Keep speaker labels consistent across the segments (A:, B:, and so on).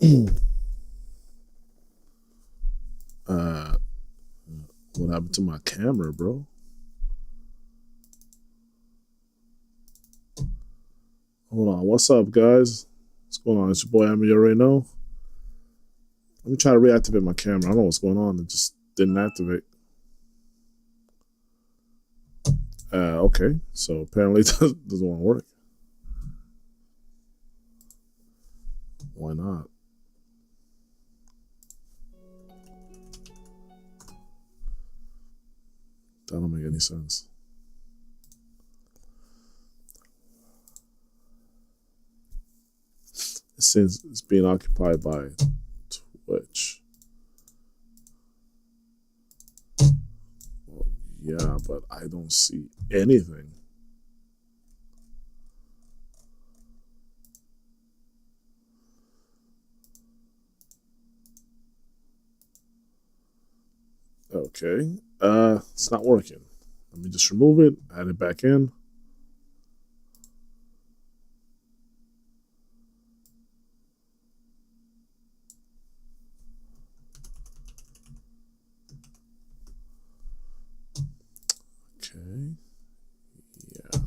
A: uh, what happened to my camera, bro? Hold on. What's up, guys? What's going on? It's your boy Amy. You already know. Let me try to reactivate my camera. I don't know what's going on. It just didn't activate. Okay. So apparently it doesn't want to work. Why not? That don't make any sense. It says it's being occupied by Twitch. Well, yeah, but I don't see anything. Okay. It's not working. Let me just remove it, add it back in. Okay. Yeah.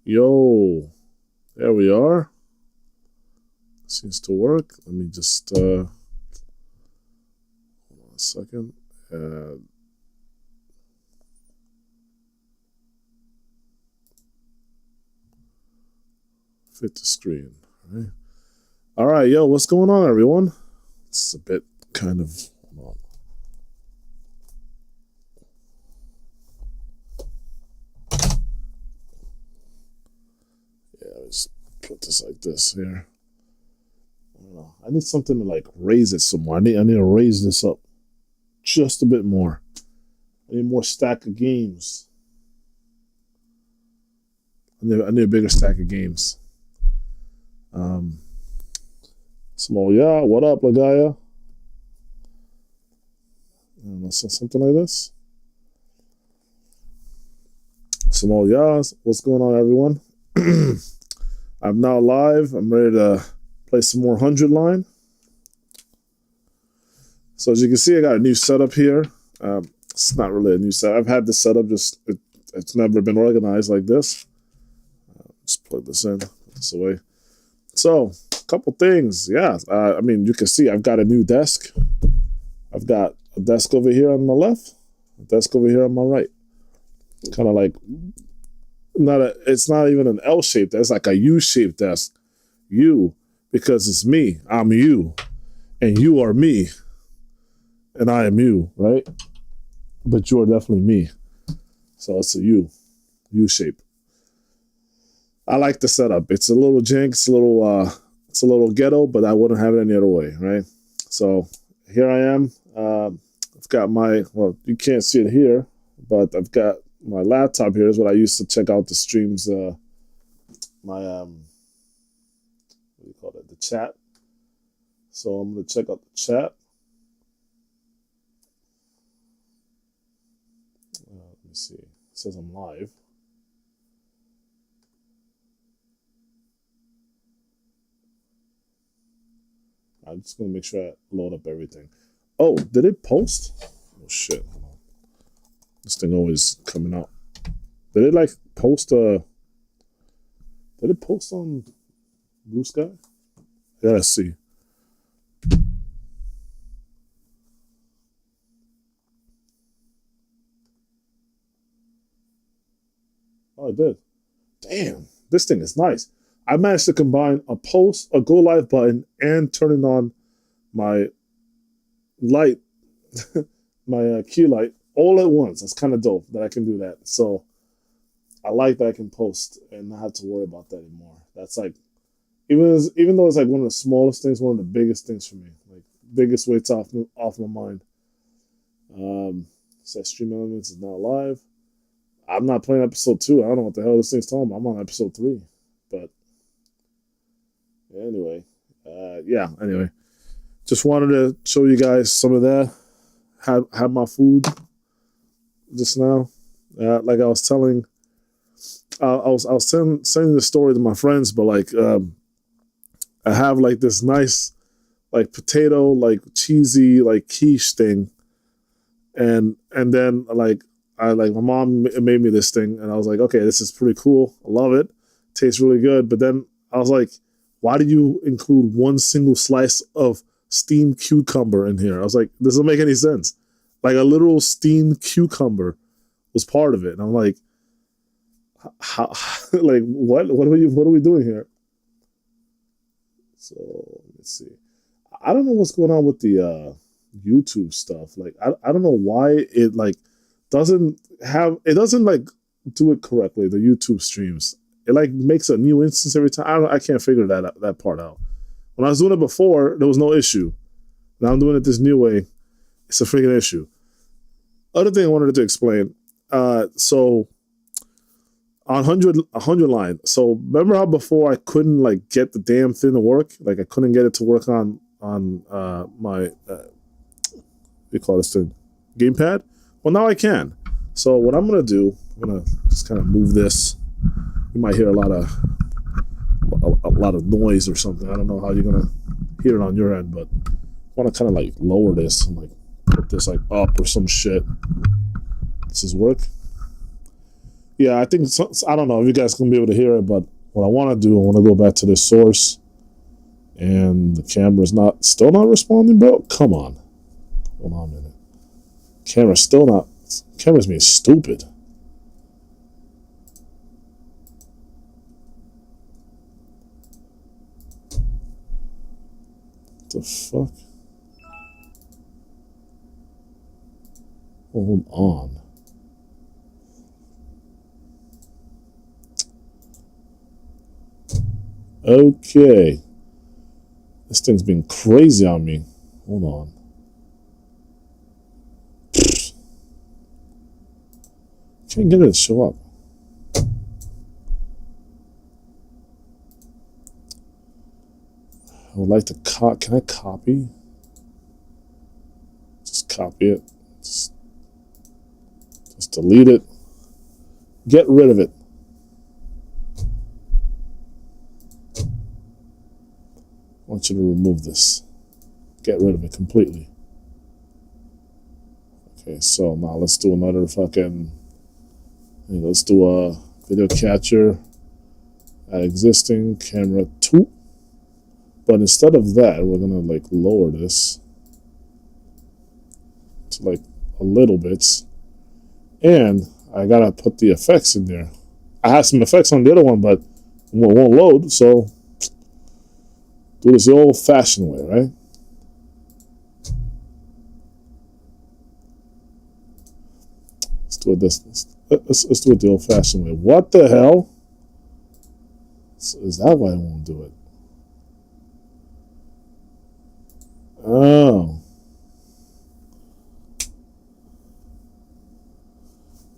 A: Yo. There we are. Seems to work. Let me just hold on a second. Fit the screen. All right, yo, what's going on, everyone? It's a bit kind of. Hold on. Yeah, let's put this like this here. I don't know. I need something to like raise it some more. I need to raise this up just a bit more. I need more stack of games. I need a bigger stack of games. Small, yeah. What up, Lagaya? I don't know, something like this. Small, yeah. What's going on, everyone? I'm now live. I'm ready to play some more 100 line. So as you can see, I got a new setup here. It's not really a new setup. I've had this setup, it's never been organized like this. Just plug this in, put this away. So, a couple things. Yeah, I mean, you can see I've got a new desk. I've got a desk over here on my left, a desk over here on my right. Kind of like, it's not even an L-shaped desk, it's like a U-shaped desk. U, because it's me. I'm you. And you are me. And I am you, right? But you are definitely me. So it's a U shape. I like the setup. It's a little jank, it's a little ghetto, but I wouldn't have it any other way, right? So here I am. I've got well, you can't see it here, but I've got my laptop here is what I use to check out the streams, my what do you call it? The chat. So I'm gonna check out the chat. Let me see. It says I'm live. I'm just gonna make sure I load up everything. Oh, did it post? Oh shit. This thing always coming out. Did it like post did it post on Blue Sky? Yeah, let's see. Oh, it did. Damn, this thing is nice. I managed to combine a post, a go live button, and turning on my light, my key light all at once. That's kind of dope that I can do that. So I like that I can post and not have to worry about that anymore. That's like, even though it's like one of the smallest things, one of the biggest things for me. Like biggest weights off my mind. Says Stream Elements is not live. I'm not playing episode 2. I don't know what the hell this thing's talking about. I'm on episode 3. But anyway, anyway. Just wanted to show you guys some of that. Had my food just now. Like I was telling I was sending the story to my friends, but like I have like this nice like potato like cheesy like quiche thing, and then like I like my mom made me this thing, and I was like, okay, this is pretty cool. I love it. Tastes really good. But then I was like, why did you include one single slice of steamed cucumber in here? I was like, this doesn't make any sense. Like a literal steamed cucumber was part of it, and I'm like, how? Like what? What are we doing here? So let's see. I don't know what's going on with the YouTube stuff. Like I don't know why it like doesn't like do it correctly. The YouTube streams, it like makes a new instance every time. I can't figure that part out. When I was doing it before, there was no issue. Now I'm doing it this new way. It's a freaking issue. Other thing I wanted to explain. So on 100 line. So remember how before I couldn't like get the damn thing to work? Like I couldn't get it to work on my what do you call this thing? Gamepad? Well, now I can. So what I'm gonna do, I'm gonna just kind of move this. You might hear a lot of noise or something. I don't know how you're gonna hear it on your end, but I want to kind of like lower this and like put this like up or some shit. Does this work? Yeah, I think I don't know if you guys can be able to hear it, but what I want to do, I want to go back to this source, and the camera's still not responding, bro. Come on, hold on a minute. Camera's being stupid. What the fuck? Hold on. Okay. This thing's been crazy on me. Hold on. Can't get it to show up. I would like to can I copy? Just copy it. Just delete it. Get rid of it. I want you to remove this. Get rid of it completely. Okay, so now let's do another fucking... Let's do a video capture at existing camera 2. But instead of that, we're gonna like lower this to like a little bit. And I gotta put the effects in there. I had some effects on the other one, but it won't load, so do this the old-fashioned way, right? Let's do it let's do it the old-fashioned way. What the hell? Is that why I won't do it? Oh.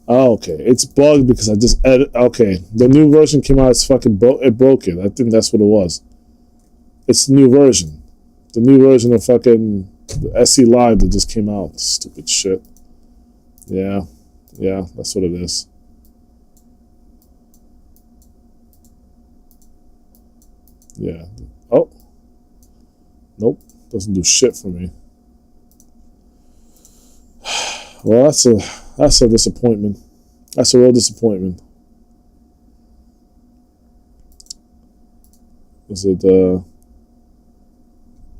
A: Oh, okay. It's bugged because I just edit. Okay, the new version came out. It's fucking broke it. I think that's what it was. It's the new version. The new version of fucking the SE Live that just came out. Stupid shit. Yeah, that's what it is. Yeah. Oh. Nope. Doesn't do shit for me. Well, that's a disappointment. That's a real disappointment. Is it, I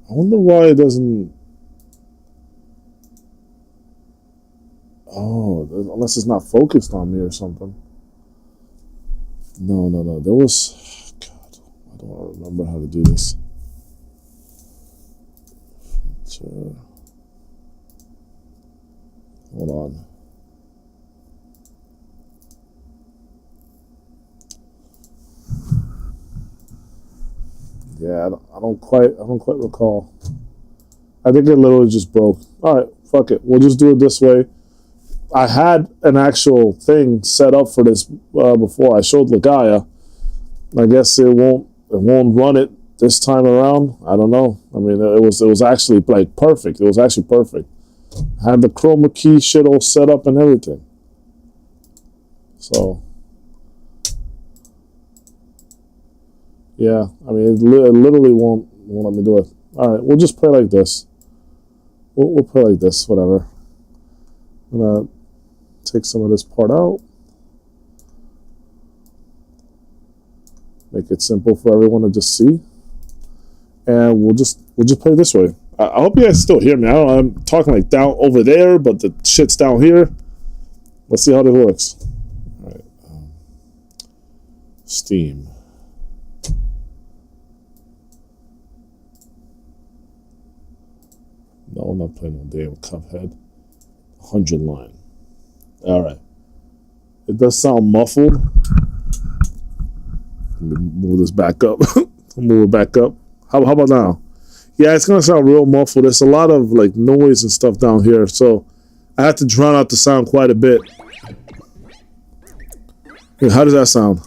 A: wonder why it doesn't... Oh, unless it's not focused on me or something. No. There was... God, I don't remember how to do this. Hold on. Yeah, I don't quite recall. I think it literally just broke. All right, fuck it. We'll just do it this way. I had an actual thing set up for this before I showed Ligaya. I guess it won't run it this time around. I don't know. I mean, it was actually like perfect. It was actually perfect. I had the chroma key shit all set up and everything. So Yeah, I mean, it literally won't let me do it. All right, we'll just play like this. We'll play like this, whatever. I'm gonna take some of this part out. Make it simple for everyone to just see. And we'll just play this way. I hope you guys still hear me. I'm talking like down over there, but the shit's down here. Let's see how this works. All right. Steam. No, I'm not playing no damn Cuphead. 100 line. All right. It does sound muffled. Let me move this back up. Move it back up. How about now? Yeah, it's gonna sound real muffled. There's a lot of like noise and stuff down here, so I have to drown out the sound quite a bit. How does that sound?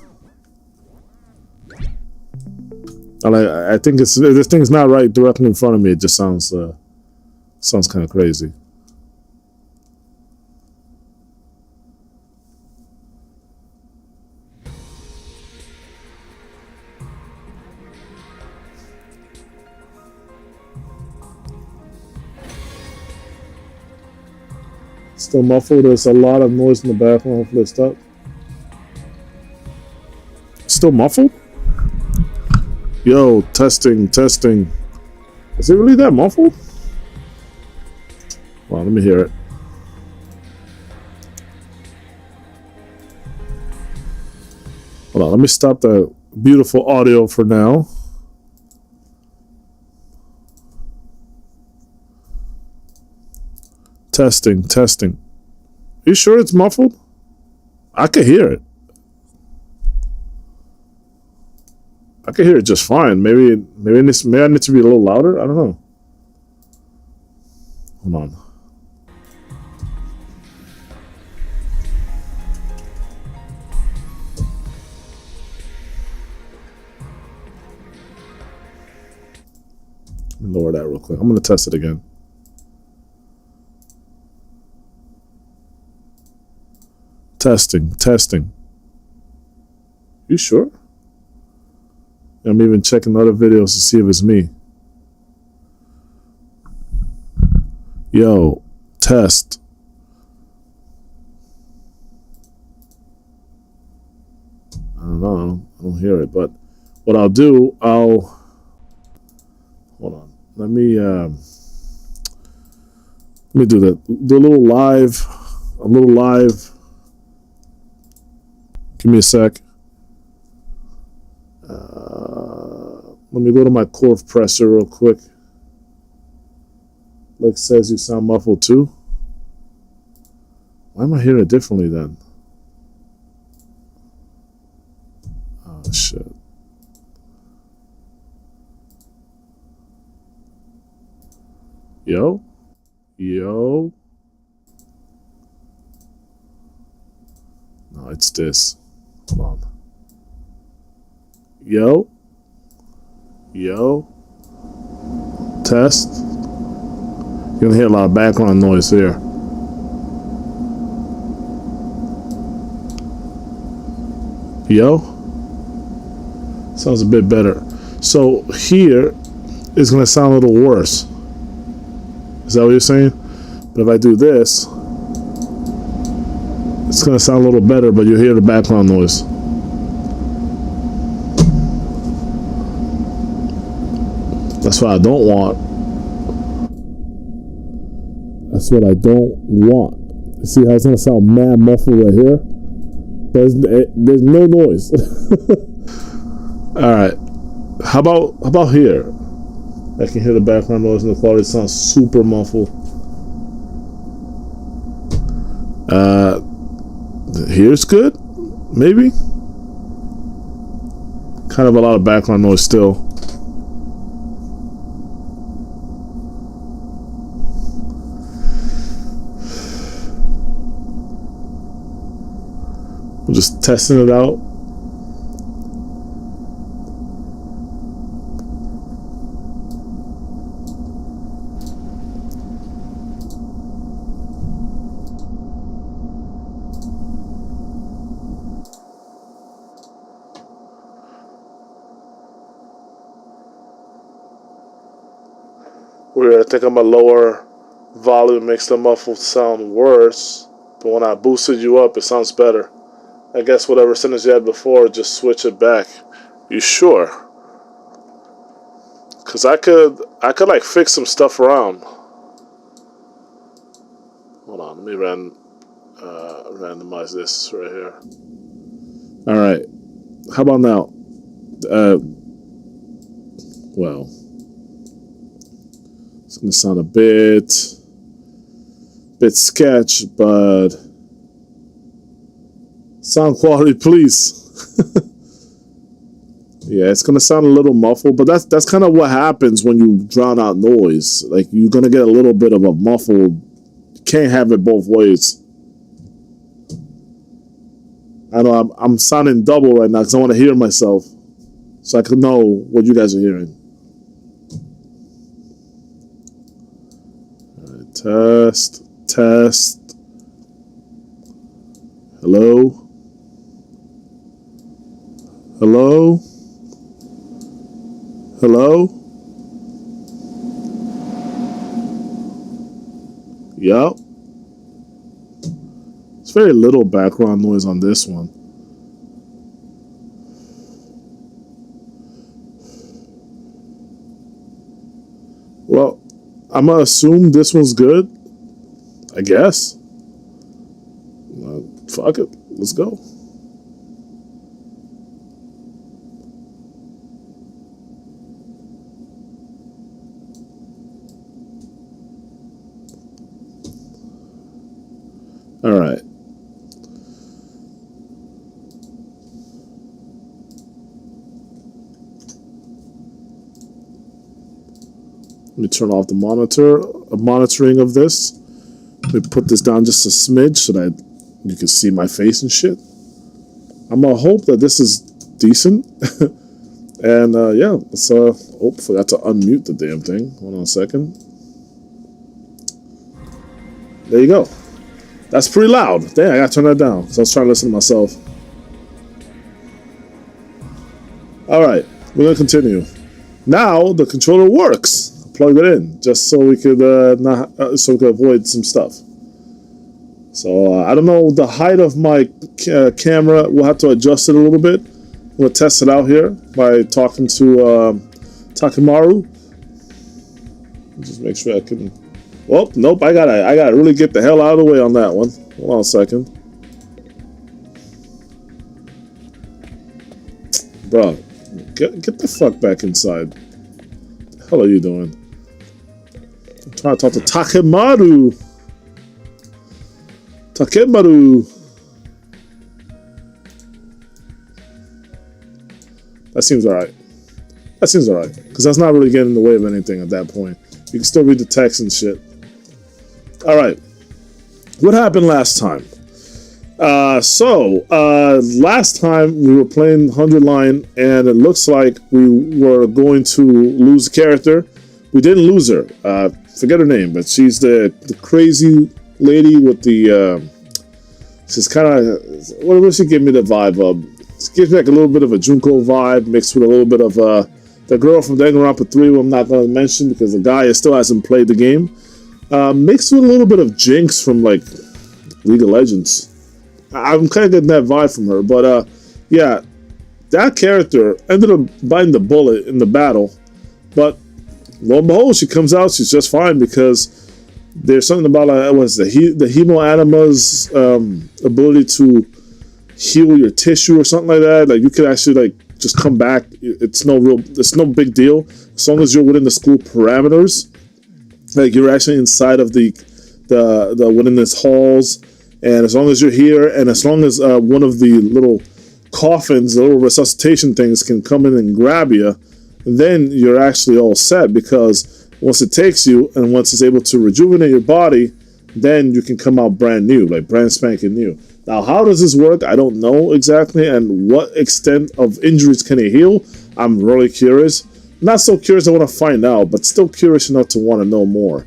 A: I think this thing's not right directly in front of me. It just sounds kind of crazy. Still muffled. There's a lot of noise in the background. Hopefully it's stopped. Still muffled? Yo, testing. Is it really that muffled? Well, let me hear it. Hold on, let me stop the beautiful audio for now. Testing. You sure it's muffled? I can hear it. I can hear it just fine. Maybe I need to be a little louder. I don't know. Hold on. Let me lower that real quick. I'm gonna test it again. Testing. You sure? I'm even checking other videos to see if it's me. Yo, test. I don't know. I don't hear it, but what I'll do, hold on. Let me do that. Do a little live. Give me a sec. Let me go to my core pressor real quick. Like says you sound muffled too. Why am I hearing it differently then? Oh shit. Yo. No, it's this. Hold on. Yo. Test. You're gonna hear a lot of background noise here. Yo. Sounds a bit better. So here it's gonna sound a little worse. Is that what you're saying? But if I do this, it's gonna sound a little better, but you'll hear the background noise. That's what I don't want. That's what I don't want. You see how it's gonna sound mad muffled right here? There's no noise. All right. How about here? I can hear the background noise and the quality sounds super muffled. Here's good, maybe. Kind of a lot of background noise still. We're just testing it out. Weird. I think I'm a lower volume makes the muffled sound worse, but when I boosted you up, it sounds better. I guess whatever sentence you had before, just switch it back. You sure? Cause I could like fix some stuff around. Hold on, let me randomize this right here. All right, how about now? Well, it's gonna sound a bit sketch, but sound quality, please. Yeah, it's gonna sound a little muffled, but that's kind of what happens when you drown out noise. Like, you're gonna get a little bit of a muffled. You can't have it both ways. I know I'm sounding double right now because I want to hear myself, so I can know what you guys are hearing. All right, test. Hello. Yup. It's very little background noise on this one. Well, I'm gonna assume this one's good. I guess. Fuck it. Let's go. All right. Let me turn off the monitoring of this. Let me put this down just a smidge so that you can see my face and shit. I'm gonna hope that this is decent. And yeah, let's forgot to unmute the damn thing. Hold on a second. There you go. That's pretty loud. Damn, I gotta turn that down because I was trying to listen to myself. Alright, we're gonna continue. Now the controller works. Plug it in just so we could so we could avoid some stuff. So I don't know the height of my camera. We'll have to adjust it a little bit. We'll test it out here by talking to Takimaru. Just make sure I can. Oh, nope! I gotta really get the hell out of the way on that one. Hold on a second, bro. Get the fuck back inside. What the hell are you doing? I'm trying to talk to Takimaru. That seems alright. Because that's not really getting in the way of anything at that point. You can still read the text and shit. Alright. What happened last time? Last time we were playing 100 line, and it looks like we were going to lose a character. We didn't lose her. Forget her name, but she's the crazy lady with the. She's kind of. What does she give me the vibe of? She gives me like a little bit of a Junko vibe, mixed with a little bit of the girl from Danganronpa 3, who I'm not going to mention because the guy still hasn't played the game. Mixed with a little bit of Jinx from like League of Legends. I'm kind of getting that vibe from her, but yeah, that character ended up biting the bullet in the battle, but lo and behold, she comes out, she's just fine because there's something about the Hemoanima's ability to heal your tissue or something like that. Like, you could actually like just come back. It's no big deal as long as you're within the school parameters. Like, you're actually inside of the within its halls. And as long as you're here, and as long as one of the little coffins, the little resuscitation things can come in and grab you, then you're actually all set, because once it takes you, and once it's able to rejuvenate your body, then you can come out brand new, like brand spanking new. Now, how does this work? I don't know exactly, and what extent of injuries can it heal? I'm really curious. Not so curious I want to find out, but still curious enough to want to know more.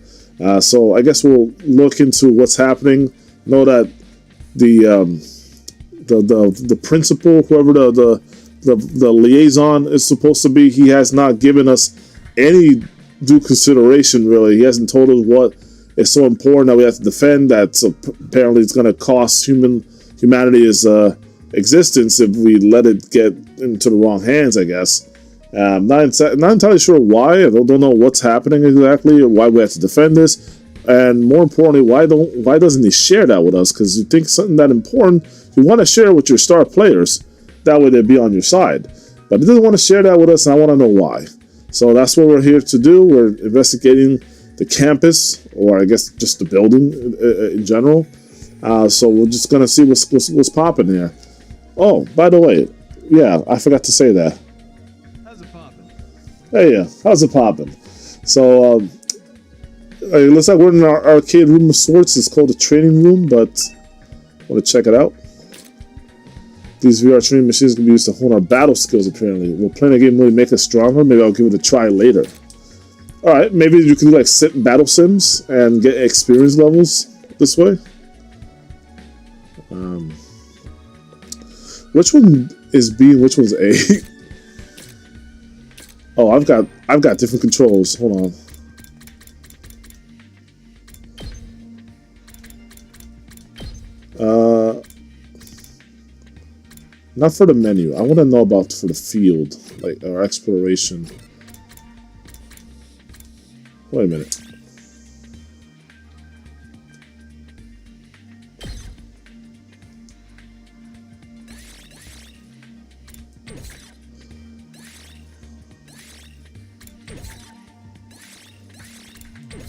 A: So I guess we'll look into what's happening. Know that the principal, whoever the liaison is supposed to be, he has not given us any due consideration, really. He hasn't told us what is so important that we have to defend, that so apparently it's going to cost humanity its existence if we let it get into the wrong hands, I guess. Not entirely sure why. I don't know what's happening exactly, or why we have to defend this, and more importantly, why doesn't he share that with us? Because you think something that important, you want to share with your star players. That way they'd be on your side. But he doesn't want to share that with us, and I want to know why. So that's what we're here to do. We're investigating the campus, or I guess just the building in general. So we're just gonna see what's popping here. Oh, by the way, yeah, I forgot to say that.
B: How's it popping?
A: Hey, yeah, how's it popping? So it looks like we're in our arcade room of sorts. It's called the training room, but I want to check it out. These VR training machines can be used to hone our battle skills, apparently. Will playing a game really make us stronger? Maybe I'll give it a try later. Alright, maybe you can do like sit battle sims and get experience levels this way. Which one is B and which one's A? Oh, I've got different controls. Hold on. Not for the menu. I want to know about for the field, like our exploration. Wait a minute.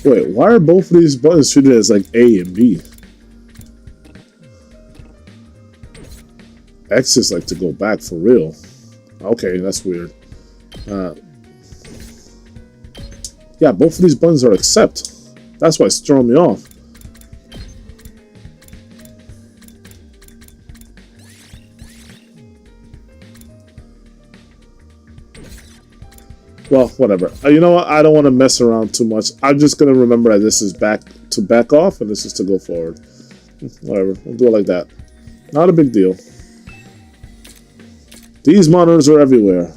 A: Wait, why are both of these buttons treated as like A and B? X is like to go back for real. Okay, that's weird. Yeah, both of these buttons are accept. That's why it's throwing me off. Well, whatever. You know what? I don't want to mess around too much. I'm just going to remember that this is back off and this is to go forward. Whatever. We'll do it like that. Not a big deal. These monitors are everywhere.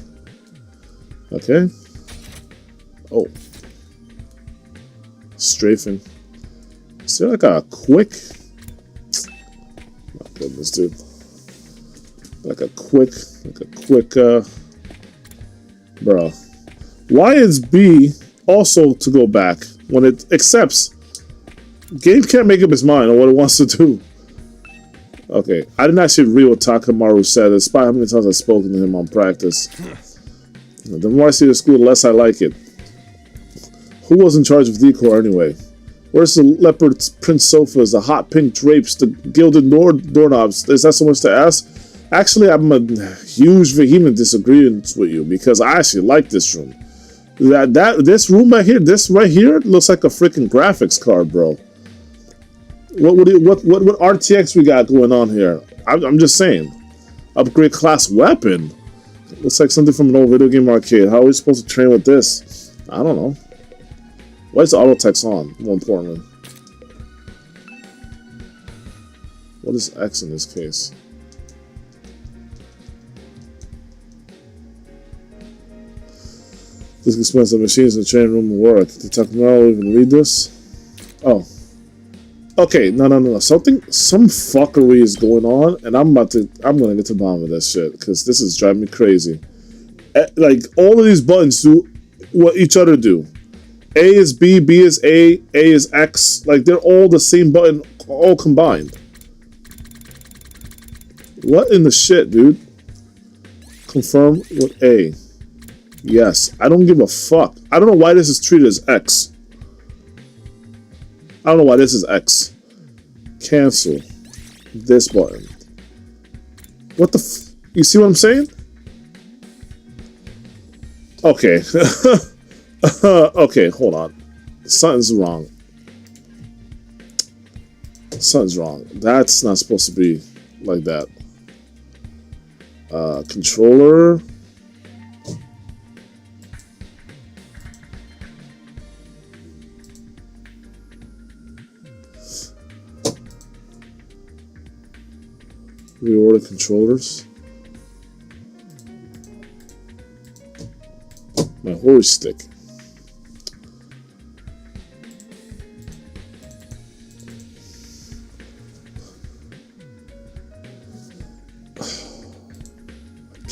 A: Okay. Oh. Strafing. Is there like a quick... Oh, goodness, dude. Like a quick... Bro. Why is B also to go back when it accepts? Game can't make up his mind on what it wants to do. Okay, I didn't actually read what Takamaru said, despite how many times I've spoken to him on practice. The more I see the school, the less I like it. Who was in charge of decor anyway? Where's the leopard print sofas, the hot pink drapes, the gilded doorknobs? Is that so much to ask? Actually, I'm a huge vehement disagreement with you, because I actually like this room. This room right here, this right here, looks like a freaking graphics card, bro. What RTX we got going on here? I'm just saying. Upgrade class weapon. Looks like something from an old video game arcade. How are we supposed to train with this? I don't know. Why is auto text on? More importantly, what is X in this case? This expensive machines in the training room will work. Did Takamaru even read this? Oh. Okay, no. Some fuckery is going on, and I'm gonna get to the bottom of this shit, because this is driving me crazy. Like, all of these buttons do what each other do. A is B, B is A is X. Like, they're all the same button, all combined. What in the shit, dude? Confirm with A. Yes, I don't give a fuck. I don't know why this is treated as X. I don't know why this is X. Cancel this button. What the f... You see what I'm saying? Okay. Okay, hold on. Something's wrong. Something's wrong. That's not supposed to be like that. Controller... Reorder controllers. My horse stick.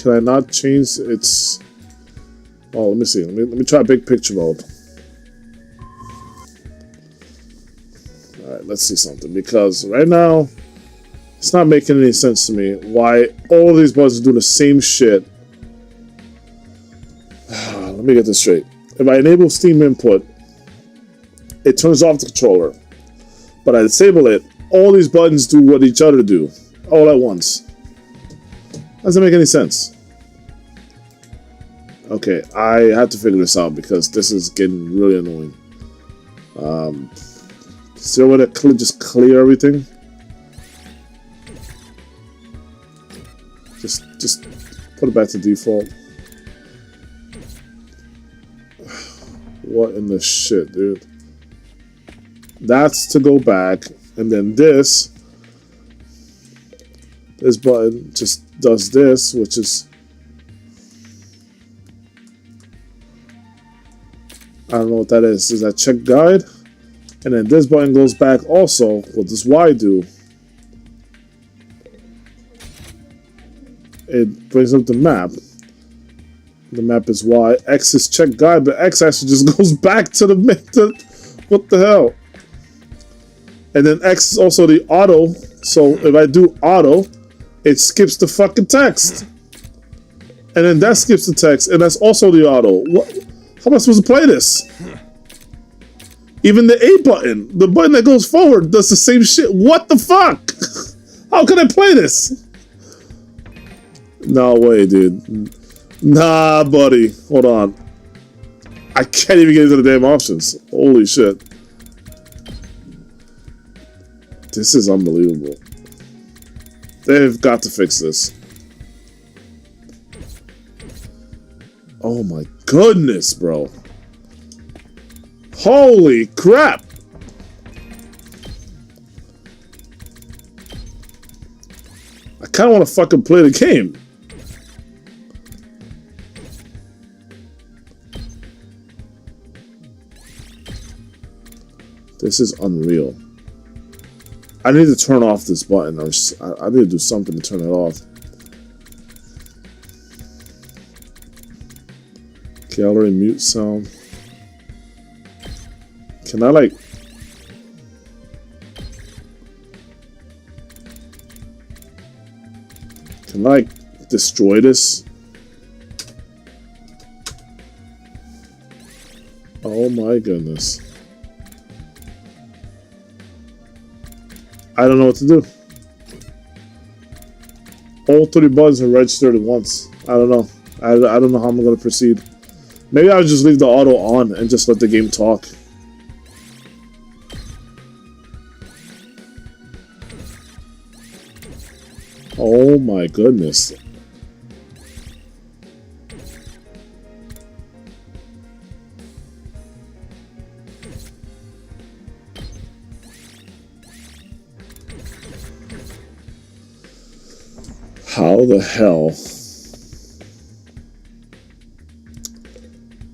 A: Can I not change its... Oh, let me see. Let me try big picture mode. Alright, let's see something. Because right now, it's not making any sense to me why all of these buttons do the same shit. Let me get this straight. If I enable Steam input, it turns off the controller. But I disable it, all these buttons do what each other do. All at once. Doesn't make any sense. Okay, I have to figure this out because this is getting really annoying. Is there a way to just clear everything? Just put it back to default. What in the shit, dude? That's to go back, and then this button just does this, which is, I don't know what that is. Is that check guide? And then this button goes back also. What does Y do? It brings up the map. The map is Y. X is check guide, but X actually just goes back to the what the hell? And then X is also the auto. So if I do auto, it skips the fucking text. And then that skips the text, and that's also the auto. What? How am I supposed to play this? Even the A button, the button that goes forward, does the same shit. What the fuck? How can I play this? No way, dude. Nah, buddy. Hold on. I can't even get into the damn options. Holy shit. This is unbelievable. They've got to fix this. Oh my goodness, bro. Holy crap. I kind of want to fucking play the game. This is unreal. I need to turn off this button. I need to do something to turn it off. Gallery mute sound. Can I like... Can I like destroy this? Oh my goodness. I don't know what to do. All 30 buttons are registered at once. I don't know. I don't know how I'm going to proceed. Maybe I'll just leave the auto on and just let the game talk. Oh my goodness. How the hell?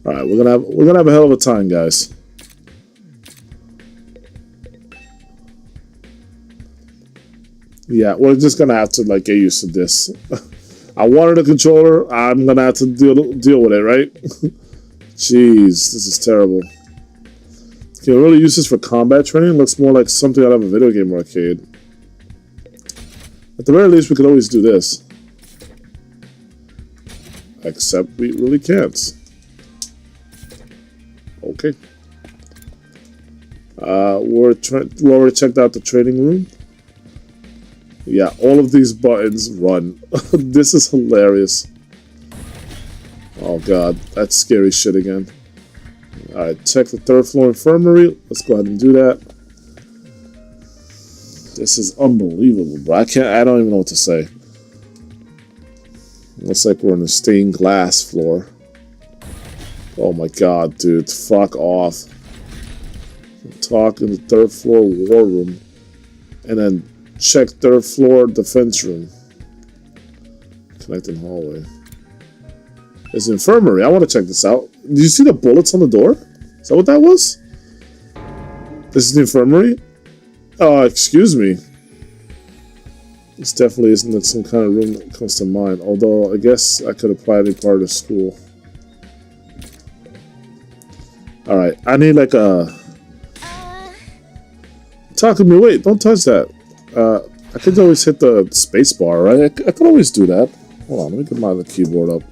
A: All right, we're gonna have a hell of a time, guys. Yeah, we're just gonna have to like get used to this. I wanted a controller. I'm gonna have to deal with it, right? Jeez, this is terrible. Can you really use this for combat training? Looks more like something out of a video game arcade. At the very least, we could always do this. Except we really can't. Okay. We already checked out the training room. Yeah, all of these buttons run. This is hilarious. Oh god, that's scary shit again. Alright, check the third floor infirmary. Let's go ahead and do that. This is unbelievable, bro. I don't even know what to say. Looks like we're on the stained glass floor. Oh my god, dude. Fuck off. Talk in the third floor war room. And then check third floor defense room. Connecting hallway. There's an infirmary. I want to check this out. Did you see the bullets on the door? Is that what that was? This is the infirmary? Excuse me. This definitely isn't some kind of room that comes to mind. Although I guess I could apply any part of the school. All right, I need like a. Talk to me. Wait, don't touch that. I could always hit the space bar, right? I could always do that. Hold on, let me get my keyboard up.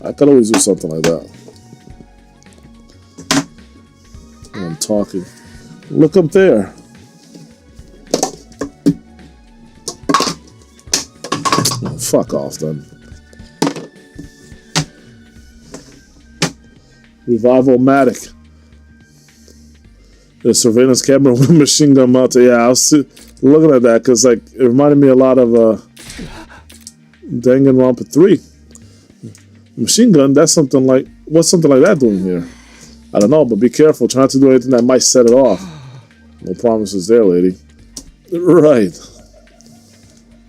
A: I could always do something like that. When I'm talking. Look up there. Oh, fuck off then. Revival-matic. The surveillance camera with a machine gun mounted. Yeah, I was looking at that because like it reminded me a lot of Danganronpa 3. Machine gun, that's something like, what's something like that doing here? I don't know, but be careful. Try not to do anything that might set it off. No promises there, lady. Right.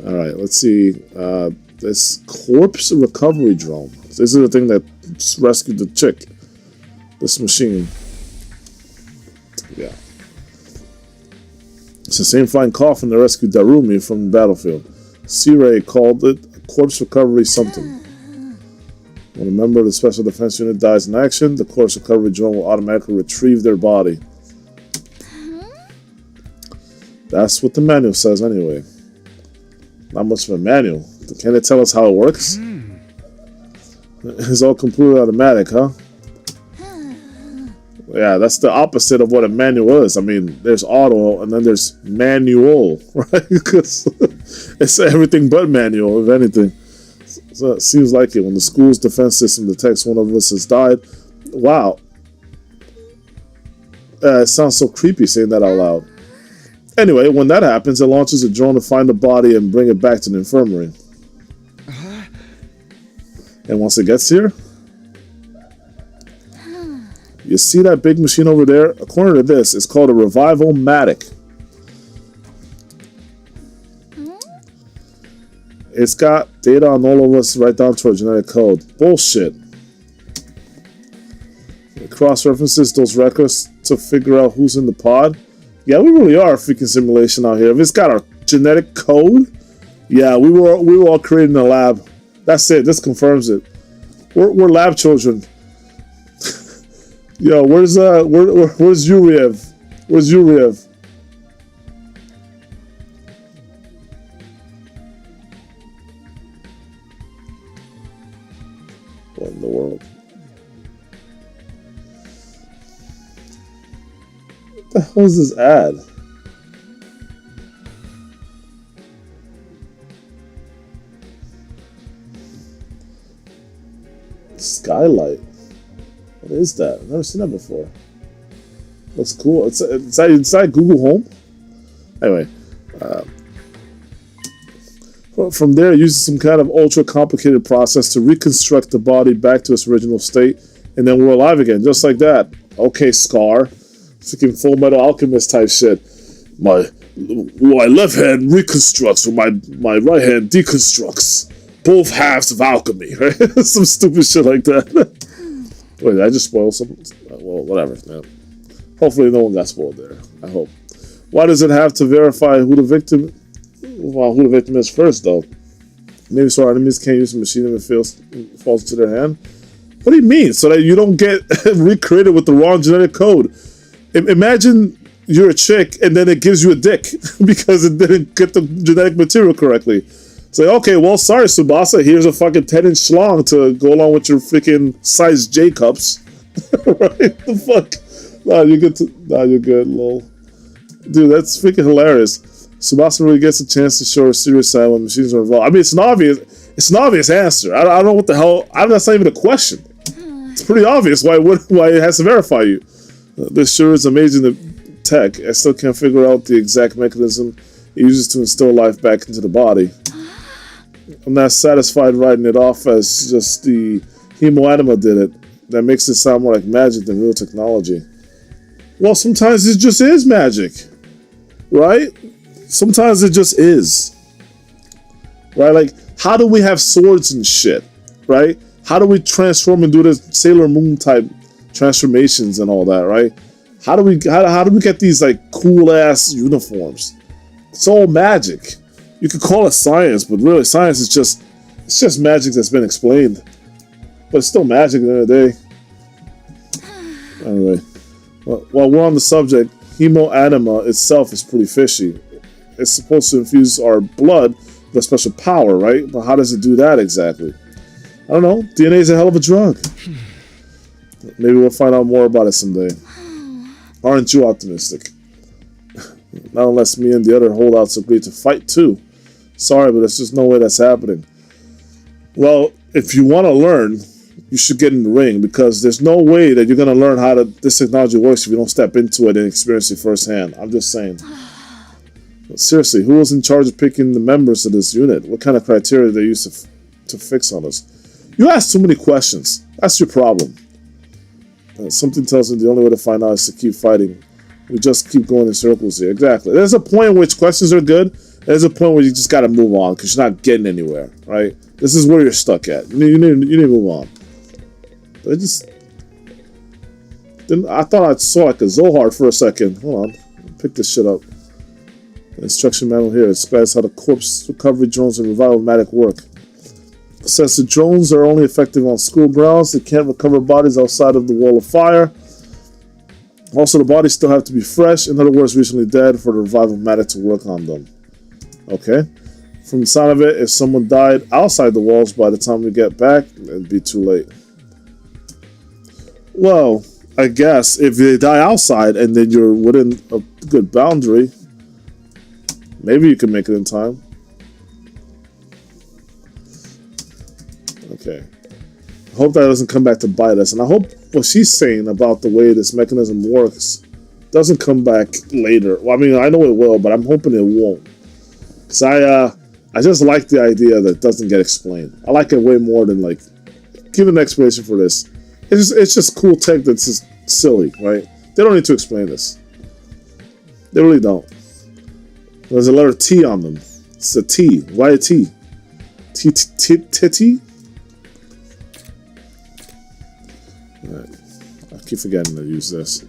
A: Alright, let's see. This corpse recovery drone. This is the thing that rescued the chick. This machine. Yeah. It's the same flying coffin that rescued Darumi from the battlefield. C-Ray called it corpse recovery something. When a member of the Special Defense Unit dies in action, the corpse recovery drone will automatically retrieve their body. That's what the manual says anyway. Not much of a manual. Can it tell us how it works? It's all completely automatic, huh? Yeah, that's the opposite of what a manual is. I mean, there's auto and then there's manual, right? Because it's everything but manual, if anything. So it seems like it. When the school's defense system detects one of us has died, wow. It sounds so creepy saying that out loud. Anyway, when that happens, it launches a drone to find the body and bring it back to the infirmary. And once it gets here, you see that big machine over there? According to this, it's called a Revival-matic. It's got data on all of us right down to our genetic code. Bullshit. It cross-references those records to figure out who's in the pod. Yeah, we really are a freaking simulation out here. If it's got our genetic code, yeah, we were all created in a lab. That's it. This confirms it. We're lab children. Yo, where's Yuriev? Where's Yuriev? What in the world? What the hell is this ad? Skylight. What is that? I've never seen that before. Looks cool. It's inside Google Home. Anyway, from there, it uses some kind of ultra complicated process to reconstruct the body back to its original state, and then we're alive again, just like that. Okay, Scar, freaking Full Metal Alchemist type shit. My left hand reconstructs, or my right hand deconstructs. Both halves of alchemy, right? Some stupid shit like that. Wait, did I just spoil something? Well, whatever, man. Hopefully no one got spoiled there. I hope. Why does it have to verify who the victim is first, though? Maybe so our enemies can't use the machine if it falls into their hand? What do you mean? So that you don't get recreated with the wrong genetic code? Imagine you're a chick and then it gives you a dick because it didn't get the genetic material correctly. It's like, okay, well, sorry, Tsubasa. Here's a fucking 10-inch schlong to go along with your freaking size J cups. Right? The fuck? Nah, you're good, lol. Dude, that's freaking hilarious. Tsubasa really gets a chance to show her serious side when machines are involved. I mean, it's an obvious answer. I don't know what the hell. That's not even a question. It's pretty obvious why it has to verify you. This sure is amazing tech. I still can't figure out the exact mechanism it uses to instill life back into the body. I'm not satisfied writing it off as just the hemoanima did it. That makes it sound more like magic than real technology. Well, sometimes it just is magic, right? Sometimes it just is, right? Like, how do we have swords and shit, right? How do we transform and do this Sailor Moon type transformations and all that, right? How do we get these like cool ass uniforms? It's all magic. You could call it science, but really science is just it's just magic that's been explained. But it's still magic at the end of the day. Anyway, well, while we're on the subject, hemoanima itself is pretty fishy. It's supposed to infuse our blood with a special power, right? But how does it do that exactly? I don't know. DNA is a hell of a drug. Maybe we'll find out more about it someday. Aren't you optimistic? Not unless me and the other holdouts agree to fight too. Sorry, but there's just no way that's happening. Well, if you want to learn, you should get in the ring, because there's no way that you're going to learn how this technology works if you don't step into it and experience it firsthand. I'm just saying. But seriously, who was in charge of picking the members of this unit? What kind of criteria they used to fix on us? You ask too many questions. That's your problem. Something tells me the only way to find out is to keep fighting. We just keep going in circles here. Exactly. There's a point in which questions are good. There's a point where you just got to move on because you're not getting anywhere, right? This is where you're stuck at. You need to move on. But I thought I saw like a Zohar for a second. Hold on. Pick this shit up. The instruction manual here describes how the corpse recovery drones and revival-matic work. Since the drones are only effective on school grounds, they can't recover bodies outside of the wall of fire. Also, the bodies still have to be fresh, in other words, recently dead, for the revival-matic to work on them. Okay? From the sound of it, if someone died outside the walls by the time we get back, it'd be too late. Well, I guess if they die outside and then you're within a good boundary, maybe you can make it in time. Okay. I hope that doesn't come back to bite us. And I hope what she's saying about the way this mechanism works doesn't come back later. Well, I mean, I know it will, but I'm hoping it won't. Because I just like the idea that it doesn't get explained. I like it way more than, like, give an explanation for this. It's just cool tech that's just silly, right? They don't need to explain this. They really don't. There's a letter T on them. It's a T. Why a T? T? Alright. I keep forgetting to use this.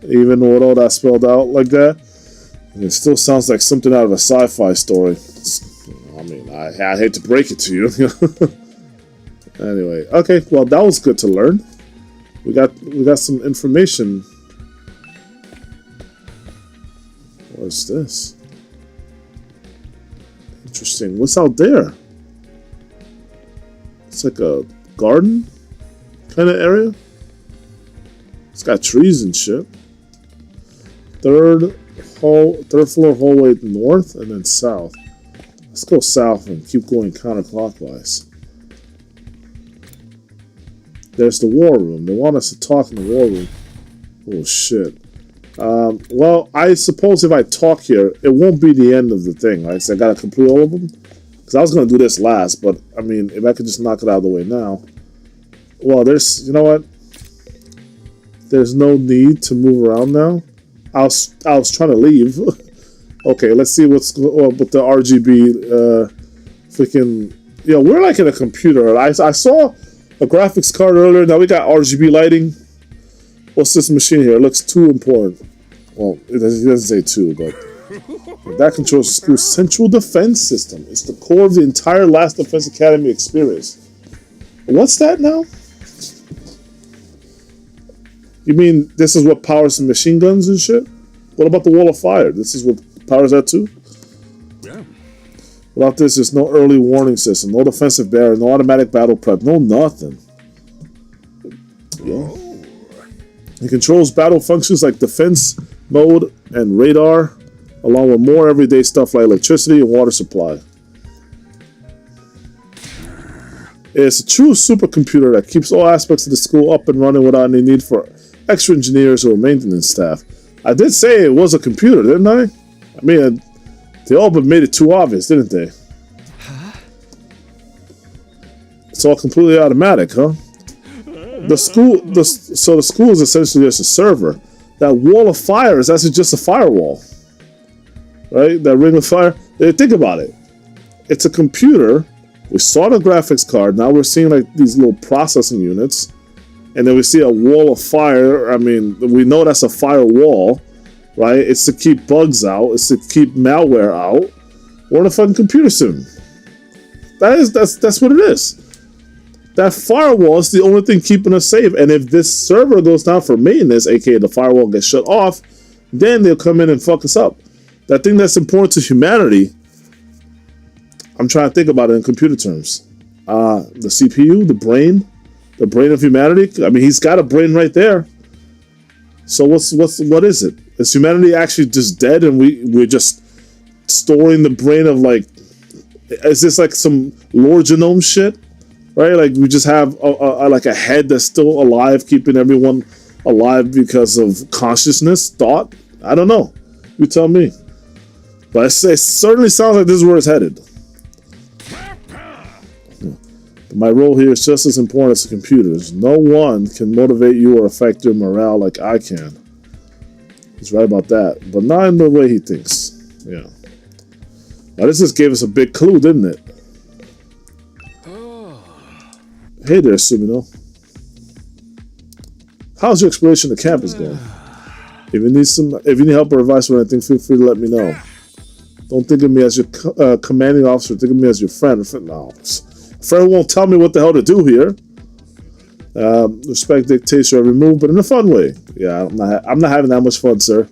A: Even with all that spelled out like that, it still sounds like something out of a sci-fi story. I mean, I hate to break it to you. Anyway, okay, well, that was good to learn. We got some information. What's this? Interesting. What's out there? It's like a garden kind of area. It's got trees and shit. Third floor hallway north and then south. Let's go south and keep going counterclockwise. There's the war room. They want us to talk in the war room. Oh shit. Well, I suppose if I talk here, it won't be the end of the thing, right? So I gotta complete all of them. Because I was gonna do this last, but I mean, if I could just knock it out of the way now. Well, you know what? There's no need to move around now. I was trying to leave. Okay, let's see what's going on with the RGB. Freaking, we're like in a computer. I saw a graphics card earlier. Now we got RGB lighting. What's this machine here? It looks too important. Well, it doesn't say too, but that controls the school's central defense system. It's the core of the entire Last Defense Academy experience. What's that now? You mean this is what powers the machine guns and shit? What about the wall of fire? This is what powers that too?
B: Yeah.
A: Without this, there's no early warning system, no defensive barrier, no automatic battle prep, no nothing. Yeah. It controls battle functions like defense mode and radar, along with more everyday stuff like electricity and water supply. It's a true supercomputer that keeps all aspects of the school up and running without any need for extra engineers or maintenance staff. I did say it was a computer, didn't I? I mean, they all but made it too obvious, didn't they? It's all completely automatic, huh? The school is essentially just a server. That wall of fire is actually just a firewall, right? That ring of fire. Think about it. It's a computer. We saw the graphics card. Now we're seeing like these little processing units, and then we see a wall of fire. I mean, we know that's a firewall, right? It's to keep bugs out. It's to keep malware out. We're in a fucking computer sim. That's what it is. That firewall is the only thing keeping us safe. And if this server goes down for maintenance, aka the firewall gets shut off, then they'll come in and fuck us up. That thing that's important to humanity, I'm trying to think about it in computer terms. The CPU, the brain of humanity. I mean, he's got a brain right there. So what is it? Is humanity actually just dead and we're just storing the brain of, like, is this like some lore genome shit? Right? Like we just have like a head that's still alive, keeping everyone alive because of consciousness, thought? I don't know. You tell me. But it certainly sounds like this is where it's headed. My role here is just as important as the computers. No one can motivate you or affect your morale like I can. He's right about that, but not in the way he thinks. Yeah. Now this just gave us a big clue, didn't it? Hey there, Sumino. How's your exploration of campus going? If you need help or advice or anything, feel free to let me know. Don't think of me as your commanding officer. Think of me as your friend. No, friend won't tell me what the hell to do here. Respect dictates your every move, but in a fun way. Yeah, I'm not having that much fun, sir.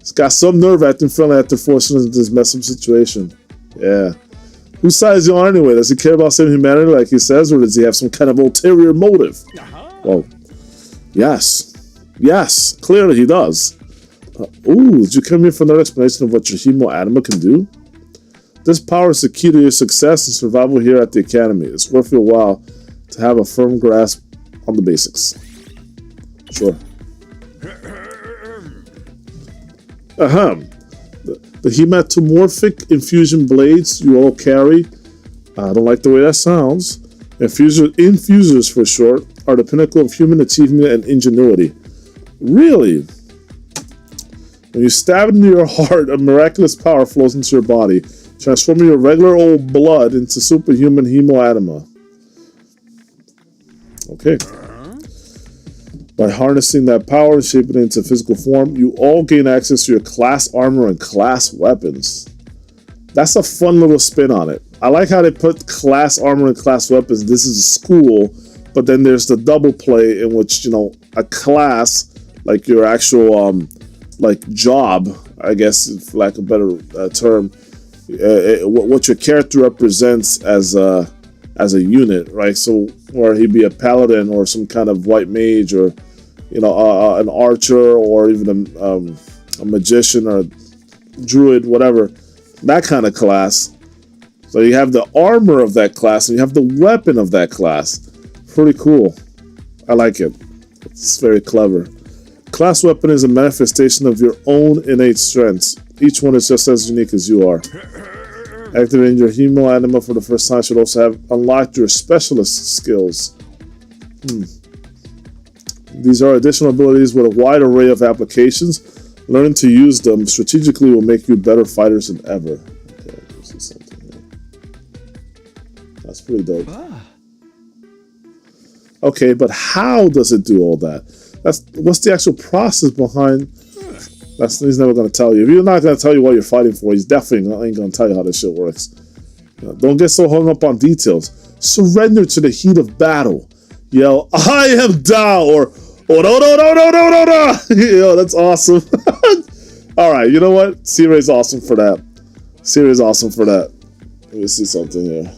A: It's got some nerve acting friendly after forcing us into this messed up situation. Yeah. Whose side is he on anyway? Does he care about saving humanity like he says, or does he have some kind of ulterior motive? Well, yes. Yes, clearly he does. Did you come here for another explanation of what your Hemo Anima can do? This power is the key to your success and survival here at the Academy. It's worth your while to have a firm grasp on the basics. Sure. The hematomorphic infusion blades you all carry, I don't like the way that sounds. Infusers for short, are the pinnacle of human achievement and ingenuity. Really? When you stab into your heart, a miraculous power flows into your body, transforming your regular old blood into superhuman Hemo Anima. Okay. By harnessing that power and shaping it into physical form, you all gain access to your class armor and class weapons. That's a fun little spin on it. I like how they put class armor and class weapons. This is a school, but then there's the double play in which, you know, a class, like your actual, like job, I guess, for lack of a better term, what your character represents as a unit, right? So, where he'd be a paladin or some kind of white mage, or, you know, an archer, or even a magician or a druid, whatever, that kind of class. So you have the armor of that class and you have the weapon of that class. Pretty cool. I like it. It's very clever. Class weapon is a manifestation of your own innate strengths. Each one is just as unique as you are. Activating your Hemo Anima for the first time should also have unlocked your specialist skills. These are additional abilities with a wide array of applications. Learning to use them strategically will make you better fighters than ever. Okay, this is something here. That's pretty dope. Okay, but how does it do all that? What's the actual process behind? He's never going to tell you. If you're not going to tell you what you're fighting for, he's definitely ain't going to tell you how this shit works. You know, don't get so hung up on details. Surrender to the heat of battle. Yell, "I am Dao," or "Oh no. Yo, that's awesome. All right, you know what? Siray's awesome for that. Siray's awesome for that. Let me see something here.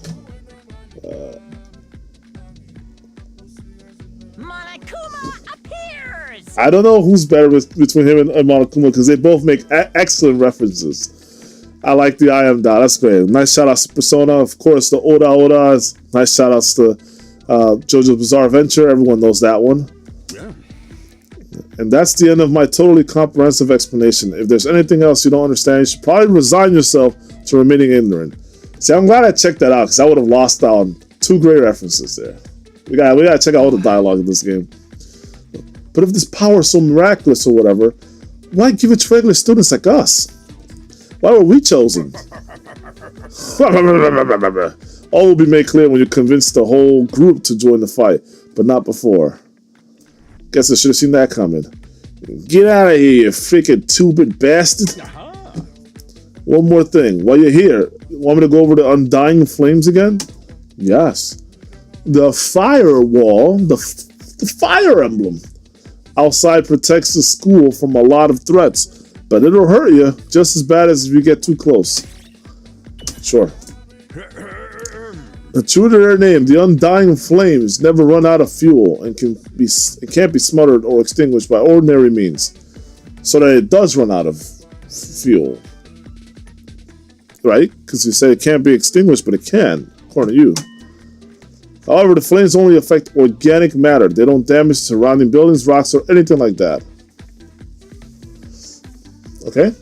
C: Monokuma appears!
A: I don't know who's better between him and Monokuma, because they both make excellent references. I like the "I am Dao." That's great. Nice shout outs to Persona. Of course, the Oda. Nice shout outs to JoJo's Bizarre Adventure. Everyone knows that one.
B: Yeah.
A: And that's the end of my totally comprehensive explanation. If there's anything else you don't understand, you should probably resign yourself to remaining ignorant. See, I'm glad I checked that out, because I would have lost out on two great references there. We gotta check out all the dialogue in this game. But if this power is so miraculous or whatever, why give it to regular students like us? Why were we chosen? All will be made clear when you convince the whole group to join the fight, but not before. Guess I should have seen that coming. Get out of here, you freaking two-bit bastard. One more thing. While you're here, you want me to go over the Undying Flames again? Yes. The firewall, the fire emblem outside protects the school from a lot of threats, but it'll hurt you just as bad as if you get too close. Sure. True to their name, the Undying Flames never run out of fuel and can't be smothered or extinguished by ordinary means, so that it does run out of fuel. Right? Because you say it can't be extinguished, but it can, according to you. However, the flames only affect organic matter. They don't damage surrounding buildings, rocks, or anything like that. Okay?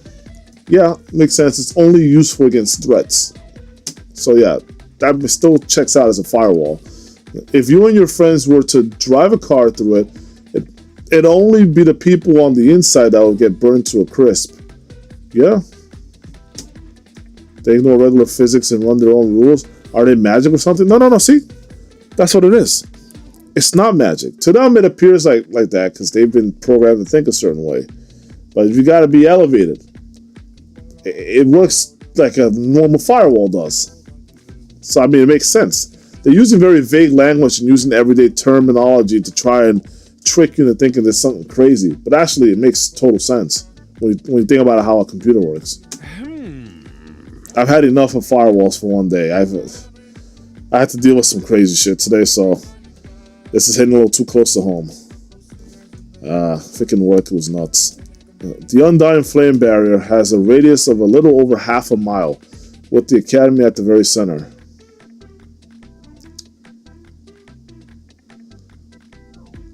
A: Yeah, makes sense. It's only useful against threats. So yeah, that still checks out as a firewall. If you and your friends were to drive a car through it'd only be the people on the inside that would get burned to a crisp. Yeah? They ignore regular physics and run their own rules. Are they magic or something? No, see? That's what it is. It's not magic. To them, it appears like that because they've been programmed to think a certain way. But if you got to be elevated, it works like a normal firewall does. So, I mean, it makes sense. They're using very vague language and using everyday terminology to try and trick you into thinking there's something crazy. But actually, it makes total sense when you think about how a computer works. I've had enough of firewalls for one day. I had to deal with some crazy shit today, so this is hitting a little too close to home. Freaking work was nuts. The Undying Flame Barrier has a radius of a little over half a mile, with the Academy at the very center.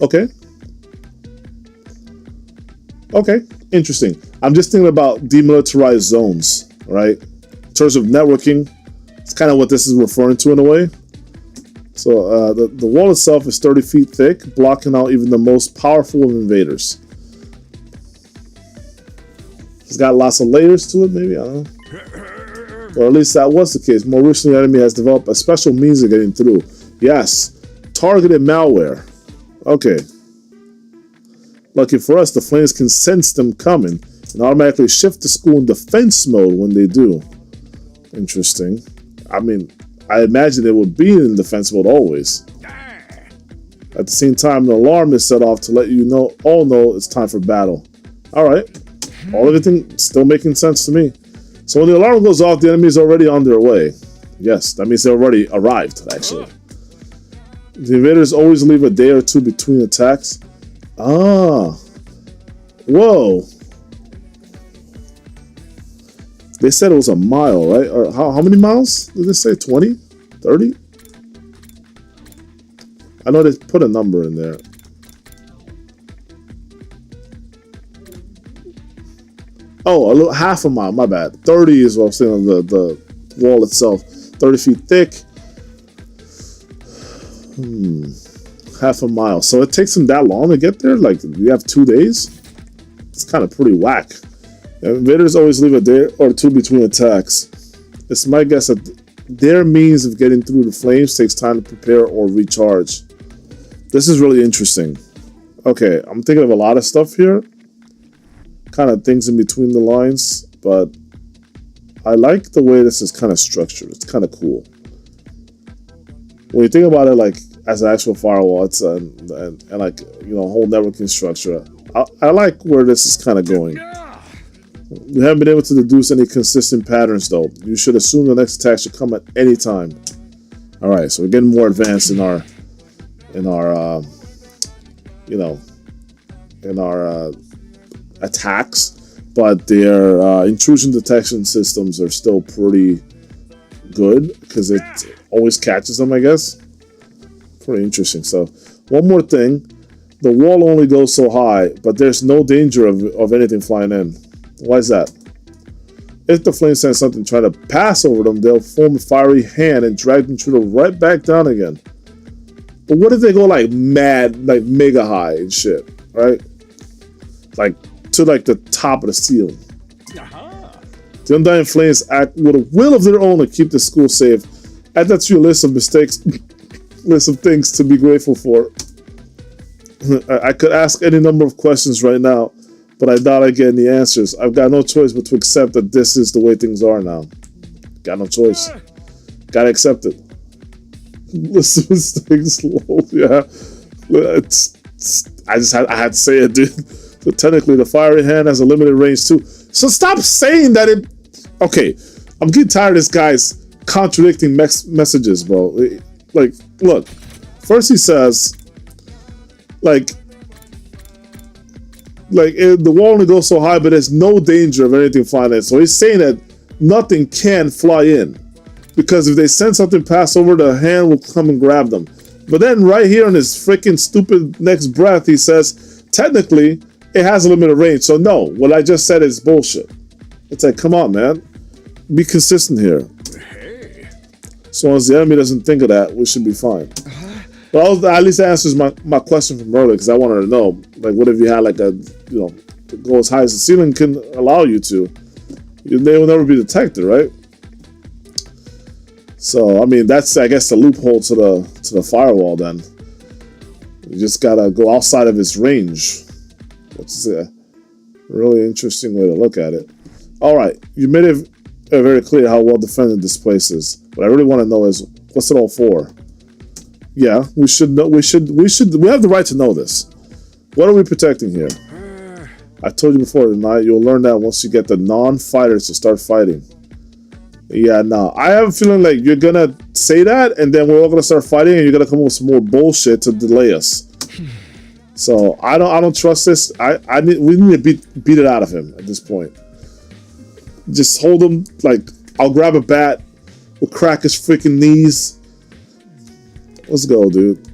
A: Okay, interesting. I'm just thinking about demilitarized zones, right? In terms of networking, it's kind of what this is referring to in a way. So the wall itself is 30 feet thick, blocking out even the most powerful of invaders. It's got lots of layers to it, maybe, I don't know. Or at least that was the case. More recently, the enemy has developed a special means of getting through. Yes, targeted malware. Okay. Lucky for us, the flames can sense them coming and automatically shift the school in defense mode when they do. Interesting. I mean, I imagine it would be in defense mode always. At the same time, the alarm is set off to let you all know it's time for battle. Alright. Everything still making sense to me. So when the alarm goes off, the enemy is already on their way. Yes, that means they already arrived, actually. The invaders always leave a day or two between attacks. Ah. Whoa. They said it was a mile, right? Or how many miles did they say? 20? 30? I know they put a number in there. Oh, a little half a mile, my bad. 30 is what I'm saying on the wall itself. 30 feet thick. Half a mile. So it takes them that long to get there? Like, you have 2 days? It's kind of pretty whack. Invaders always leave a day or two between attacks. It's my guess that their means of getting through the flames takes time to prepare or recharge. This is really interesting. Okay, I'm thinking of a lot of stuff here. Kind of things in between the lines, but I like the way this is kind of structured. It's kind of cool. When you think about it, like as an actual firewall, it's and like, you know, whole networking structure. I like where this is kind of going. We haven't been able to deduce any consistent patterns, though. You should assume the next attack should come at any time. All right, so we're getting more advanced in our attacks, but their intrusion detection systems are still pretty good because it always catches them, I guess. Pretty interesting. So, one more thing. The wall only goes so high, but there's no danger of anything flying in. Why is that? If the flames send something trying to pass over them, they'll form a fiery hand and drag the intruder right back down again. But what if they go like mad, like mega high and shit, right? Like to like the top of the ceiling. The Undying Flames act with a will of their own to keep the school safe. Add that to your list of mistakes, list of things to be grateful for. I could ask any number of questions right now, but I doubt I get any answers. I've got no choice but to accept that this is the way things are now. Got no choice. Gotta accept it. Listen, this thing slow. Yeah, I had to say it, dude. So technically, the fiery hand has a limited range too. So stop saying that it. Okay, I'm getting tired of this guy's contradicting messages, bro. Like, look. First he says, the wall only goes so high, but there's no danger of anything flying in. So he's saying that nothing can fly in, because if they send something past over, the hand will come and grab them. But then right here in his freaking stupid next breath, he says, technically, it has a limited range. So no, what I just said is bullshit. It's like, come on, man. Be consistent here. As long as the enemy doesn't think of that, we should be fine. But at least that answers my question from earlier, because I wanted to know, like, what if you had like a, to go as high as the ceiling can allow you to? They will never be detected, right? So I mean, that's, I guess, the loophole to the firewall. Then you just gotta go outside of its range, which is a really interesting way to look at it. All right, you made it very clear how well defended this place is. What I really want to know is, what's it all for? Yeah, we should know. We have the right to know this. What are we protecting here? I told you before tonight. You'll learn that once you get the non-fighters to start fighting. Yeah, no, I have a feeling like you're gonna say that, and then we're all gonna start fighting, and you're gonna come up with some more bullshit to delay us. So I don't trust this. We need to beat it out of him at this point. Just hold him. Like, I'll grab a bat. We'll crack his freaking knees. Let's go, dude.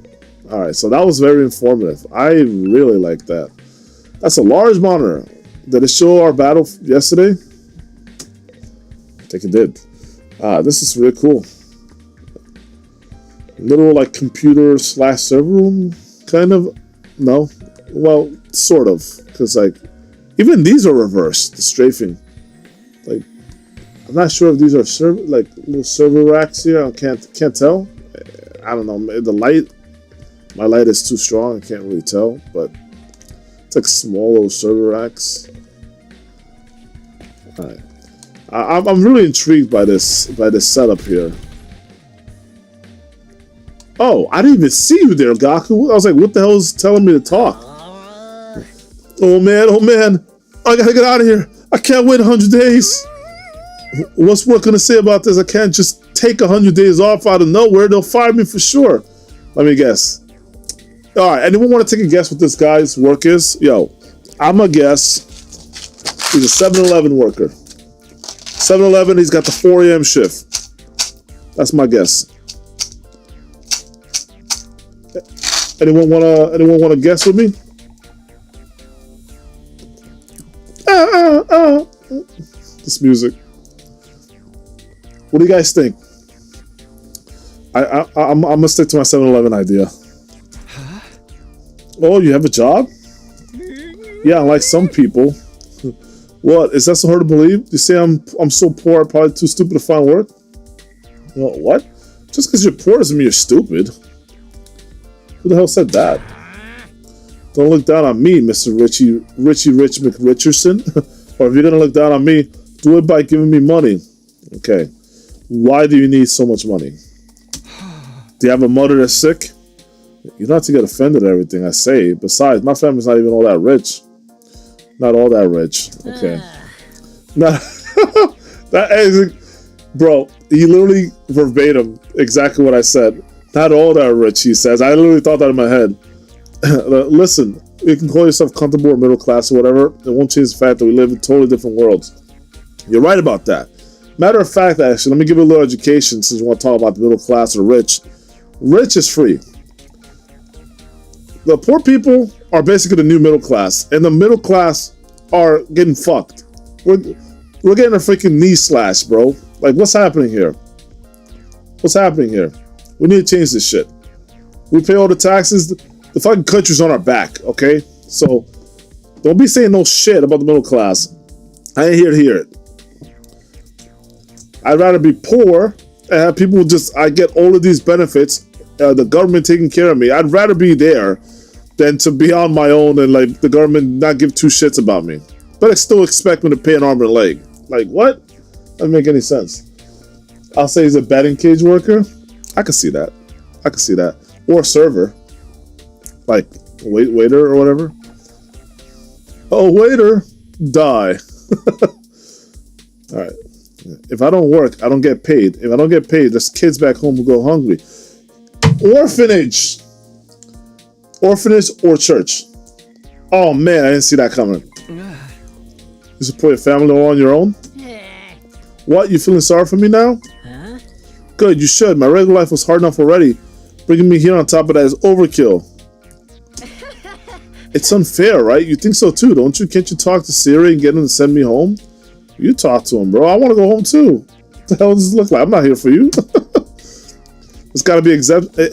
A: All right, so that was very informative. I really like that. That's a large monitor. Did it show our battle yesterday? I think it did. This is really cool. Little like computer / server room, kind of. No, well, sort of, because like even these are reversed. The strafing, like, I'm not sure if these are little server racks here. I can't tell. I don't know. The light, my light is too strong. I can't really tell, but it's like small little server racks. All right, I'm really intrigued by this setup here. Oh, I didn't even see you there, Gaku. I was like, what the hell is telling me to talk? Oh man, I gotta get out of here. I can't wait 100 days. What's work gonna say about this? I can't just take 100 days off out of nowhere. They'll fire me for sure. Let me guess. All right, anyone want to take a guess what this guy's work is? Yo, I'm gonna guess he's a 7-Eleven worker. 7-Eleven, he's got the 4 a.m. shift. That's my guess. Anyone wanna guess with me? This music. What do you guys think? I'm gonna stick to my 7-Eleven idea.
B: Huh?
A: Oh, you have a job? Yeah, like some people. What? Is that so hard to believe? You say I'm so poor, I'm probably too stupid to find work? Well, what? Just because you're poor doesn't mean you're stupid. Who the hell said that? Don't look down on me, Mr. Richie Rich McRicherson. Or if you're gonna look down on me, do it by giving me money. Okay. Why do you need so much money? Do you have a mother that's sick? You don't have to get offended at everything I say. Besides, my family's not even all that rich. Not all that rich. Okay. That is, bro, he literally verbatim exactly what I said. Not all that rich, he says. I literally thought that in my head. Listen, you can call yourself comfortable or middle class or whatever. It won't change the fact that we live in totally different worlds. You're right about that. Matter of fact, actually, let me give you a little education since you want to talk about the middle class or rich. Rich is free. The poor people are basically the new middle class, and the middle class are getting fucked. We're getting a freaking knee slash, bro. Like, what's happening here? What's happening here? We need to change this shit. We pay all the taxes. The fucking country's on our back, okay? So, don't be saying no shit about the middle class. I ain't here to hear it. I'd rather be poor and have people I get all of these benefits, the government taking care of me. I'd rather be there than to be on my own and like the government not give two shits about me. But still expect me to pay an arm and a leg. Like what? Doesn't make any sense. I'll say he's a batting cage worker. I can see that. I can see that. Or a server. Like waiter or whatever. Oh, waiter, die. All right. If I don't work, I don't get paid. If I don't get paid, there's kids back home who go hungry. Orphanage. Orphanage or church. Oh man, I didn't see that coming. You support your family all on your own? What? You feeling sorry for me now?
C: Huh?
A: Good, you should. My regular life was hard enough already. Bringing me here on top of that is overkill. It's unfair, right? You think so too, don't you? Can't you talk to Siri and get him to send me home? You talk to him, bro. I want to go home too. What the hell does this look like? I'm not here for you. There's got to be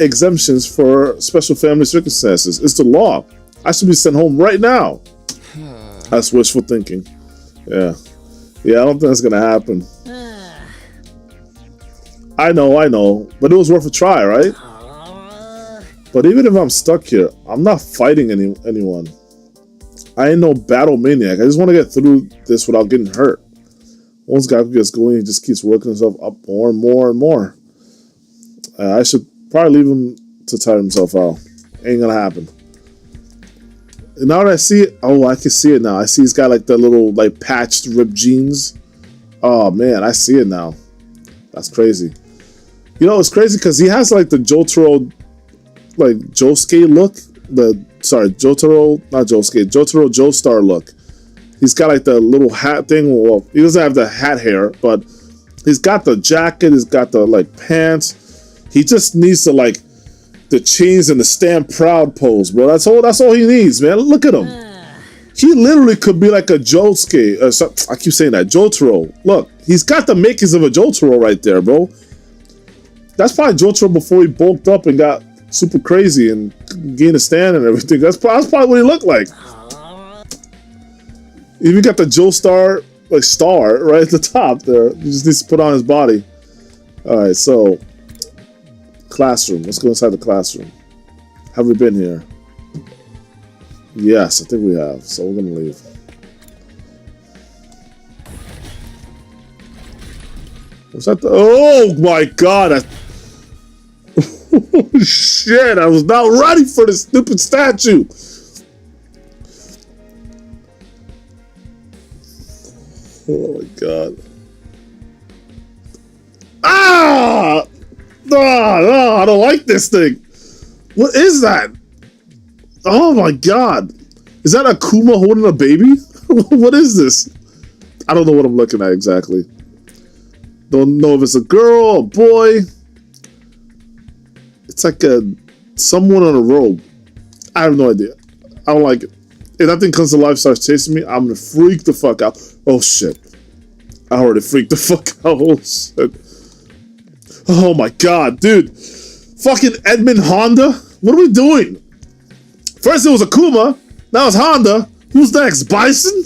A: exemptions for special family circumstances. It's the law. I should be sent home right now. That's wishful thinking. Yeah. Yeah, I don't think that's going to happen. I know. But it was worth a try, right? But even if I'm stuck here, I'm not fighting anyone. I ain't no battle maniac. I just want to get through this without getting hurt. Once guy gets going, he just keeps working himself up more and more and more. I should probably leave him to tire himself out. Ain't gonna happen. And now that I see it, oh, I can see it now. I see he's got like the little like patched ripped jeans. Oh man, I see it now. That's crazy. You know, it's crazy because he has like the Jotaro, like Josuke look. Jotaro Joestar look. He's got like the little hat thing. Well, he doesn't have the hat hair, but he's got the jacket. He's got the like pants. He just needs to like the chains and the stand proud pose, bro. That's all he needs, man. Look at him. He literally could be like a Josuke. I keep saying that. Jotaro. Look, he's got the makings of a Jotaro right there, bro. That's probably Jotaro before he bulked up and got super crazy and gained a stand and everything. That's probably what he looked like. Even got the Joestar like star right at the top there. He just needs to put on his body. All right, so classroom. Let's go inside the classroom. Have we been here? Yes, I think we have. So we're gonna leave. What's that? Oh my god! Oh, shit! I was not ready for this stupid statue. Oh my god! Ah! I don't like this thing. What is that? Oh my god. Is that Akuma holding a baby? What is this? I don't know what I'm looking at exactly. Don't know if it's a girl, a boy. It's like someone on a robe. I have no idea. I don't like it. If that thing comes to life, starts chasing me, I'm gonna freak the fuck out. Oh shit. I already freaked the fuck out. Oh shit. Oh my god, dude. Fucking Edmund Honda? What are we doing? First it was Akuma, now it's Honda. Who's next? Bison?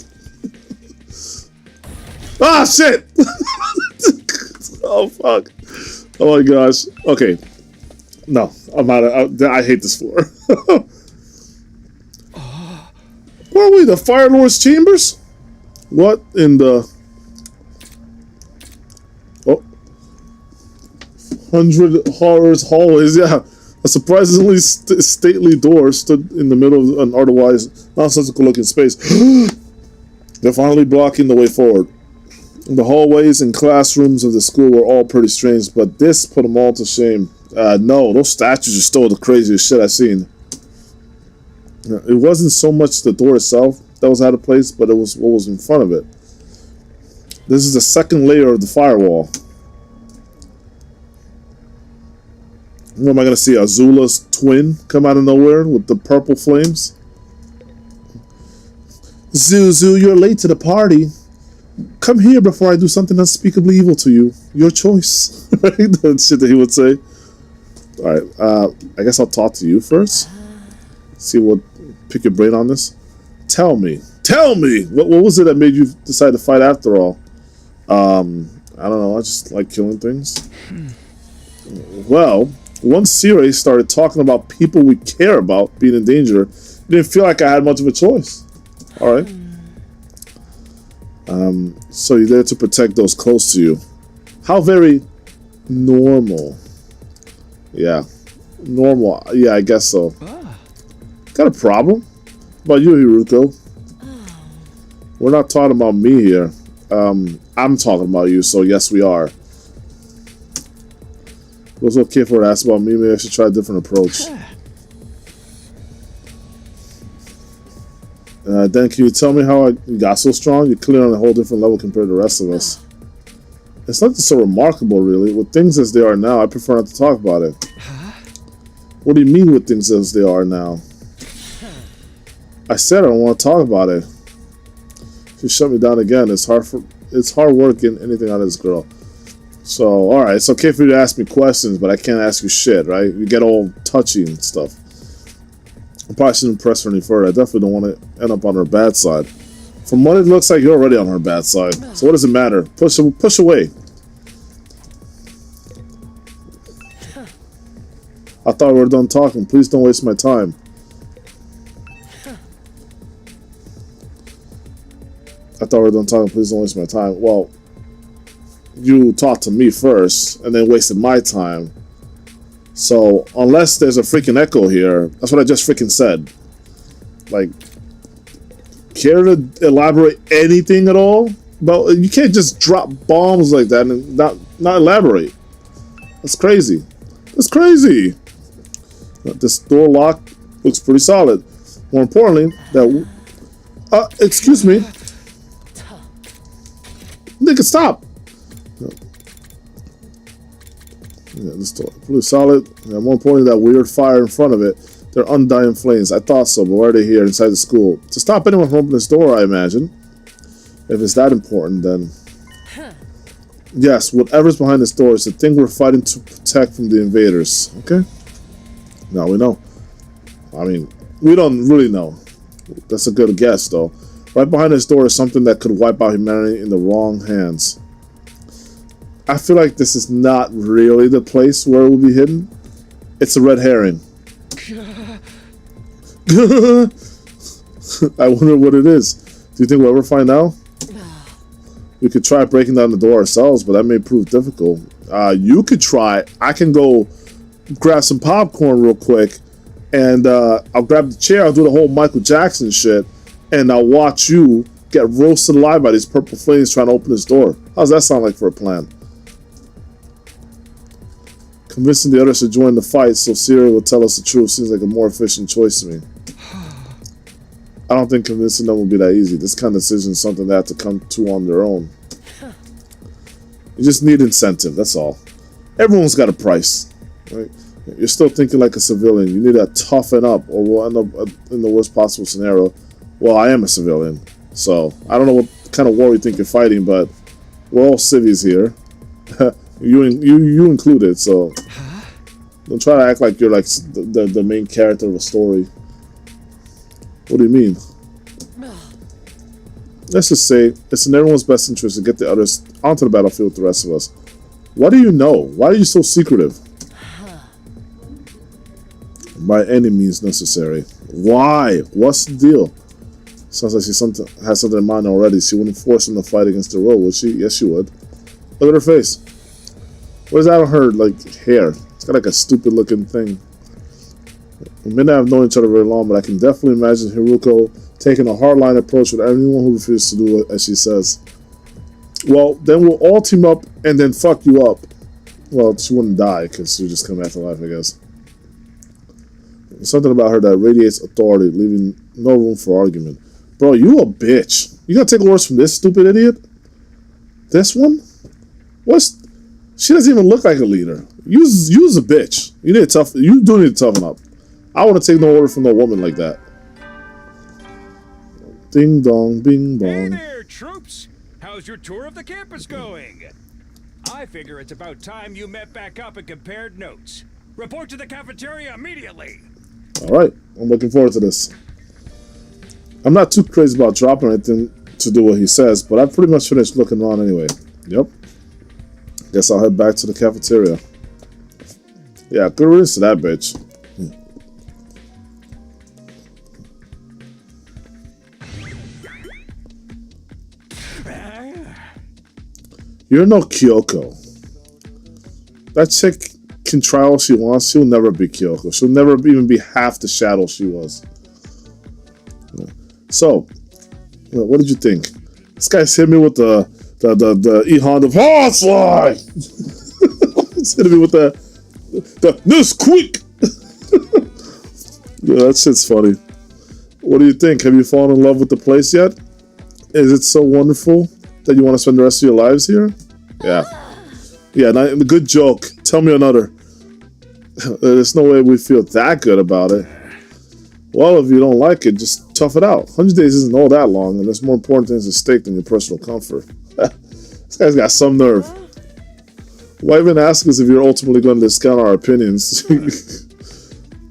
A: Ah, shit! Oh, fuck. Oh my gosh. Okay. No, I'm out of... I hate this floor. Where are we? The Fire Lord's chambers? What in the... Oh. 100 Horrors hallways, yeah. A surprisingly stately door stood in the middle of an otherwise nonsensical looking space. They're finally blocking the way forward. The hallways and classrooms of the school were all pretty strange, but this put them all to shame. No, those statues are still the craziest shit I've seen. It wasn't so much the door itself that was out of place, but it was what was in front of it. This is the second layer of the firewall. What am I going to see? Azula's twin come out of nowhere with the purple flames? Zuzu, you're late to the party. Come here before I do something unspeakably evil to you. Your choice. Right? That shit that he would say. Alright, I guess I'll talk to you first. See what... Pick your brain on this. Tell me. Tell me! What was it that made you decide to fight after all? I don't know. I just like killing things. Well... Once Siri started talking about people we care about being in danger, Didn't feel like I had much of a choice. All right. So you're there to protect those close to you. How very normal. Yeah. Normal. Yeah, I guess so. Got a problem? What about you, Hiruko? We're not talking about me here. I'm talking about you, so yes, we are. It was okay for her to ask about me. Maybe I should try a different approach. Then can you tell me how I got so strong? You're clearly on a whole different level compared to the rest of us. It's nothing so remarkable, really. With things as they are now, I prefer not to talk about it. What do you mean with things as they are now? I said I don't want to talk about it. She shut me down again. It's hard work getting anything out of this girl. So, alright, it's okay for you to ask me questions, but I can't ask you shit, right? You get all touchy and stuff. I probably shouldn't press her any further. I definitely don't want to end up on her bad side. From what it looks like, you're already on her bad side. So what does it matter? Push away. I thought we were done talking. Please don't waste my time. I thought we were done talking. Please don't waste my time. Well, you talked to me first and then wasted my time. So, unless there's a freaking echo here, that's what I just freaking said. Like, care to elaborate anything at all? But you can't just drop bombs like that and not elaborate. That's crazy. That's crazy. This door lock looks pretty solid. More importantly, that... excuse me. Nigga, stop. Yeah, this door pretty solid. Yeah, more importantly, that weird fire in front of it. They're undying flames. I thought so, but why are they here inside the school? To stop anyone from opening this door, I imagine. If it's that important, then... Yes, whatever's behind this door is the thing we're fighting to protect from the invaders. Okay? Now we know. I mean, we don't really know. That's a good guess, though. Right behind this door is something that could wipe out humanity in the wrong hands. I feel like this is not really the place where it will be hidden. It's a red herring. I wonder what it is. Do you think we'll ever find out? We could try breaking down the door ourselves, but that may prove difficult. You could try. I can go grab some popcorn real quick, and I'll grab the chair. I'll do the whole Michael Jackson shit, and I'll watch you get roasted alive by these purple flames trying to open this door. How's that sound like for a plan? Convincing the others to join the fight so Siri will tell us the truth seems like a more efficient choice to me. I don't think convincing them will be that easy. This kind of decision is something they have to come to on their own. You just need incentive, that's all. Everyone's got a price. Right? You're still thinking like a civilian. You need to toughen up or we'll end up in the worst possible scenario. Well, I am a civilian, so I don't know what kind of war you think you're fighting, but we're all civvies here. You included, so don't try to act like you're like the main character of a story. What do you mean? Let's just say it's in everyone's best interest to get the others onto the battlefield with the rest of us. What do you know? Why are you so secretive? By any means necessary. Why? What's the deal? Sounds like she has something in mind already. She wouldn't force him to fight against the world, would she? Yes, she would. Look at her face. What is that on her, like, hair? It's got like a stupid looking thing. We may not have known each other very long, but I can definitely imagine Hiruko taking a hardline approach with anyone who refuses to do as she says. Well, then we'll all team up and then fuck you up. Well, she wouldn't die because she would just come back to life, I guess. There's something about her that radiates authority, leaving no room for argument. Bro, you a bitch. You gotta take orders from this stupid idiot? This one? She doesn't even look like a leader. You's a bitch. You do need to toughen up. I want to take no order from no woman like that. Ding dong, bing bong.
B: Hey there, troops! How's your tour of the campus going? I figure it's about time you met back up and compared notes. Report to the cafeteria immediately!
A: Alright, I'm looking forward to this. I'm not too crazy about dropping anything to do what he says, but I've pretty much finished looking around anyway. Yep. Guess I'll head back to the cafeteria. Yeah, good riddance to that bitch. You're no Kyoko. That chick can try all she wants. She'll never be Kyoko. She'll never even be half the shadow she was. So, what did you think? This guy's hit me with the E Honda horse line. He's hitting me with the this quick. Yeah, that shit's funny. What do you think? Have you fallen in love with the place yet? Is it so wonderful that you want to spend the rest of your lives here? Yeah. Yeah, a good joke. Tell me another. There's no way we feel that good about it. Well, if you don't like it, just tough it out. 100 days isn't all that long, and there's more important things at stake than your personal comfort. This guy's got some nerve. Why even ask us if you're ultimately going to discount our opinions?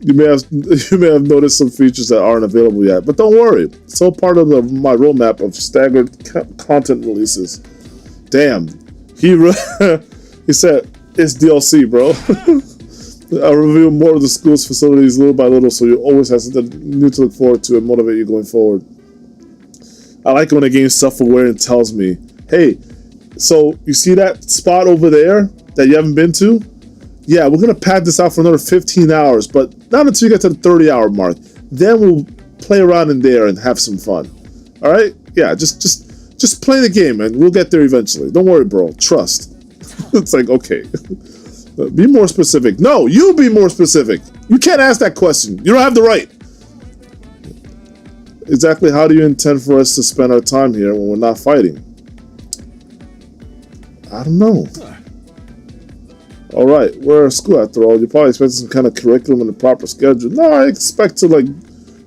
A: You may have noticed some features that aren't available yet, but don't worry. It's all part of my roadmap of staggered content releases. Damn. He said, it's DLC, bro. I'll reveal more of the school's facilities little by little, so you always have something new to look forward to and motivate you going forward. I like it when a game's self-aware and tells me, hey, so you see that spot over there that you haven't been to? Yeah, we're going to pad this out for another 15 hours, but not until you get to the 30-hour mark. Then we'll play around in there and have some fun. All right? Yeah, just play the game, man. We'll get there eventually. Don't worry, bro. Trust. It's like, okay. Be more specific. No, you be more specific. You can't ask that question. You don't have the right. Exactly how do you intend for us to spend our time here when we're not fighting? I don't know. All right, we're at school after all. You probably expect some kind of curriculum and a proper schedule. No, I expect to like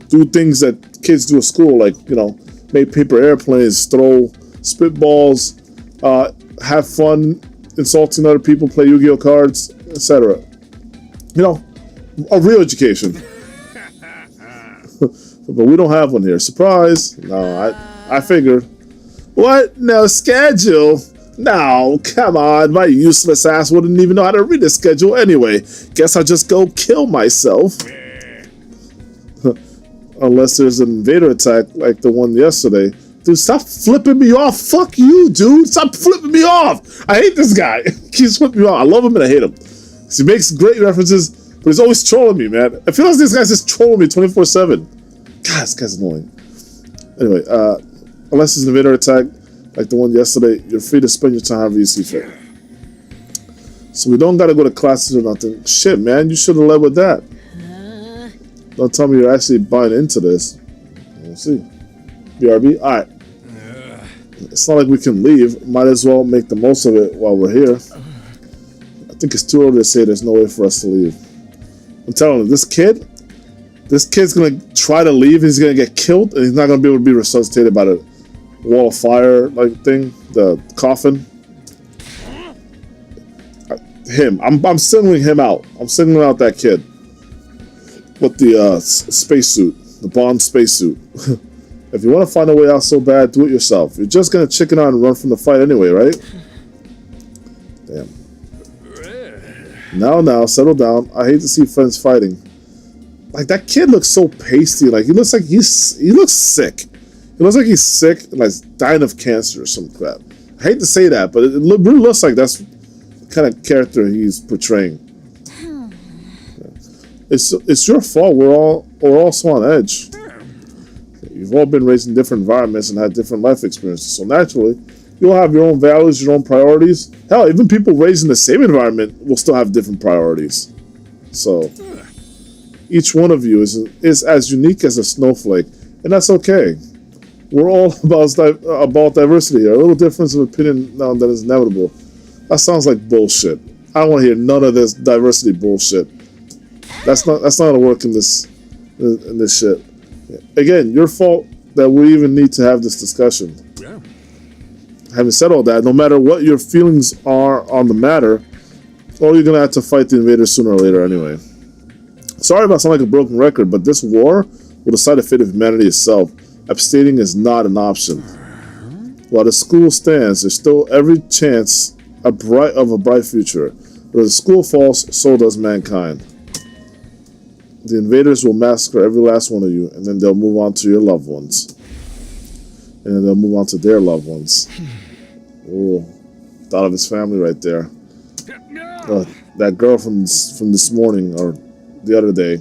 A: do things that kids do at school, like, you know, make paper airplanes, throw spitballs, have fun, insulting other people, play Yu-Gi-Oh cards, etc. You know, a real education. But we don't have one here. Surprise! No, I figured. What? No schedule? No, come on. My useless ass wouldn't even know how to read a schedule anyway. Guess I'll just go kill myself. Unless there's an invader attack like the one yesterday. Dude, stop flipping me off. Fuck you, dude. Stop flipping me off. I hate this guy. He keeps flipping me off. I love him and I hate him. He makes great references, but he's always trolling me, man. I feel like this guy's just trolling me 24/7. God, this guy's annoying. Anyway, unless there's an invader attack like the one yesterday, you're free to spend your time however you see fit. So we don't gotta go to classes or nothing. Shit, man, you should have led with that. Don't tell me you're actually buying into this. We'll see. BRB? Alright. It's not like we can leave. Might as well make the most of it while we're here. I think it's too early to say there's no way for us to leave. I'm telling you, this kid's gonna try to leave, he's gonna get killed, and he's not gonna be able to be resuscitated by the wall of fire like thing, the coffin. Him. I'm singling him out. I'm singling out that kid with the spacesuit, the Bond spacesuit. If you want to find a way out so bad, do it yourself. You're just gonna chicken out and run from the fight anyway, right? Damn. Now, settle down. I hate to see friends fighting. Like, that kid looks so pasty. Like, he looks sick. He looks like he's sick and like dying of cancer or some crap. I hate to say that, but it really looks like that's the kind of character he's portraying. It's your fault. We're also on edge. You've all been raised in different environments and had different life experiences, so naturally, you'll have your own values, your own priorities. Hell, even people raised in the same environment will still have different priorities. So, each one of you is as unique as a snowflake, and that's okay. We're all about diversity here. A little difference of opinion now and then is inevitable. That sounds like bullshit. I don't want to hear none of this diversity bullshit. That's not gonna work in this shit. Again, your fault that we even need to have this discussion.
B: Yeah.
A: Having said all that, no matter what your feelings are on the matter, you're gonna have to fight the invaders sooner or later anyway. Sorry if I sound like a broken record, but this war will decide the fate of humanity itself. Abstaining is not an option. While the school stands, there's still every chance of a bright future. But if the school falls, so does mankind. The invaders will massacre every last one of you, and then they'll move on to your loved ones. And then they'll move on to their loved ones. Oh, thought of his family right there. That girl from this morning or the other day.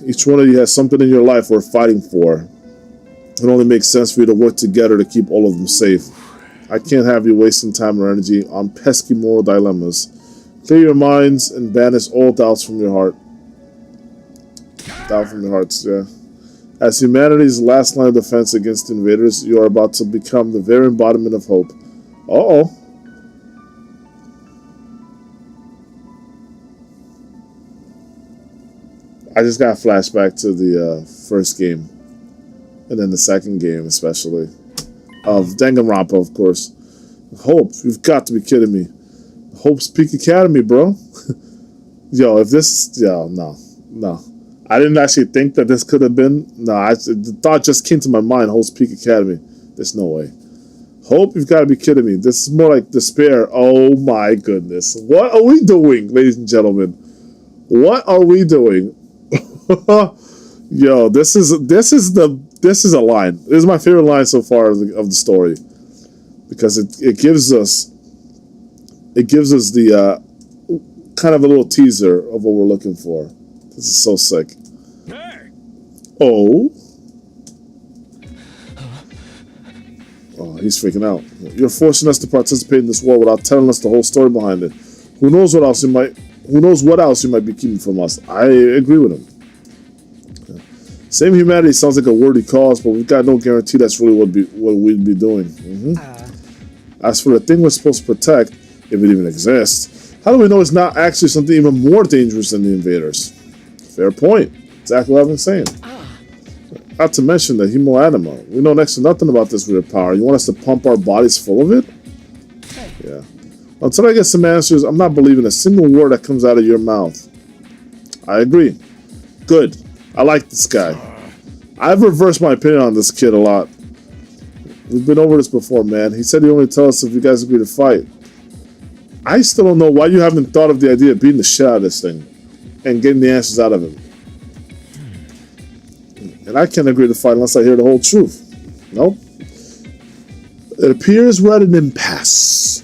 A: Each one of you has something in your life worth fighting for. It only makes sense for you to work together to keep all of them safe. I can't have you wasting time or energy on pesky moral dilemmas. Clear your minds and banish all doubts from your heart. Doubt from your hearts, yeah. As humanity's last line of defense against invaders, you are about to become the very embodiment of hope. Uh-oh. I just got a flashback to the first game. And then the second game, especially. Of Danganronpa, of course. Hope, you've got to be kidding me. Hope's Peak Academy, bro. Yo, if this... Yo, no. I didn't actually think that this could have been... No, the thought just came to my mind, Hope's Peak Academy. There's no way. Hope, you've got to be kidding me. This is more like despair. Oh my goodness. What are we doing, ladies and gentlemen? What are we doing? Yo, this is a line. This is my favorite line so far of the story, because it gives us the kind of a little teaser of what we're looking for. This is so sick.
B: Hey.
A: Oh, he's freaking out. You're forcing us to participate in this war without telling us the whole story behind it. Who knows what else you might be keeping from us? I agree with him. Same humanity sounds like a worthy cause, but we've got no guarantee that's really what we'd be doing. As for the thing we're supposed to protect, if it even exists, how do we know it's not actually something even more dangerous than the invaders? Fair point. Exactly what I've been saying. Not to mention the hemoanima. We know next to nothing about this weird power. You want us to pump our bodies full of it? Yeah. Until I get some answers, I'm not believing a single word that comes out of your mouth. I agree. Good. I like this guy. I've reversed my opinion on this kid a lot. We've been over this before, man. He said he'd only tell us if you guys agree to fight. I still don't know why you haven't thought of the idea of beating the shit out of this thing and getting the answers out of him. And I can't agree to fight unless I hear the whole truth. Nope. It appears we're at an impasse.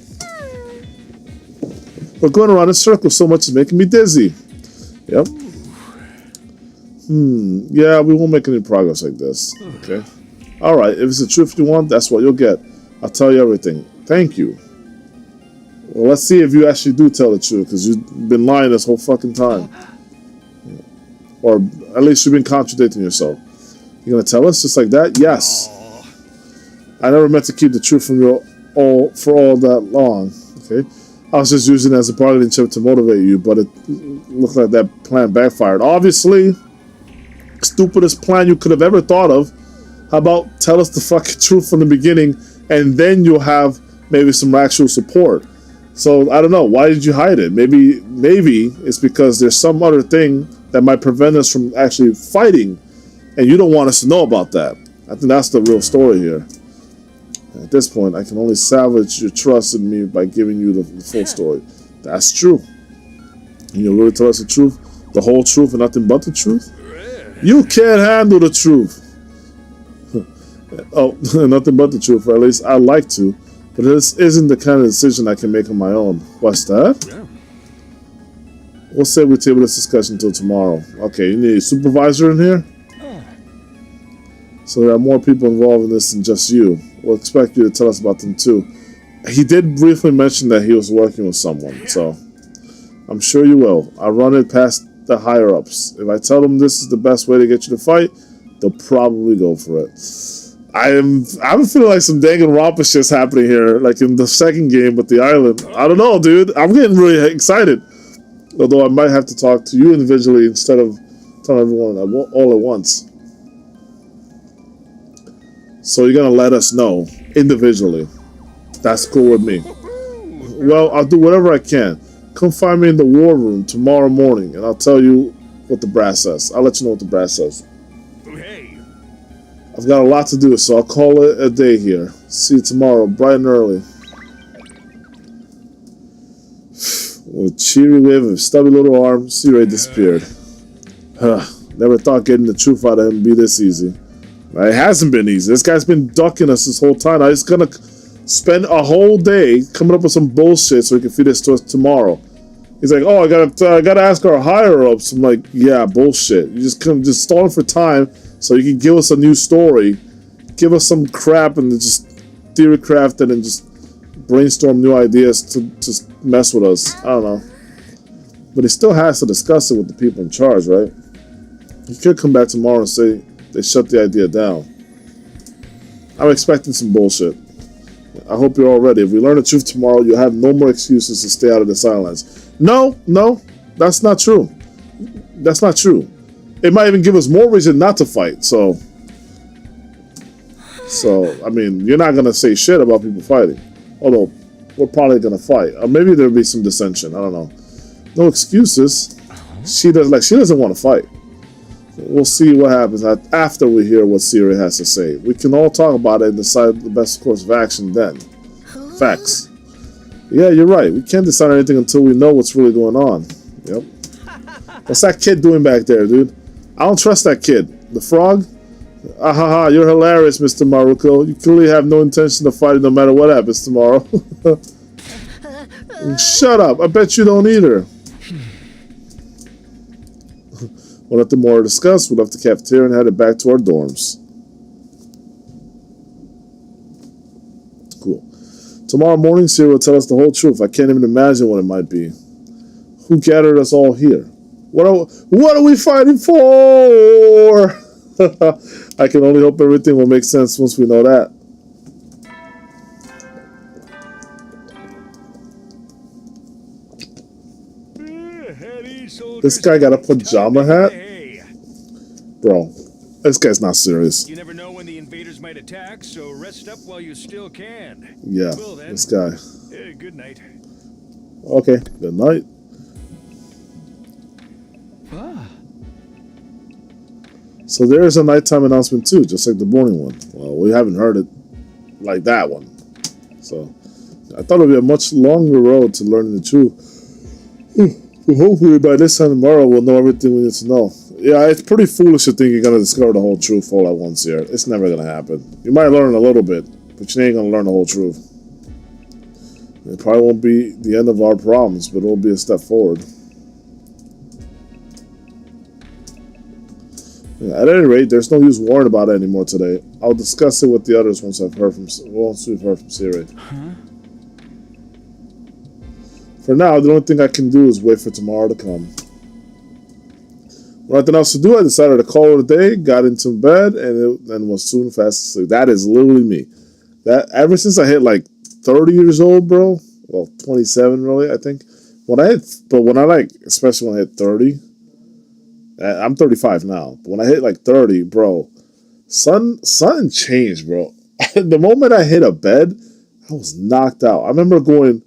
A: We're going around in circles so much it's making me dizzy. Yep. Yeah, we won't make any progress like this. Okay. Alright, if it's the truth you want, that's what you'll get. I'll tell you everything. Thank you. Well, let's see if you actually do tell the truth, because you've been lying this whole fucking time. Or at least you've been contradicting yourself. You're gonna tell us just like that? Yes. I never meant to keep the truth from you for all that long. Okay. I was just using it as a bargaining chip to motivate you, but it looked like that plan backfired. Obviously. Stupidest plan you could have ever thought of. How about tell us the fucking truth from the beginning, and then you'll have maybe some actual support. So I don't know, why did you hide it? Maybe it's because there's some other thing that might prevent us from actually fighting, and you don't want us to know about that. I think that's the real story here. At this point, I can only salvage your trust in me by giving you the full story. That's true. And you'll really tell us the truth, the whole truth, and nothing but the truth? You can't handle the truth. Oh, nothing but the truth, or at least I like to. But this isn't the kind of decision I can make on my own. What's that?
B: Yeah.
A: We'll say we table this discussion until tomorrow. Okay, you need a supervisor in here? So there are more people involved in this than just you. We'll expect you to tell us about them too. He did briefly mention that he was working with someone, so I'm sure you will. I'll run it past the higher-ups. If I tell them this is the best way to get you to fight, they'll probably go for it. I'm feeling like some Danganronpa shit's happening here, like in the second game with the island. I don't know, dude. I'm getting really excited. Although I might have to talk to you individually instead of telling everyone all at once. So you're gonna let us know individually. That's cool with me. Well, I'll do whatever I can. Come find me in the war room tomorrow morning, and I'll tell you what the brass says. I'll let you know what the brass says.
B: Hey.
A: I've got a lot to do, so I'll call it a day here. See you tomorrow, bright and early. With a cheery wave of stubby little arm, C-Ray disappeared. Never thought getting the truth out of him would be this easy. It hasn't been easy. This guy's been ducking us this whole time. Now he's gonna spend a whole day coming up with some bullshit so he can feed this to us tomorrow. He's like, oh, I gotta ask our higher ups. I'm like, yeah, bullshit. You just stalling for time so you can give us a new story, give us some crap, and just theory craft it and just brainstorm new ideas to just mess with us. I don't know, but he still has to discuss it with the people in charge, right? He could come back tomorrow and say they shut the idea down. I'm expecting some bullshit. I hope you're all ready. If we learn the truth tomorrow, you'll have no more excuses to stay out of the islands. No, that's not true. That's not true. It might even give us more reason not to fight. So I mean, you're not gonna say shit about people fighting. Although we're probably gonna fight, or maybe there'll be some dissension. I don't know. No excuses. She doesn't want to fight. We'll see what happens after we hear what Siri has to say. We can all talk about it and decide the best course of action then. Facts. Yeah, you're right. We can't decide anything until we know what's really going on. Yep. What's that kid doing back there, dude? I don't trust that kid. The frog? Ahaha, you're hilarious, Mr. Maruko. You clearly have no intention of fighting no matter what happens tomorrow. Shut up. I bet you don't either. Well, nothing more to discuss. We left the cafeteria and headed back to our dorms. Cool. Tomorrow morning, Siri will tell us the whole truth. I can't even imagine what it might be. Who gathered us all here? What are we fighting for? I can only hope everything will make sense once we know that. This guy got a pajama hat? Bro, this guy's not serious.
B: You never know when the invaders might attack, so rest up while you still can.
A: Yeah,
B: Well, then.
A: this guy.
B: Good night.
A: Okay, good night. So there is a nighttime announcement too, just like the morning one. Well, we haven't heard it like that one. So I thought it would be a much longer road to learning the truth. Well, hopefully by this time tomorrow we'll know everything we need to know. Yeah, it's pretty foolish to think you're going to discover the whole truth all at once here. It's never going to happen. You might learn a little bit, but you ain't going to learn the whole truth. It probably won't be the end of our problems, but it'll be a step forward. Yeah, at any rate, there's no use worrying about it anymore today. I'll discuss it with the others once we've heard from Siri. For now, the only thing I can do is wait for tomorrow to come. With nothing else to do, I decided to call it a day, got into bed, and was soon fast asleep. That is literally me. That ever since I hit like 30 years old, bro. Well, 27 really, I think. Especially when I hit 30. I'm 35 now. But when I hit like 30, bro, something changed, bro. The moment I hit a bed, I was knocked out. I remember going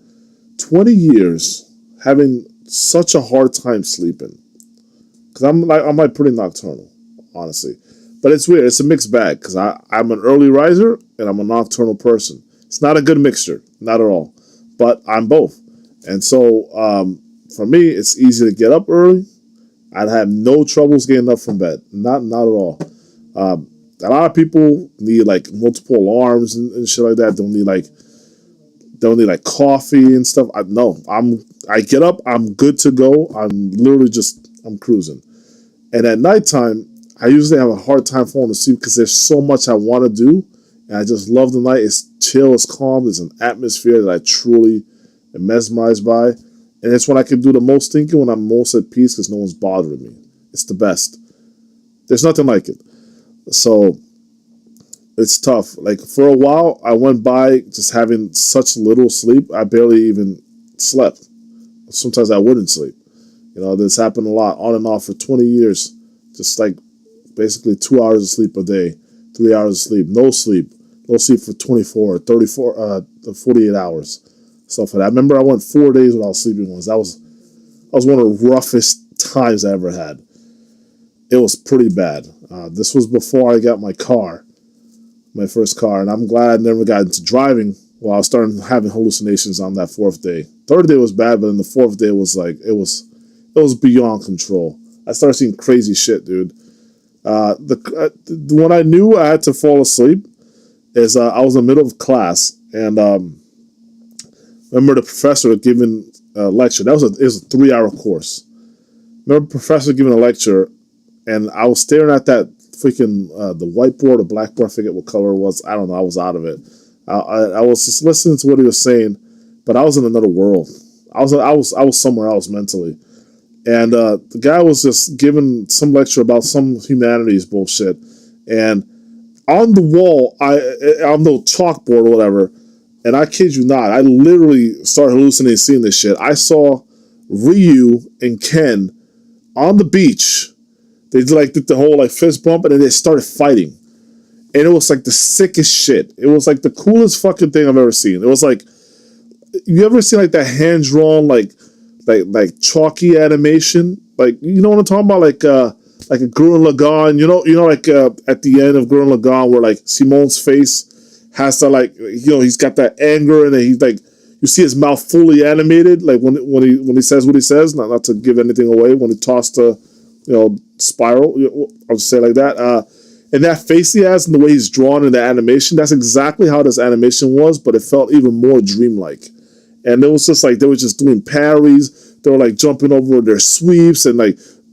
A: 20 years having such a hard time sleeping. Because I'm like pretty nocturnal, honestly. But it's weird. It's a mixed bag because I'm an early riser and I'm a nocturnal person. It's not a good mixture. Not at all. But I'm both. And so for me, it's easy to get up early. I'd have no troubles getting up from bed. Not at all. A lot of people need like multiple alarms and shit like that. They'll need like coffee and stuff. I get up, I'm good to go. I'm cruising. And at nighttime, I usually have a hard time falling asleep because there's so much I want to do. And I just love the night. It's chill, it's calm. There's an atmosphere that I truly am mesmerized by. And it's when I can do the most thinking, when I'm most at peace because no one's bothering me. It's the best. There's nothing like it. So it's tough. Like for a while, I went by just having such little sleep. I barely even slept. Sometimes I wouldn't sleep. You know, this happened a lot on and off for 20 years. Just like basically 2 hours of sleep a day, 3 hours of sleep, no sleep for 24, 34, 48 hours. Stuff like that. I remember I went 4 days without sleeping once. That was one of the roughest times I ever had. It was pretty bad. This was before I got my first car, and I'm glad I never got into driving while I was starting having hallucinations on that fourth day. Third day was bad, but then the fourth day was like, it was beyond control. I started seeing crazy shit, dude. When I knew I had to fall asleep is I was in the middle of class, and remember the professor giving a lecture. It was a 3-hour course. Remember the professor giving a lecture, and I was staring at that freaking the whiteboard or blackboard. I forget what color it was. I don't know. I was out of it. I was just listening to what he was saying, but I was in another world. I was somewhere else mentally. And the guy was just giving some lecture about some humanities bullshit. And on the wall, on the chalkboard or whatever, and I kid you not, I literally started hallucinating seeing this shit. I saw Ryu and Ken on the beach. They did the whole fist bump, and then they started fighting. And it was the sickest shit. It was the coolest fucking thing I've ever seen. It was you ever seen that hand-drawn, like chalky animation? You know what I'm talking about? Like a Gurren Lagann, at the end of Gurren Lagann where Simon's face has to he's got that anger, and then he's you see his mouth fully animated, when he says what he says, not to give anything away, when he tossed the spiral, I'll just say it like that. And that face he has and the way he's drawn in the animation, that's exactly how this animation was, but it felt even more dreamlike. And it was just they were just doing parries, they were jumping over their sweeps and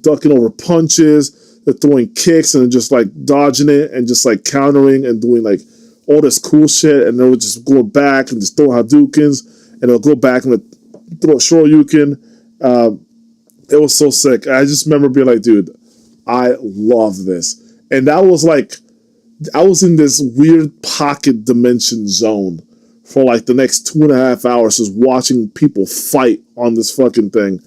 A: ducking over punches, they're throwing kicks and just dodging it and just countering and doing all this cool shit, and they were just going back and just throwing Hadoukens, and they'll go back and throw a Shoryuken. It was so sick. I just remember being dude, I love this. And that was I was in this weird pocket dimension zone for the next 2.5 hours, just watching people fight on this fucking thing.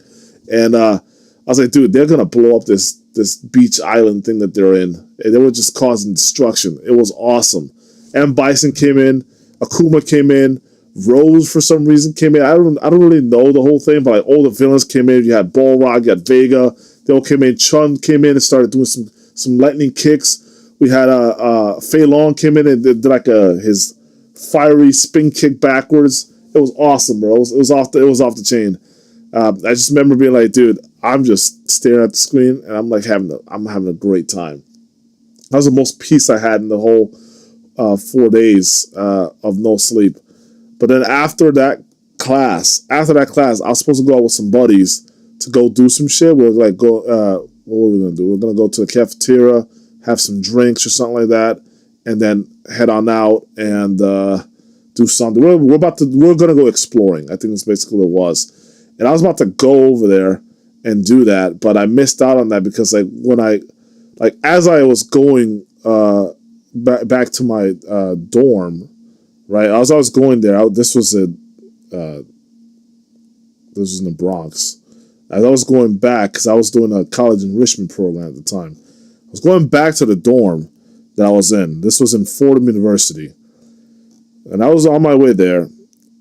A: And I was dude, they're gonna blow up this beach island thing that they're in. And they were just causing destruction. It was awesome. M. Bison came in, Akuma came in, Rose for some reason came in. I don't really know the whole thing, but all the villains came in. You had Balrog, you had Vega, they all came in. Chun came in and started doing some lightning kicks. We had Fei Long came in and did his fiery spin kick backwards. It was awesome, bro. It was off the chain. I just remember being dude, I'm just staring at the screen and I'm having a great time. That was the most peace I had in the whole 4 days of no sleep. But then after that class, I was supposed to go out with some buddies to go do some shit. We were go. What were we gonna do? We're gonna go to the cafeteria, have some drinks or something like that, and then head on out and do something. We're gonna go exploring. I think that's basically what it was. And I was about to go over there and do that, but I missed out on that because when I as I was going back to my dorm, right? As I was going there, this was in the Bronx. As I was going back, because I was doing a college enrichment program at the time, I was going back to the dorm that I was in. This was in Fordham University. And I was on my way there,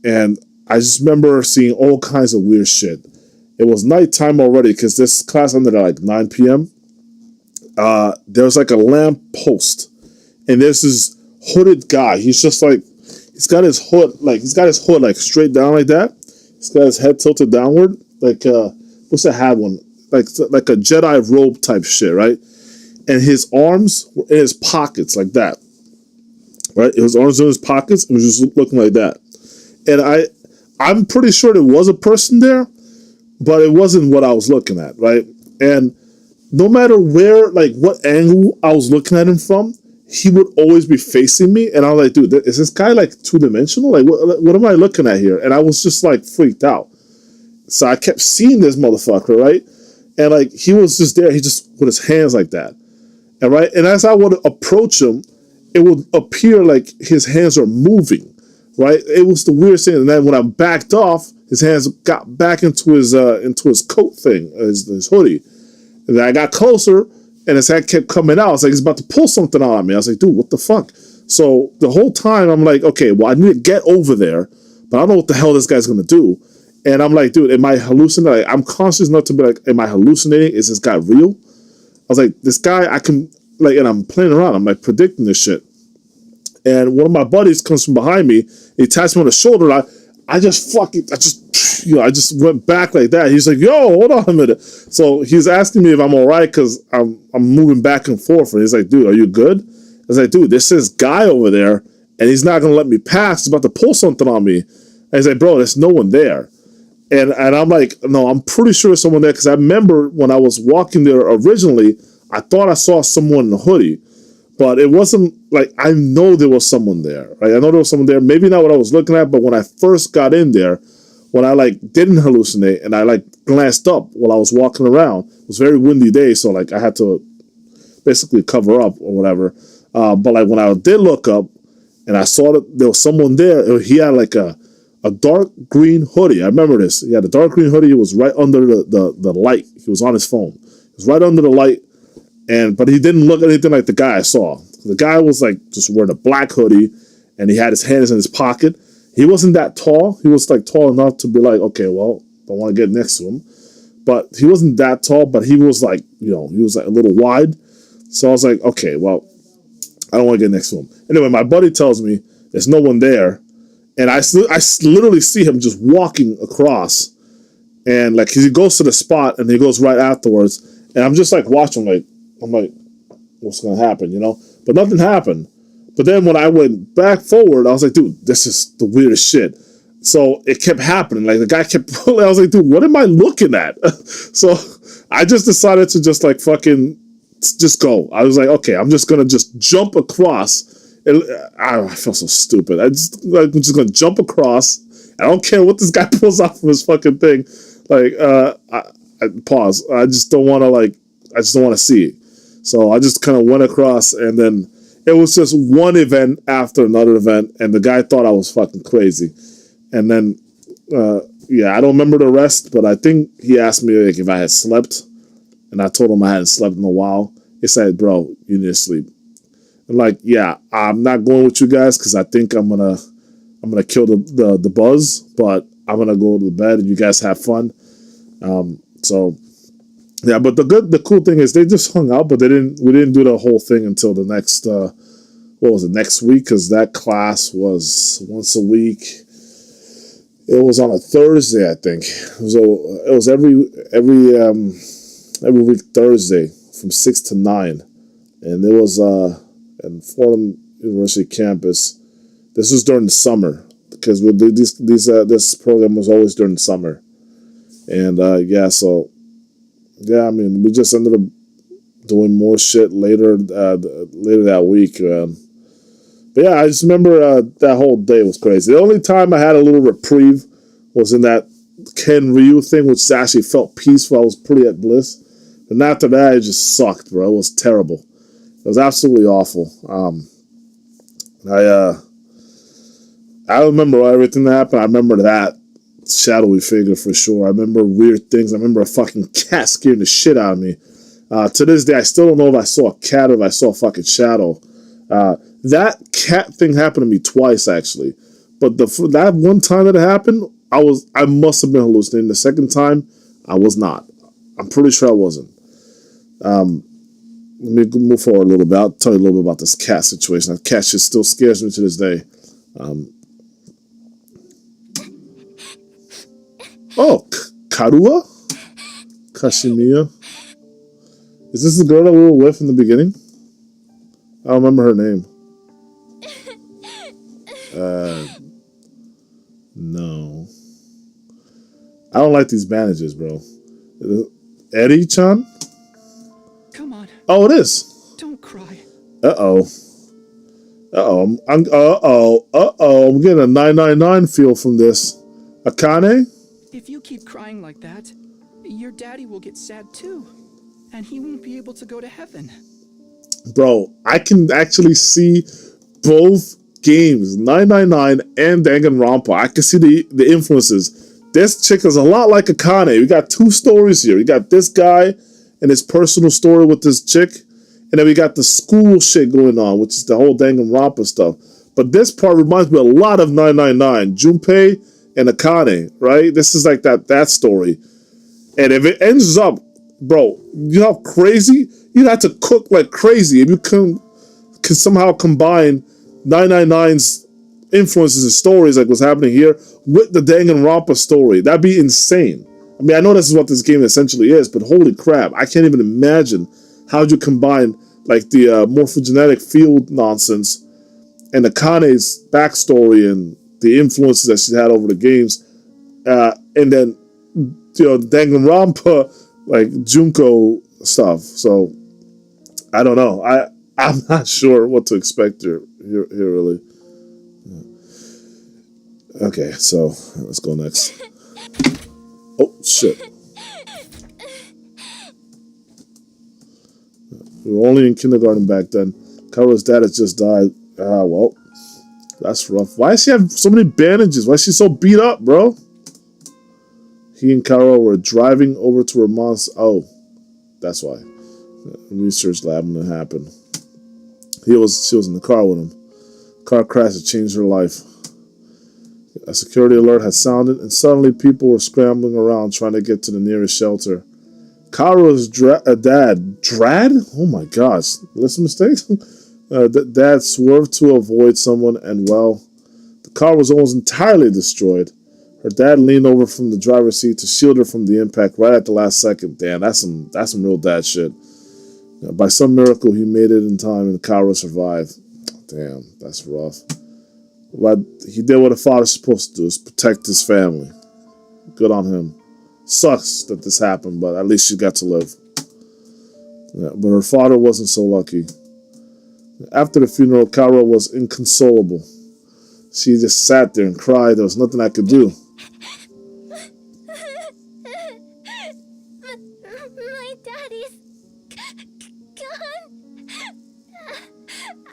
A: and I just remember seeing all kinds of weird shit. It was nighttime already, because this class ended at 9 p.m. There was a lamp post, and there's this hooded guy. He's just he's got his hood, straight down like that. He's got his head tilted downward, what's that hat one? Like a Jedi robe type shit, right? And his arms were in his pockets like that, right? His arms in his pockets, and was just looking like that. And I'm pretty sure there was a person there, but it wasn't what I was looking at, right? And no matter where, what angle I was looking at him from, he would always be facing me, and I was dude, is this guy two-dimensional? What am I looking at here? And I was just freaked out. So I kept seeing this motherfucker, right? And he was just there, he just with his hands like that. And right, and as I would approach him, it would appear like his hands are moving, right? It was the weirdest thing. And then when I backed off, his hands got back into his coat thing, his hoodie. And then I got closer, and his head kept coming out. It's he's about to pull something out on me. I was dude, what the fuck? So the whole time I'm okay, well, I need to get over there, but I don't know what the hell this guy's gonna do. And I'm dude, am I hallucinating? I'm conscious enough to be am I hallucinating? Is this guy real? I was this guy, I can, and I'm playing around. I'm predicting this shit. And one of my buddies comes from behind me. He taps me on the shoulder. I just went back like that. He's yo, hold on a minute. So he's asking me if I'm all right because I'm moving back and forth. And he's dude, are you good? I was dude, there's this guy over there, and he's not gonna let me pass. He's about to pull something on me. And he's like, bro, there's no one there. And I'm like, no, I'm pretty sure there's someone there because I remember when I was walking there originally, I thought I saw someone in a hoodie, but it wasn't like I know there was someone there. Right? I know there was someone there. Maybe not what I was looking at, but when I first got in there, when I like didn't hallucinate and I like glanced up while I was walking around, it was a very windy day, so like I had to basically cover up or whatever. But like when I did look up and I saw that there was someone there, he had like a dark green hoodie. I remember this. He had a dark green hoodie. It was right under the light. He was on his phone. It was right under the light, but he didn't look anything like the guy I saw. The guy was like just wearing a black hoodie, and he had his hands in his pocket. He wasn't that tall. He was like tall enough to be like, okay, well, I want to get next to him. But he wasn't that tall, but he was like, he was like a little wide. So I was like, okay, well, I don't want to get next to him. Anyway, my buddy tells me there's no one there. And I literally see him just walking across. And like he goes to the spot and he goes right afterwards. And I'm just like watching, I'm like, what's going to happen, But nothing happened. But then when I went back forward, I was like, dude, this is the weirdest shit. So it kept happening. Like the guy kept pulling. I was like, dude, what am I looking at? So I just decided to just like fucking just go. I was like, okay, I'm just going to just jump across. I feel so stupid. I'm just going to jump across. I don't care what this guy pulls off from his fucking thing. Like, I pause. I just don't want to see it. So I just kind of went across, and then it was just one event after another event, and the guy thought I was fucking crazy. And then, I don't remember the rest, but I think he asked me like if I had slept, and I told him I hadn't slept in a while. He said, bro, you need to sleep. I'm like, yeah, I'm not going with you guys because I think I'm gonna kill the buzz, but I'm gonna go to bed and you guys have fun. So yeah, but the cool thing is they just hung out, but we didn't do the whole thing until the next next week, because that class was once a week. It was on a Thursday, I think. It was every week Thursday from 6 to 9, and it was in Fordham University campus. This was during the summer because this program was always during the summer, and we just ended up doing more shit later that week. But yeah, I just remember that whole day was crazy. The only time I had a little reprieve was in that Ken Ryu thing, which actually felt peaceful. I was pretty at bliss. And after that, it just sucked, bro. It was terrible. It was absolutely awful. I remember everything that happened. I remember that shadowy figure for sure. I remember weird things. I remember a fucking cat scaring the shit out of me. To this day, I still don't know if I saw a cat or if I saw a fucking shadow. That cat thing happened to me twice, actually. But that one time that it happened, I must have been hallucinating. The second time, I was not. I'm pretty sure I wasn't. Let me move forward a little bit. I'll tell you a little bit about this cat situation. That cat shit still scares me to this day. Karua? Kashimiya? Is this the girl that we were with in the beginning? I don't remember her name. No. I don't like these bandages, bro. Eddie-chan?
D: Come on.
A: Oh, it is.
D: Don't cry.
A: Uh-oh. I'm getting a 999 feel from this. Akane?
D: If you keep crying like that, your daddy will get sad too. And he won't be able to go to heaven.
A: Bro, I can actually see both games, 999 and Danganronpa. I can see the influences. This chick is a lot like Akane. We got two stories here. We got this guy and his personal story with this chick. And then we got the school shit going on, which is the whole Danganronpa stuff. But this part reminds me a lot of 999. Junpei and Akane, right? This is like that story. And if it ends up, bro, you know how crazy? You'd have to cook like crazy if you can somehow combine 999's influences and stories like what's happening here with the Danganronpa story. That'd be insane. I mean, I know this is what this game essentially is, but holy crap, I can't even imagine how you combine like the morphogenetic field nonsense and Akane's backstory and the influences that she had over the games, and then Danganronpa, like Junko stuff. So I don't know. I'm not sure what to expect here really. Okay, so let's go next. Oh shit. We were only in kindergarten back then. Kaoru's dad has just died. Well, that's rough. Why does she have so many bandages? Why is she so beat up, bro? He and Kaoru were driving over to her mom's. Oh, that's why. Research lab when it happened. She was in the car with him. Car crash had changed her life. A security alert had sounded, and suddenly people were scrambling around trying to get to the nearest shelter. Kaoru's dad, Drad? Oh my gosh, listen mistakes? Dad swerved to avoid someone, and well, the car was almost entirely destroyed. Her dad leaned over from the driver's seat to shield her from the impact right at the last second. Damn, that's some real dad shit. By some miracle, he made it in time, and Kaoru survived. Damn, that's rough. But he did what a father's supposed to do, is protect his family. Good on him. Sucks that this happened, but at least she got to live. Yeah, but her father wasn't so lucky. After the funeral, Kaoru was inconsolable. She just sat there and cried. There was nothing I could do.
C: My daddy's gone.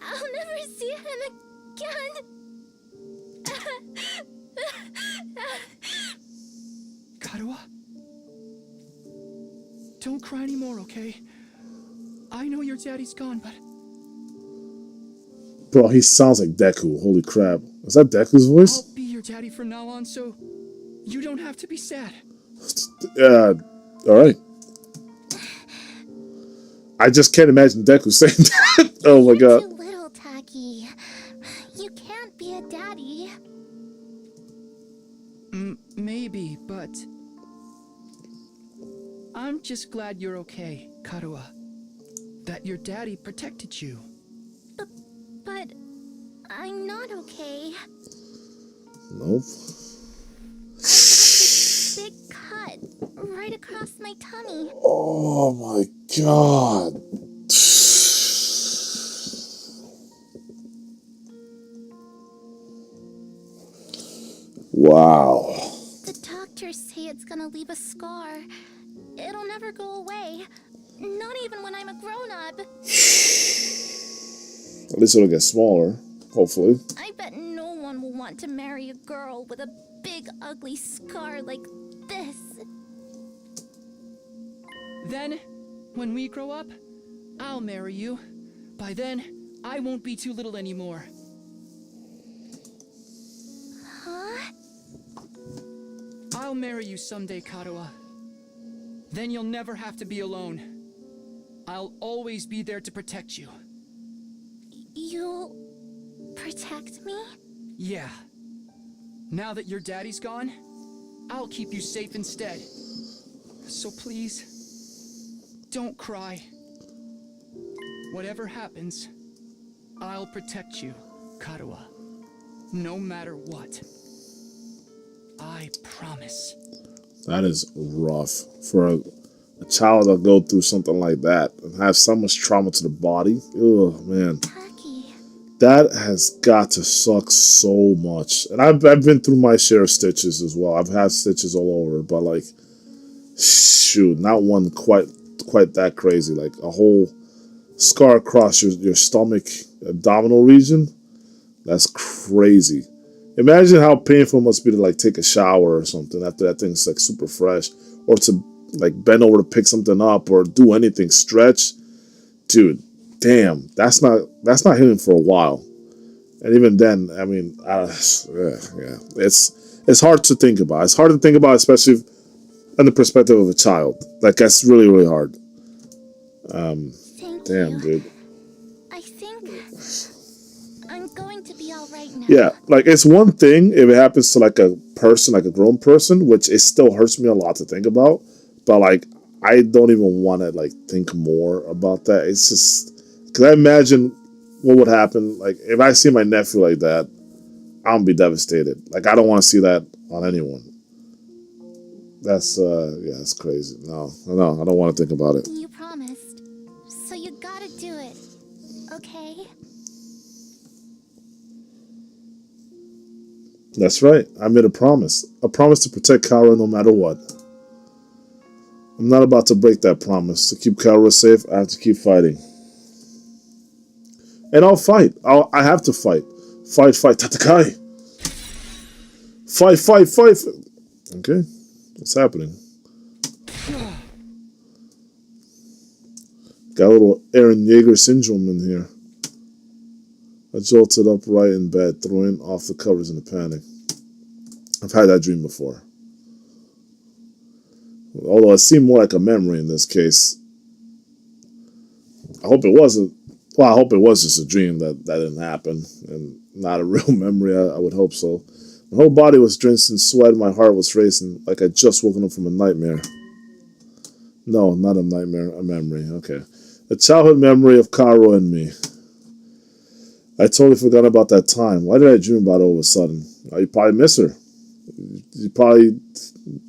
C: I'll never see him again.
D: Karuha? Don't cry anymore, okay? I know your daddy's gone, but...
A: Bro, he sounds like Deku. Holy crap. Is that Deku's voice?
D: I'll be your daddy from now on, so you don't have to be sad.
A: Alright. I just can't imagine Deku saying that. Oh my god.
C: You're too little, Taki. You can't be a daddy.
D: Maybe, but... I'm just glad you're okay, Karuha. That your daddy protected you.
C: But I'm not okay.
A: Nope.
C: I have this big cut right across my tummy.
A: Oh my god. Wow.
C: The doctors say it's gonna leave a scar. It'll never go away. Not even when I'm a grown-up.
A: At least it'll get smaller, hopefully.
C: I bet no one will want to marry a girl with a big, ugly scar like this.
D: Then, when we grow up, I'll marry you. By then, I won't be too little anymore.
C: Huh?
D: I'll marry you someday, Karuha. Then you'll never have to be alone. I'll always be there to protect you.
C: You'll protect me?
D: Yeah. Now that your daddy's gone, I'll keep you safe instead. So please, don't cry. Whatever happens, I'll protect you, Karuha. No matter what. I promise.
A: That is rough for a child to go through something like that and have so much trauma to the body. Oh man,
C: Taki.
A: that has got to suck so much. And I've been through my share of stitches as well. I've had stitches all over, but like, shoot, not one quite that crazy. Like a whole scar across your stomach, abdominal region. That's crazy. Imagine how painful it must be to like take a shower or something after that thing's like super fresh, or to like bend over to pick something up or do anything, stretch. Dude, damn, that's not healing for a while. And even then, I mean, yeah, it's hard to think about. It's hard to think about, especially in the perspective of a child. Like that's really, really hard.
C: Thank
A: Damn,
C: you.
A: dude.
C: I think I'm going to be all right now.
A: Yeah, like it's one thing if it happens to like a person, like a grown person, which it still hurts me a lot to think about. But like, I don't even want to like think more about that. It's just because I imagine what would happen. Like, if I see my nephew like that, I'm gonna be devastated. Like, I don't want to see that on anyone. That's yeah, that's crazy. No, I don't want to think about it.
C: You promised. So you gotta do it. Okay?
A: That's right. I made a promise. A promise to protect Kara no matter what. I'm not about to break that promise. To keep Kara safe, I have to keep fighting. And I'll fight. I have to fight. Fight, Tatakai. Fight. Okay. What's happening? Got a little Eren Yeager syndrome in here. I jolted upright in bed, throwing off the covers in a panic. I've had that dream before. Although it seemed more like a memory in this case. I hope it wasn't. Well, I hope it was just a dream that didn't happen and not a real memory. I would hope so. My whole body was drenched in sweat and my heart was racing like I'd just woken up from a nightmare. No, not a nightmare, a memory. Okay. A childhood memory of Karo and me. I totally forgot about that time. Why did I dream about it all of a sudden? You probably miss her. You probably,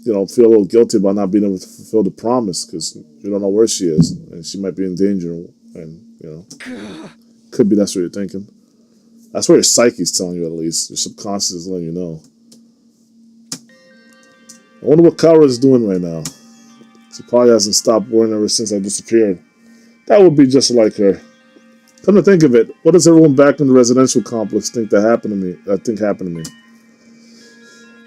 A: feel a little guilty about not being able to fulfill the promise because you don't know where she is and she might be in danger. And, could be that's what you're thinking. That's what your psyche's telling you, at least. Your subconscious is letting you know. I wonder what Kara is doing right now. She probably hasn't stopped worrying ever since I disappeared. That would be just like her. Come to think of it, what does everyone back in the residential complex think happened to me?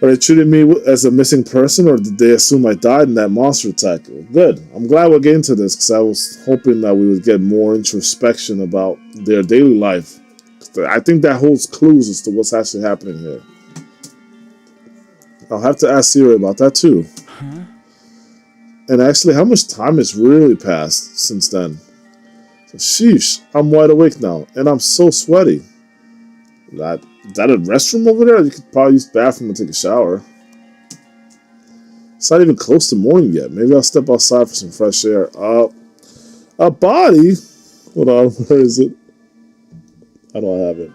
A: Are they treating me as a missing person, or did they assume I died in that monster attack? Good. I'm glad we're getting to this, because I was hoping that we would get more introspection about their daily life. I think that holds clues as to what's actually happening here. I'll have to ask Siri about that too.
D: Huh?
A: And actually, how much time has really passed since then? So, sheesh, I'm wide awake now, and I'm so sweaty. Is that a restroom over there? You could probably use the bathroom and take a shower. It's not even close to morning yet. Maybe I'll step outside for some fresh air. A body? Hold on, where is it? How do I have it?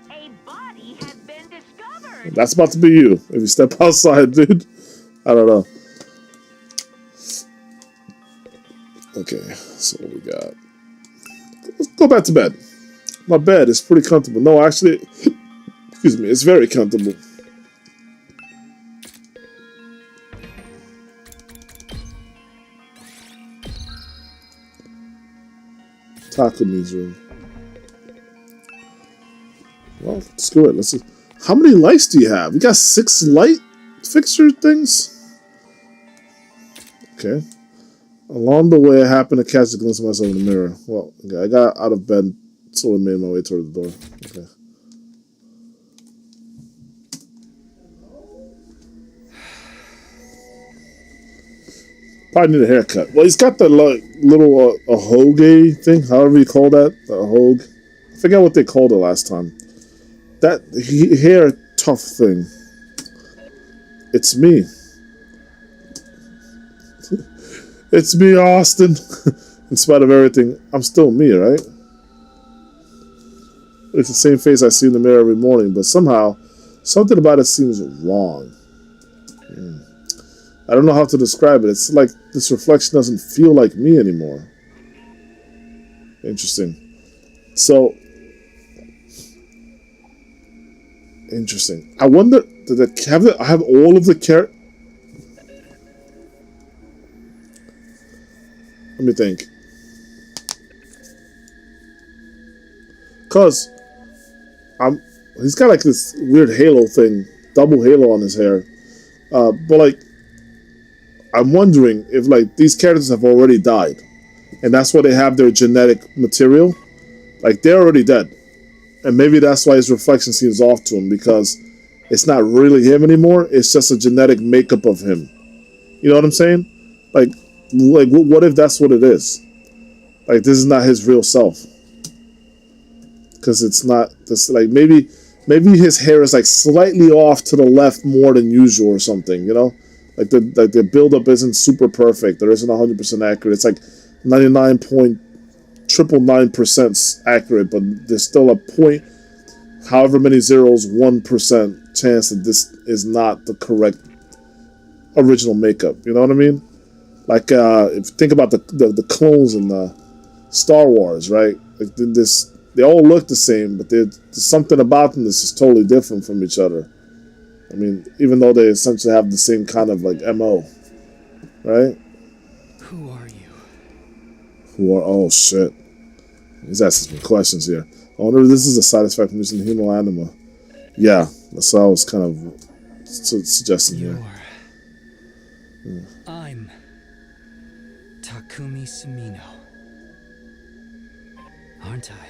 E: A body has been discovered.
A: That's about to be you. If you step outside, dude. I don't know. Okay, so what we got? Let's go back to bed. My bed is pretty comfortable. No, actually, excuse me, it's very comfortable. Takumi's room. Well, screw it. Let's see. How many lights do you have? You got 6 light fixture things? Okay. Along the way, I happened to catch a glimpse of myself in the mirror. Well, okay, I got out of bed, slowly made my way toward the door. Okay. Probably need a haircut. Well, he's got the little a hoge thing, however you call that, a hoge. I forget what they called it last time. That hair tough thing. It's me. It's me, Austin. In spite of everything, I'm still me, right? It's the same face I see in the mirror every morning, but somehow, something about it seems wrong. I don't know how to describe it. It's like this reflection doesn't feel like me anymore. Interesting. So, interesting. I wonder, I have all of the characters? Let me think. Cause he's got like this weird halo thing, double halo on his hair. But like, I'm wondering if like these characters have already died, and that's why they have their genetic material. Like they're already dead, and maybe that's why his reflection seems off to him, because it's not really him anymore. It's just a genetic makeup of him. You know what I'm saying? Like what if that's what it is? Like this is not his real self, because it's not this. Like maybe his hair is like slightly off to the left more than usual or something. You know, like the buildup isn't super perfect. There isn't 100% accurate. It's like 99 point triple 9% accurate, but there's still a point, however many zeros, 1% chance that this is not the correct original makeup. You know what I mean? Like, if you think about the clones in Star Wars, right? Like they all look the same, but there's something about them that's just totally different from each other. I mean, even though they essentially have the same kind of like MO, right?
D: Who are you?
A: Oh shit. He's asking me questions here. I wonder if this is a side effect from using hemoanima. Yeah, that's what I was kind of suggesting here.
D: I'm Takumi Sumino. Aren't I?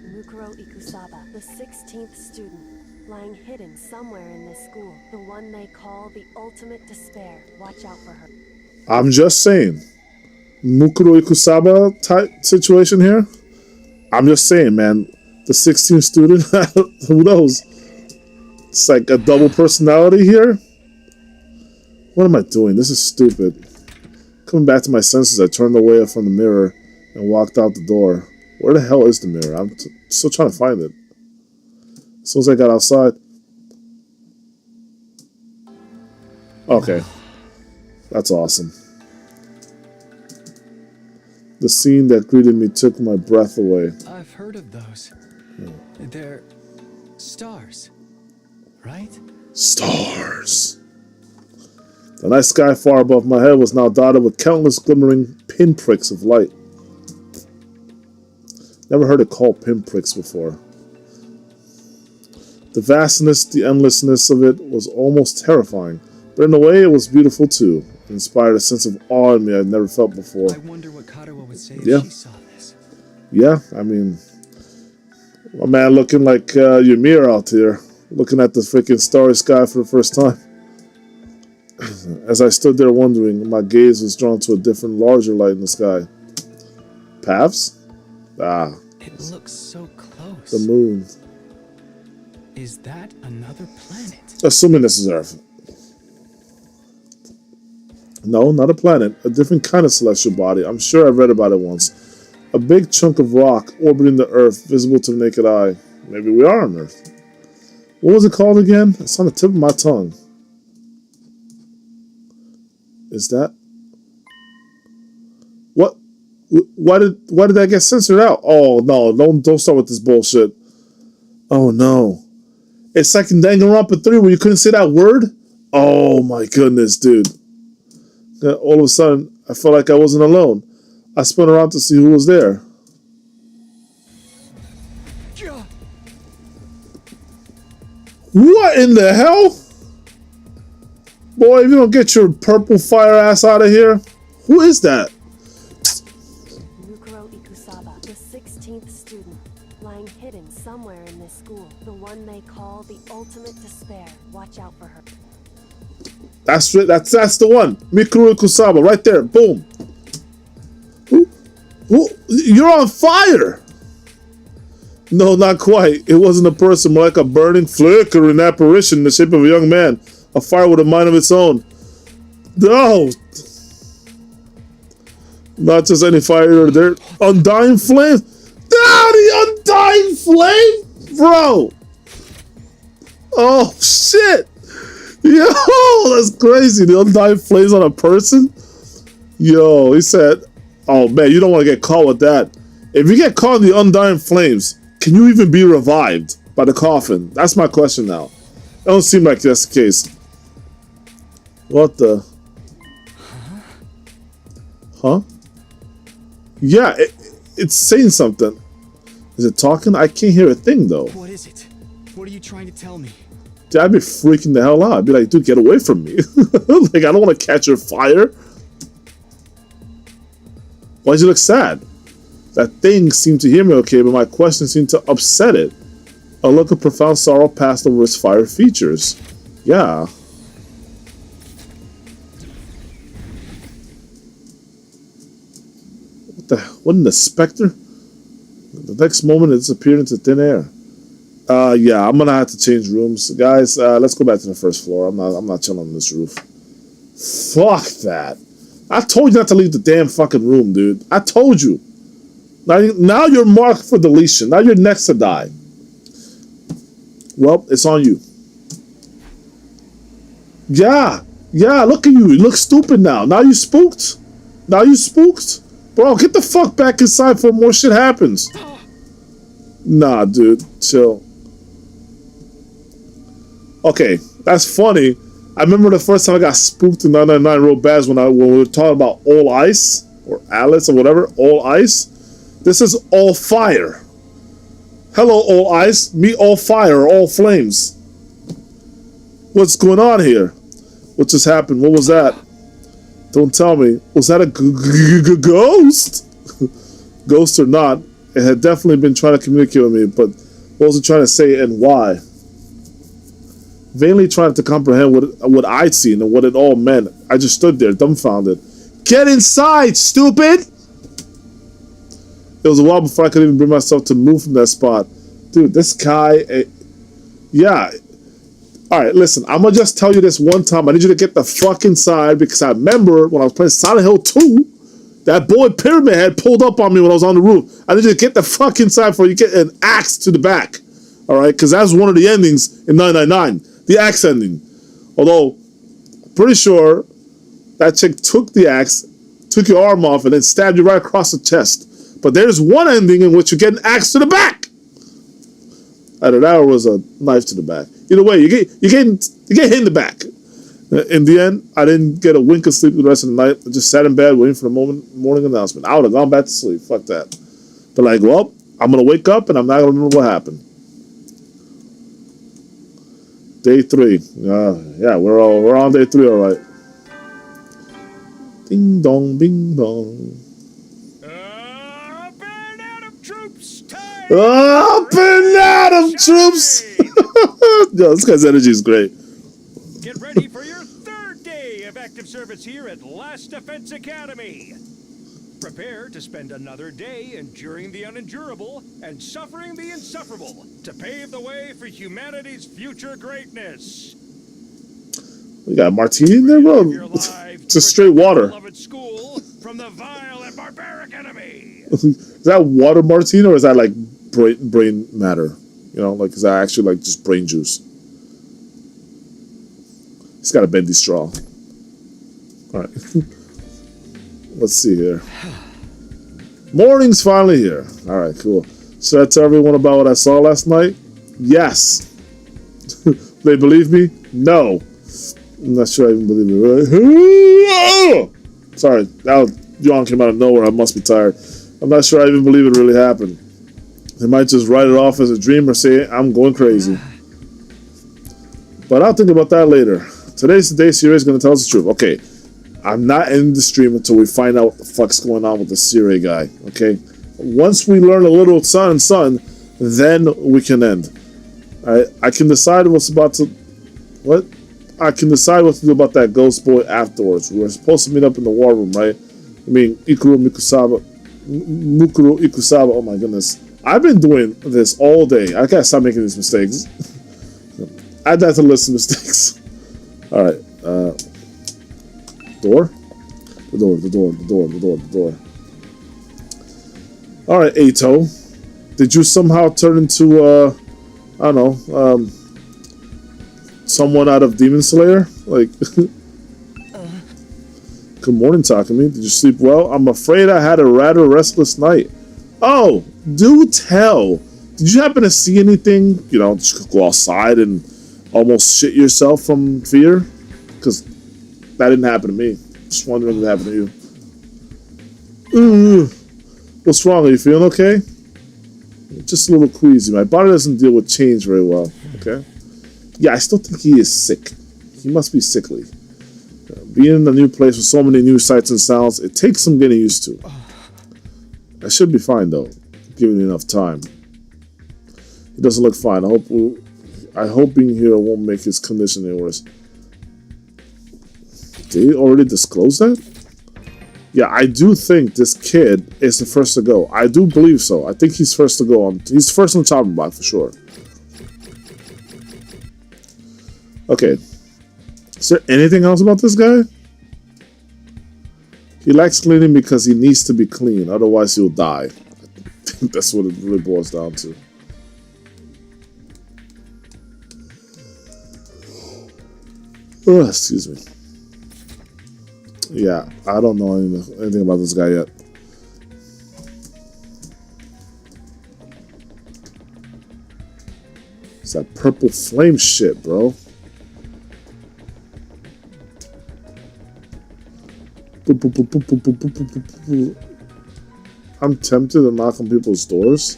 F: Mukuro Ikusaba, the 16th student, lying hidden somewhere in this school. The one they call the ultimate despair. Watch out for her.
A: I'm just saying. Mukuro Ikusaba type situation here. I'm just saying, man. The 16th student, who knows? It's like a double personality here. What am I doing? This is stupid. Coming back to my senses, I turned away from the mirror and walked out the door. Where the hell is the mirror? I'm still trying to find it. As soon as I got outside. Okay. That's awesome. The scene that greeted me took my breath away.
D: I've heard of those. They're stars, right?
A: Stars. The night sky far above my head was now dotted with countless glimmering pinpricks of light. Never heard it called pinpricks before. The vastness, the endlessness of it was almost terrifying, but in a way it was beautiful too. It inspired a sense of awe in me I'd never felt before.
D: I wonder what Katawa would say
A: Yeah.
D: if she saw this.
A: Yeah, I mean, my man looking like Ymir out here, looking at the freaking starry sky for the first time. As I stood there wondering, my gaze was drawn to a different, larger light in the sky. Paths? Ah,
D: It looks so close.
A: the moon.
D: Is that another planet?
A: Assuming this is Earth. No, not a planet. A different kind of celestial body. I'm sure I've read about it once. A big chunk of rock orbiting the Earth, visible to the naked eye. Maybe we are on Earth. What was it called again? It's on the tip of my tongue. Is that... What? Why did that get censored out? Oh, no. Don't start with this bullshit. Oh, no. It's like in Danganronpa 3 where you couldn't say that word? Oh, my goodness, dude. All of a sudden, I felt like I wasn't alone. I spun around to see who was there. What in the hell? Boy, if you don't get your purple fire ass out of here, who is that?
F: Mukuro Ikusaba, the 16th student, lying hidden somewhere in this school. The one they call the ultimate despair. Watch out for her.
A: That's it. That's the one. Mikuru Ikusaba, right there. Boom. Who? You're on fire. No, not quite. It wasn't a person, more like a burning, flickering apparition in the shape of a young man. A fire with a mind of its own. No. Not just any fire. They're undying flame. Ah, the undying flame? Bro. Oh, shit. Yo, that's crazy. The undying flames on a person? Yo, he said, oh, man, you don't want to get caught with that. If you get caught in the undying flames, can you even be revived by the coffin? That's my question now. It don't seem like that's the case. What the? Huh? Yeah, it's saying something. Is it talking? I can't hear a thing, though.
D: What is it? What are you trying to tell me?
A: Dude, I'd be freaking the hell out. I'd be like, dude, get away from me. Like, I don't want to catch your fire. Why'd you look sad? That thing seemed to hear me okay, but my question seemed to upset it. A look of profound sorrow passed over its fire features. Yeah. What in the specter? The next moment it disappeared into thin air. Yeah, I'm gonna have to change rooms. Guys, let's go back to the first floor. I'm not chilling on this roof. Fuck that. I told you not to leave the damn fucking room, dude. I told you. Now you're marked for deletion. Now you're next to die. Well, it's on you. Yeah, look at you. You look stupid now. Now you spooked. Bro, get the fuck back inside before more shit happens. Nah, dude. Chill. Okay, that's funny. I remember the first time I got spooked in 999 real bad when we were talking about all ice, or Alice, or whatever, all ice. This is all fire. Hello, all ice. Meet all fire, all flames. What's going on here? What just happened? What was that? Don't tell me. Was that a ghost? Ghost or not, it had definitely been trying to communicate with me, but what was it trying to say and why? Vainly trying to comprehend what I'd seen and what it all meant. I just stood there, dumbfounded. Get inside, stupid! It was a while before I could even bring myself to move from that spot. Dude, this guy... yeah. Alright, listen, I'm gonna just tell you this one time. I need you to get the fuck inside because I remember when I was playing Silent Hill 2, that boy Pyramid Head pulled up on me when I was on the roof. I need you to get the fuck inside before you get an axe to the back. Alright, because that's one of the endings in 999. The axe ending. Although, pretty sure that chick took the axe, took your arm off, and then stabbed you right across the chest. But there's one ending in which you get an axe to the back. Either that or was a knife to the back. Either way, you get hit in the back. In the end, I didn't get a wink of sleep the rest of the night. I just sat in bed waiting for the morning announcement. I would have gone back to sleep. Fuck that. But like, well, I'm gonna wake up and I'm not gonna remember what happened. Day 3. Yeah, we're on day 3, all right. Ding dong, bing dong.
B: Up and out of troops time!
A: Up and out of troops! Yo, this guy's energy is great.
B: Get ready for your 3rd day of active service here at Last Defense Academy. Prepare to spend another day enduring the unendurable and suffering the insufferable to pave the way for humanity's future greatness.
A: We got martini in there, bro. It's just straight water.
B: Beloved school from the vile and barbaric enemy.
A: Is that water martini or is that like brain matter? You know, like is that actually like just brain juice? It's got a bendy straw. All right. Let's see here. Morning's finally here. All right, cool. Should I tell everyone about what I saw last night? Yes. They believe me? No. I'm not sure I even believe it. Really? Sorry, that yawn came out of nowhere. I must be tired. I'm not sure I even believe it really happened. They might just write it off as a dream or say I'm going crazy. But I'll think about that later. Today's the day Siri is going to tell us the truth. Okay. I'm not ending the stream until we find out what the fuck's going on with the Siri guy, okay? Once we learn a little sun, then we can end. I can decide what's about to... What? I can decide what to do about that ghost boy afterwards. We were supposed to meet up in the war room, right? I mean, Mukuro Ikusaba, oh my goodness. I've been doing this all day. I gotta stop making these mistakes. Add that to the list of mistakes. Alright, door? The door. Alright, Ato. Did you somehow turn into, I don't know, someone out of Demon Slayer? Like, good morning, Takumi. Did you sleep well? I'm afraid I had a rather restless night. Oh, do tell. Did you happen to see anything? You know, just go outside and almost shit yourself from fear? Because that didn't happen to me. Just wondering if it happened to you. What's wrong? Are you feeling okay? Just a little queasy. My body doesn't deal with change very well. Okay? Yeah, I still think he is sick. He must be sickly. Being in a new place with so many new sights and sounds, it takes some getting used to. I should be fine though, given enough time. He doesn't look fine. I hope being here won't make his condition any worse. Did he already disclose that? Yeah, I do think this kid is the first to go. I do believe so. I think he's first to go on. He's first on the chopping block for sure. Okay. Is there anything else about this guy? He likes cleaning because he needs to be clean, otherwise he'll die. That's what it really boils down to. Oh, excuse me. Yeah, I don't know anything about this guy yet. It's that purple flame shit, bro. I'm tempted to knock on people's doors.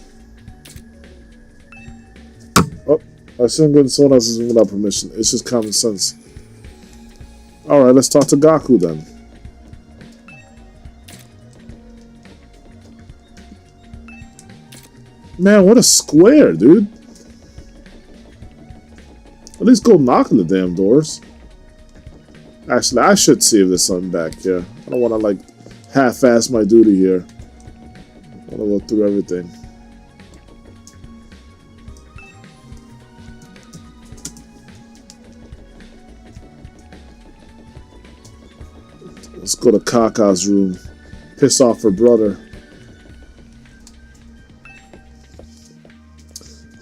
A: Oh, I shouldn't go in someone else's room without permission. It's just common sense. Alright, let's talk to Gaku then. Man, what a square, dude. At least go knock on the damn doors. Actually, I should see if there's something back here. I don't want to, like, half-ass my duty here. I want to go through everything. Let's go to Kaka's room. Piss off her brother.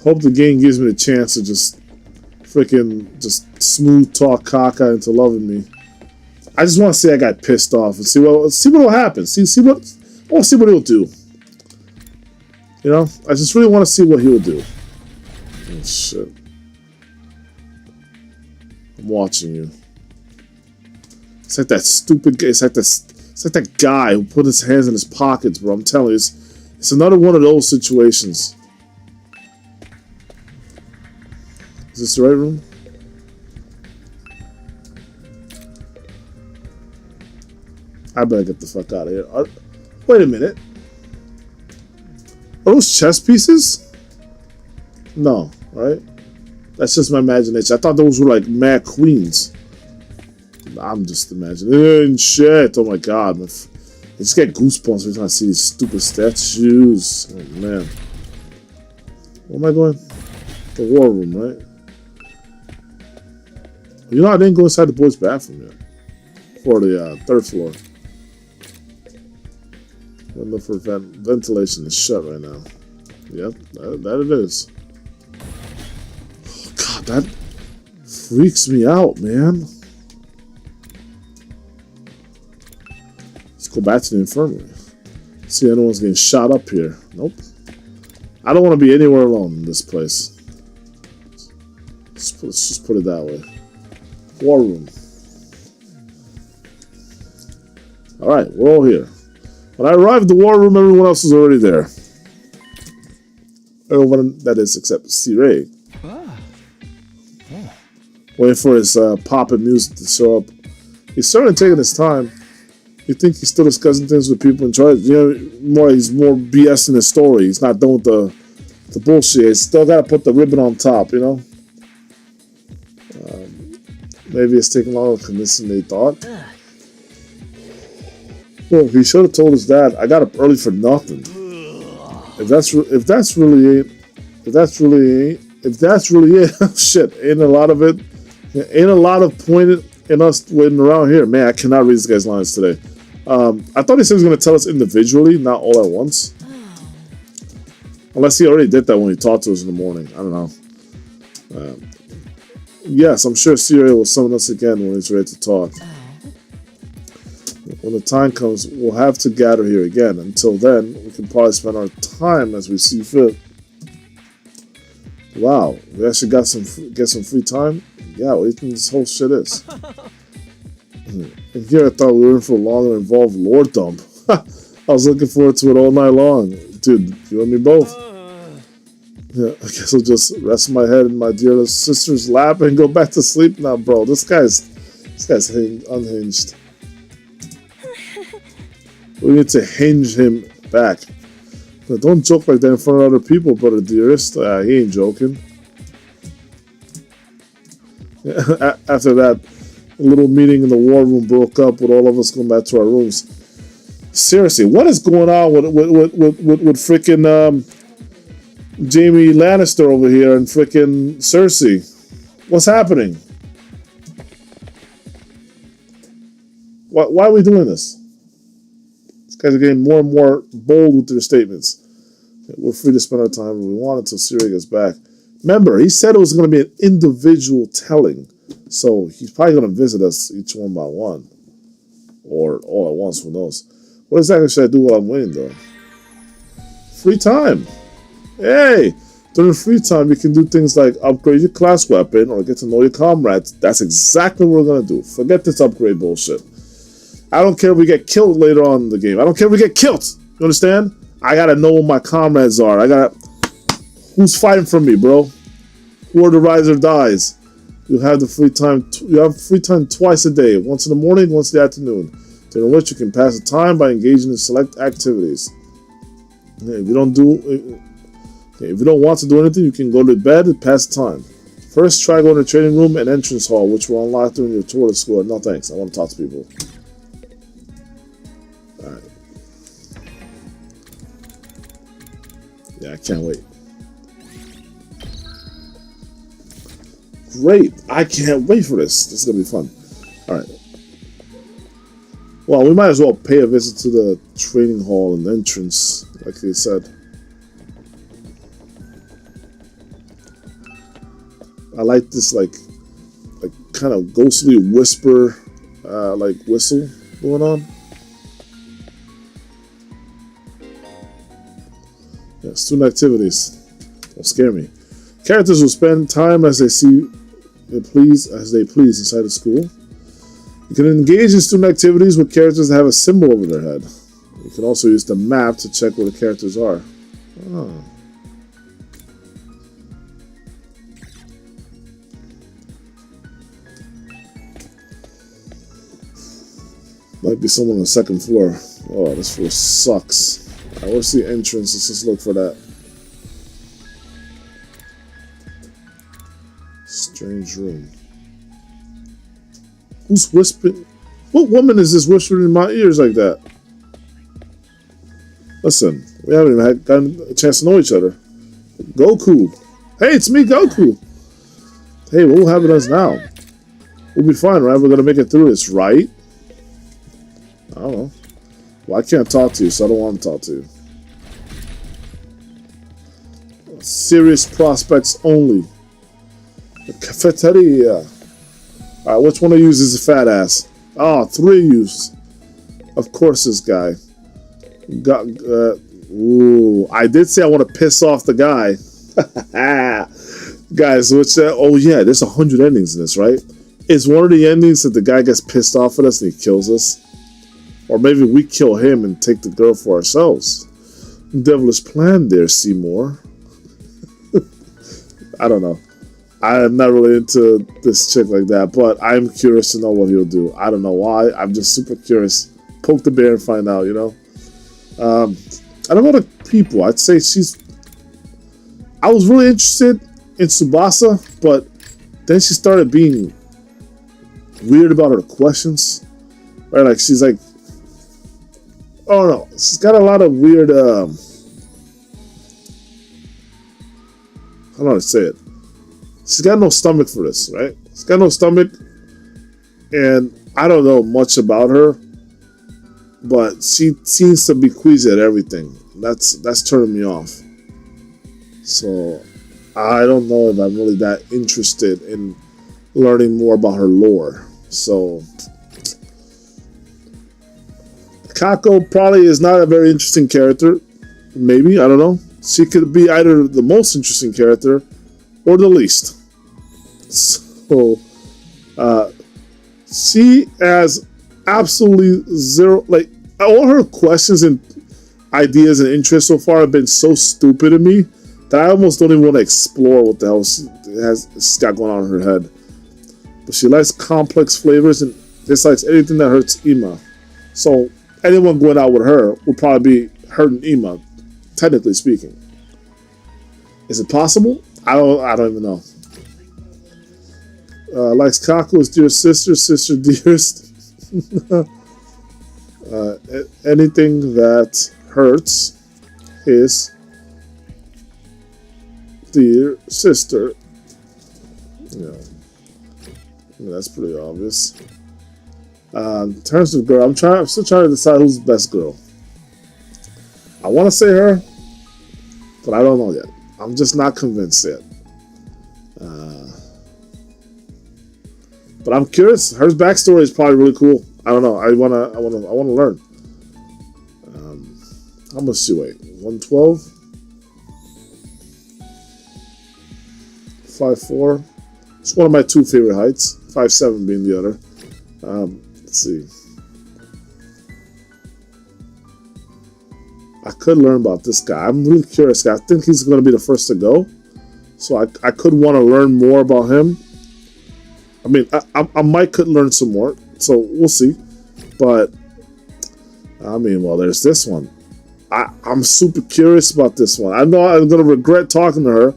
A: Hope the game gives me the chance to just freaking just smooth talk Kaka into loving me. I just want to say I got pissed off and see what will happen. See what I want to see what he'll do. You know, I just really want to see what he'll do. Oh shit! I'm watching you. It's like that stupid guy. It's like that guy who put his hands in his pockets, bro. I'm telling you, it's another one of those situations. Is this the right room? I better get the fuck out of here. Wait a minute. Are those chess pieces? No, right? That's just my imagination. I thought those were like mad queens. I'm just imagining shit. Oh my god. I just get goosebumps every time I see these stupid statues. Oh man. Where am I going? The war room, right? You know, I didn't go inside the boys' bathroom yet. For the third floor. Window for ventilation is shut right now. Yep, that it is. Oh, God, that freaks me out, man. Let's go back to the infirmary. See if anyone's getting shot up here. Nope. I don't want to be anywhere alone in this place. Let's just put it that way. War room. Alright, we're all here. When I arrived at the war room, everyone else was already there. Everyone, that is, except C-Ray. Waiting for his pop-up music to show up. He's certainly taking his time. You think he's still discussing things with people in charge? You know, he's more BS in his story. He's not done with the bullshit. He's still got to put the ribbon on top, you know? Maybe it's taking longer to convince him than he thought. Well, he should have told his dad, I got up early for nothing. If that's really it, shit, ain't a lot of point in us waiting around here. Man, I cannot read this guy's lines today. I thought he said he was going to tell us individually, not all at once. Unless he already did that when he talked to us in the morning. I don't know. Yes, I'm sure Syria will summon us again when he's ready to talk. When the time comes, we'll have to gather here again. Until then, we can probably spend our time as we see fit. Wow, we actually get some free time? Yeah, what do you think this whole shit is? And here I thought we were in for a long and involved lore dump. I was looking forward to it all night long. Dude, you and me both. Yeah, I guess I'll just rest my head in my dear sister's lap and go back to sleep now, bro. This guy's unhinged. We need to hinge him back. Now, don't joke like that in front of other people, brother dearest. He ain't joking. After that little meeting in the war room broke up with all of us going back to our rooms. Seriously, what is going on with freaking Jaime Lannister over here and freaking Cersei? What's happening? Why are we doing this? Guys are getting more and more bold with their statements. We're free to spend our time when we want until Syria gets back. Remember, he said it was going to be an individual telling. So he's probably going to visit us each one by one. Or all at once, who knows. What exactly should I do while I'm waiting, though? Free time. Hey! During free time, you can do things like upgrade your class weapon or get to know your comrades. That's exactly what we're going to do. Forget this upgrade bullshit. I don't care if we get killed later on in the game. I don't care if we get killed. You understand? I got to know who my comrades are. Who's fighting for me, bro? Who are the rise or dies? You have the free time. You have free time twice a day. Once in the morning, once in the afternoon. During which you can pass the time by engaging in select activities. If you don't want to do anything, you can go to bed and pass the time. First, try going to the training room and entrance hall, which will unlock during your tour of the school. No thanks, I want to talk to people. Alright. Yeah, I can't wait. Great, I can't wait for this. This is going to be fun. Alright. Well, we might as well pay a visit to the training hall and entrance, like they said. I like this like kind of ghostly whisper, like whistle going on. Yeah, student activities. Don't scare me. Characters will spend time as they please inside the school. You can engage in student activities with characters that have a symbol over their head. You can also use the map to check where the characters are. Oh. Might be someone on the second floor. Oh, this floor sucks. Alright, where's the entrance? Let's just look for that. Strange room. Who's whispering? What woman is this whispering in my ears like that? Listen, we haven't even gotten a chance to know each other. Goku. Hey, it's me, Goku. Hey, what will happen to us now? We'll be fine, right? We're going to make it through this, right? I don't know. Well, I can't talk to you, so I don't want to talk to you. Serious prospects only. The cafeteria. Alright, which one of you is a fat ass? Oh, 3 of you. Of course, this guy. Ooh, I did say I want to piss off the guy. Guys, oh yeah, there's 100 endings in this, right? Is one of the endings that the guy gets pissed off at us and he kills us? Or maybe we kill him and take the girl for ourselves. Devilish plan there, Seymour. I don't know. I am not really into this chick like that, but I'm curious to know what he'll do. I don't know why. I'm just super curious. Poke the bear and find out, you know? I don't know the people. I'd say I was really interested in Tsubasa, but then she started being weird about her questions. Right? Like, she's like, oh no, she's got a lot of weird, I don't know how to say it. She's got no stomach for this, right? She's got no stomach, and I don't know much about her, but she seems to be queasy at everything. That's turning me off. So I don't know if I'm really that interested in learning more about her lore. So Kako probably is not a very interesting character. Maybe, I don't know. She could be either the most interesting character or the least. So she has absolutely zero, like, all her questions and ideas and interests so far have been so stupid to me that I almost don't even want to explore what the hell she's got going on in her head. But she likes complex flavors and dislikes anything that hurts Ima. So anyone going out with her would probably be hurting Ima, technically speaking. Is it possible? I don't even know. Likes Kaku's dear sister dearest. Anything that hurts his dear sister. Yeah, that's pretty obvious. In terms of girl, I'm still trying to decide who's the best girl. I want to say her, but I don't know yet. I'm just not convinced yet. But I'm curious. Her backstory is probably really cool. I don't know. I wanna learn. How much she weigh? 112. 5'4". It's one of my two favorite heights. 5'7" being the other. Let's see. I could learn about this guy. I'm really curious. I think he's going to be the first to go. So I could want to learn more about him. I mean, I might could learn some more. So we'll see. But, I mean, well, there's this one. I'm super curious about this one. I know I'm going to regret talking to her.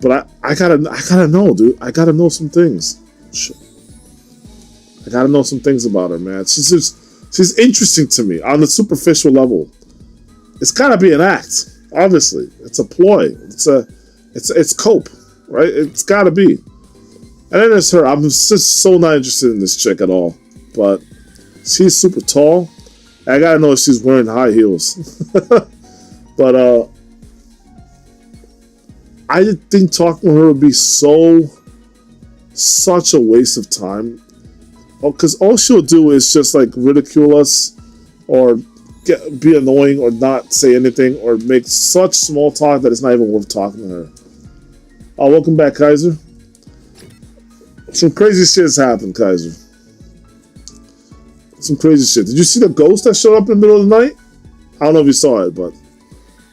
A: But I gotta know, dude. I gotta know some things. Shit. I gotta know some things about her, man. She's interesting to me on the superficial level. It's gotta be an act, obviously. It's a ploy. It's cope, right? It's gotta be. And then there's her. I'm just so not interested in this chick at all. But she's super tall. I gotta know if she's wearing high heels. But I didn't think talking to her would be such a waste of time. Because all she'll do is just like ridicule us or be annoying or not say anything or make such small talk that it's not even worth talking to her. Oh, welcome back, Kaiser. Some crazy shit has happened, Kaiser. Some crazy shit. Did you see the ghost that showed up in the middle of the night? I don't know if you saw it, but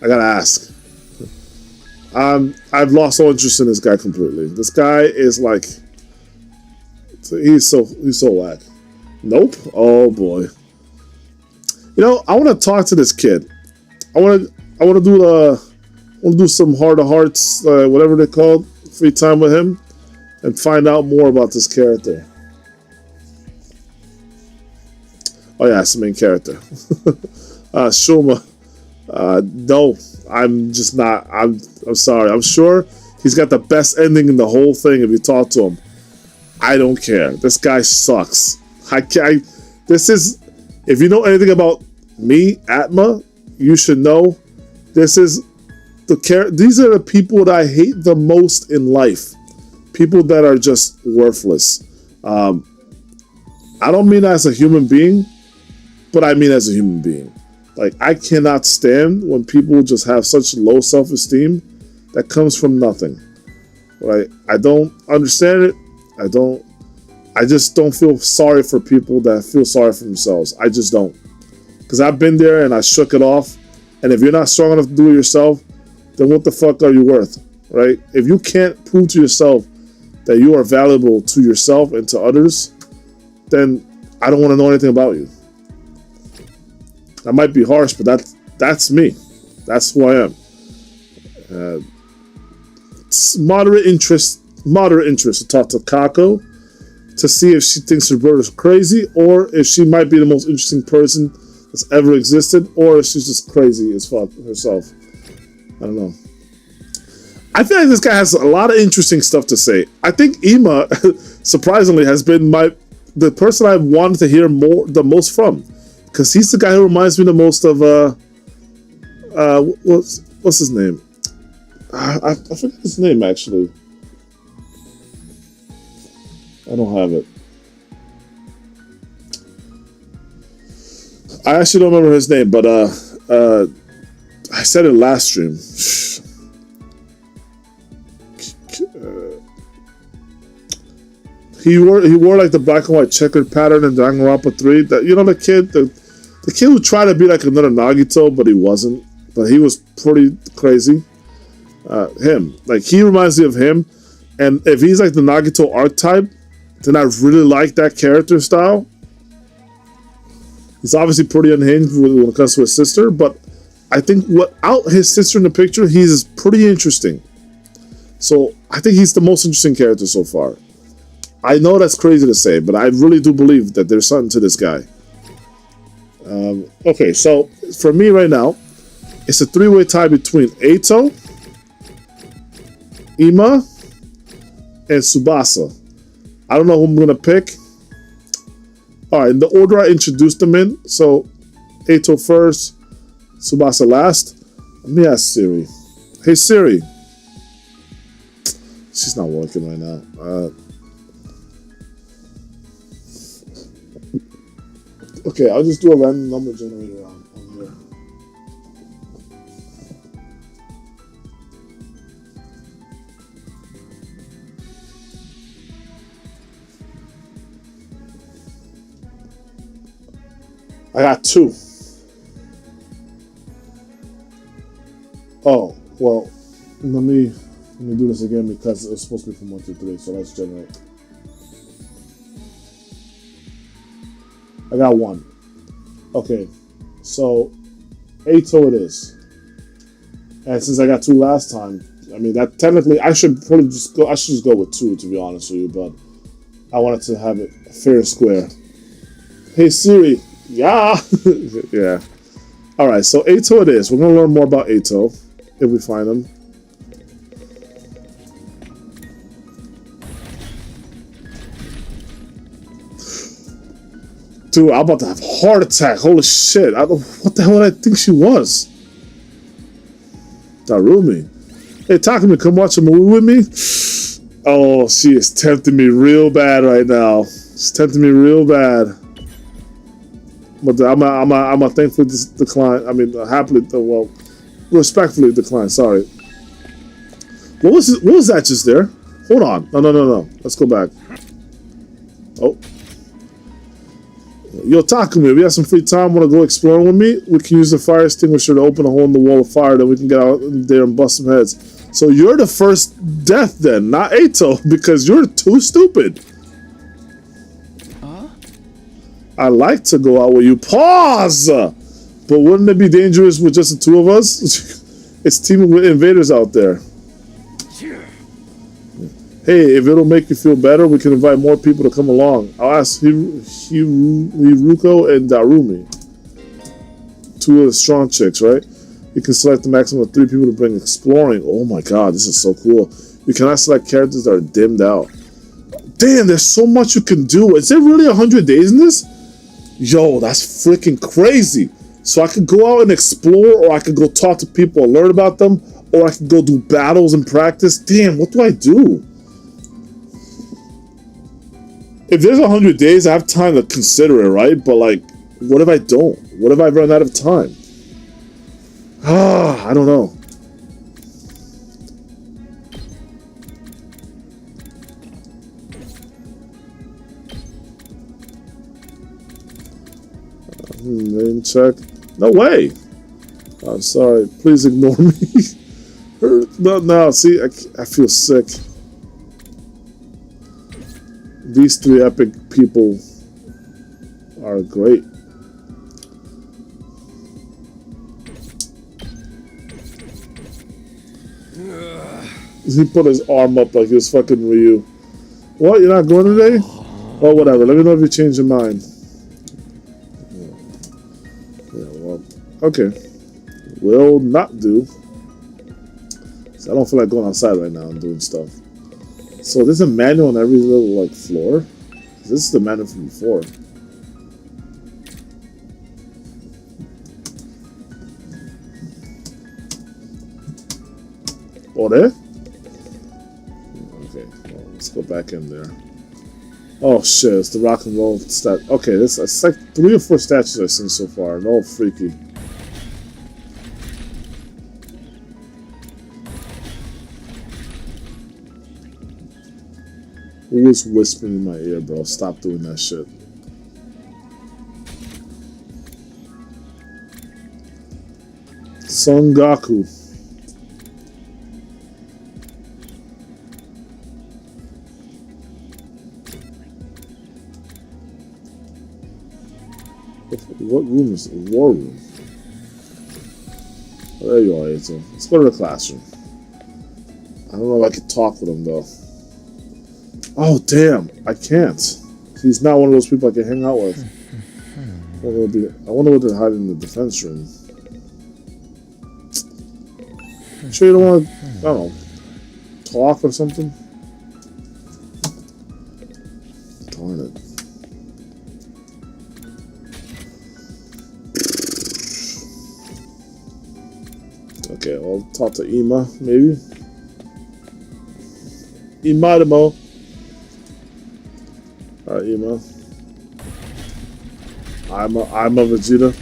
A: I gotta ask. I've lost all interest in this guy completely. This guy is like, he's so whack. Nope. Oh boy. You know, I want to talk to this kid. I want to do some heart to hearts, whatever they're called, free time with him, and find out more about this character. Oh yeah, it's the main character. Shuma. No, I'm just not. I'm sorry. I'm sure he's got the best ending in the whole thing if you talk to him. I don't care. This guy sucks. This is, if you know anything about me, Atma, you should know this is these are the people that I hate the most in life. People that are just worthless. I don't mean as a human being, but I mean as a human being. Like, I cannot stand when people just have such low self-esteem that comes from nothing. Right? I don't understand it. I just don't feel sorry for people that feel sorry for themselves. I just don't. Because I've been there and I shook it off. And if you're not strong enough to do it yourself, then what the fuck are you worth? Right? If you can't prove to yourself that you are valuable to yourself and to others, then I don't want to know anything about you. That might be harsh, but that's me. That's who I am. Moderate interest to talk to Kako to see if she thinks her brother's crazy or if she might be the most interesting person that's ever existed or if she's just crazy as fuck herself. I don't know. I feel like this guy has a lot of interesting stuff to say. I think Ima, surprisingly, has been the person I've wanted to hear the most from. Because he's the guy who reminds me the most of, what's his name? I forget his name, actually. I don't have it. I actually don't remember his name, but I said it last stream. He wore like the black and white checkered pattern in Danganronpa 3. That, you know, the kid who tried to be like another Nagito, but he wasn't. But he was pretty crazy. Him, like, he reminds me of him. And if he's like the Nagito archetype, then I really like that character style. He's obviously pretty unhinged when it comes to his sister, but I think without his sister in the picture, he's pretty interesting. So I think he's the most interesting character so far. I know that's crazy to say, but I really do believe that there's something to this guy. Okay, so for me right now, it's a three-way tie between Eito, Ima, and Tsubasa. I don't know who I'm going to pick. Alright, in the order I introduced them in, so Eito first, Tsubasa last. Let me ask Siri. Hey Siri. She's not working right now. Okay, I'll just do a random number generator on here. I got 2. Oh, well, let me do this again because it was supposed to be from 1 to 3, so let's generate. I got 1. Okay, so Ato it is. And since I got 2 last time, I mean that technically I should probably just go. I should just go with 2 to be honest with you, but I wanted to have it fair and square. Hey Siri, yeah, yeah. All right, so Ato it is. We're gonna learn more about Ato if we find him. Dude, I'm about to have a heart attack. Holy shit. What the hell did I think she was? Darumi. Hey, Takumi, come watch a movie with me? Oh, she is tempting me real bad right now. She's tempting me real bad. But I'm a thankfully decline. I mean, happily, well, respectfully decline. Sorry. What was that just there? Hold on. No. Let's go back. Oh. Yo, Takumi, we have some free time. Want to go exploring with me? We can use the fire extinguisher to open a hole in the wall of fire. Then we can get out there and bust some heads. So you're the first death then, not Ato, because you're too stupid.
D: Huh?
A: I like to go out with you. Pause! But wouldn't it be dangerous with just the 2 of us? It's teaming with invaders out there. Hey, if it'll make you feel better, we can invite more people to come along. I'll ask Hiruko and Darumi. 2 of the strong chicks, right? You can select the maximum of 3 people to bring exploring. Oh my god, this is so cool. You cannot select characters that are dimmed out. Damn, there's so much you can do. Is there really 100 days in this? Yo, that's freaking crazy. So I could go out and explore, or I could go talk to people and learn about them, or I could go do battles and practice. Damn, what do I do? If there's 100 days, I have time to consider it, right? But like, what if I don't? What if I run out of time? I don't know. Name check. No way. I'm sorry. Please ignore me. No. See, I feel sick. These 3 epic people are great. He put his arm up like he was fucking Ryu. What? You're not going today? Oh, whatever. Let me know if you change your mind. Yeah, well, okay. Will not do. So I don't feel like going outside right now and doing stuff. So there's a manual on every little like floor. This is the manual from before. Ore? Okay, well, let's go back in there. Oh shit, it's the rock and roll stat. Okay, it's like 3 or 4 statues I've seen so far. And all freaky. Who was whispering in my ear, bro? Stop doing that shit. Songaku. What room is it? War room. Oh, there you are, Ato. Let's go to the classroom. I don't know if I can talk with him, though. Oh, damn. I can't. He's not one of those people I can hang out with. I wonder what they're hiding in the defense room. Sure you don't want to, I don't know, talk or something? Darn it. Okay, I'll talk to Ima, maybe. Imadamo. Alright, Ima. I'm a Vegeta.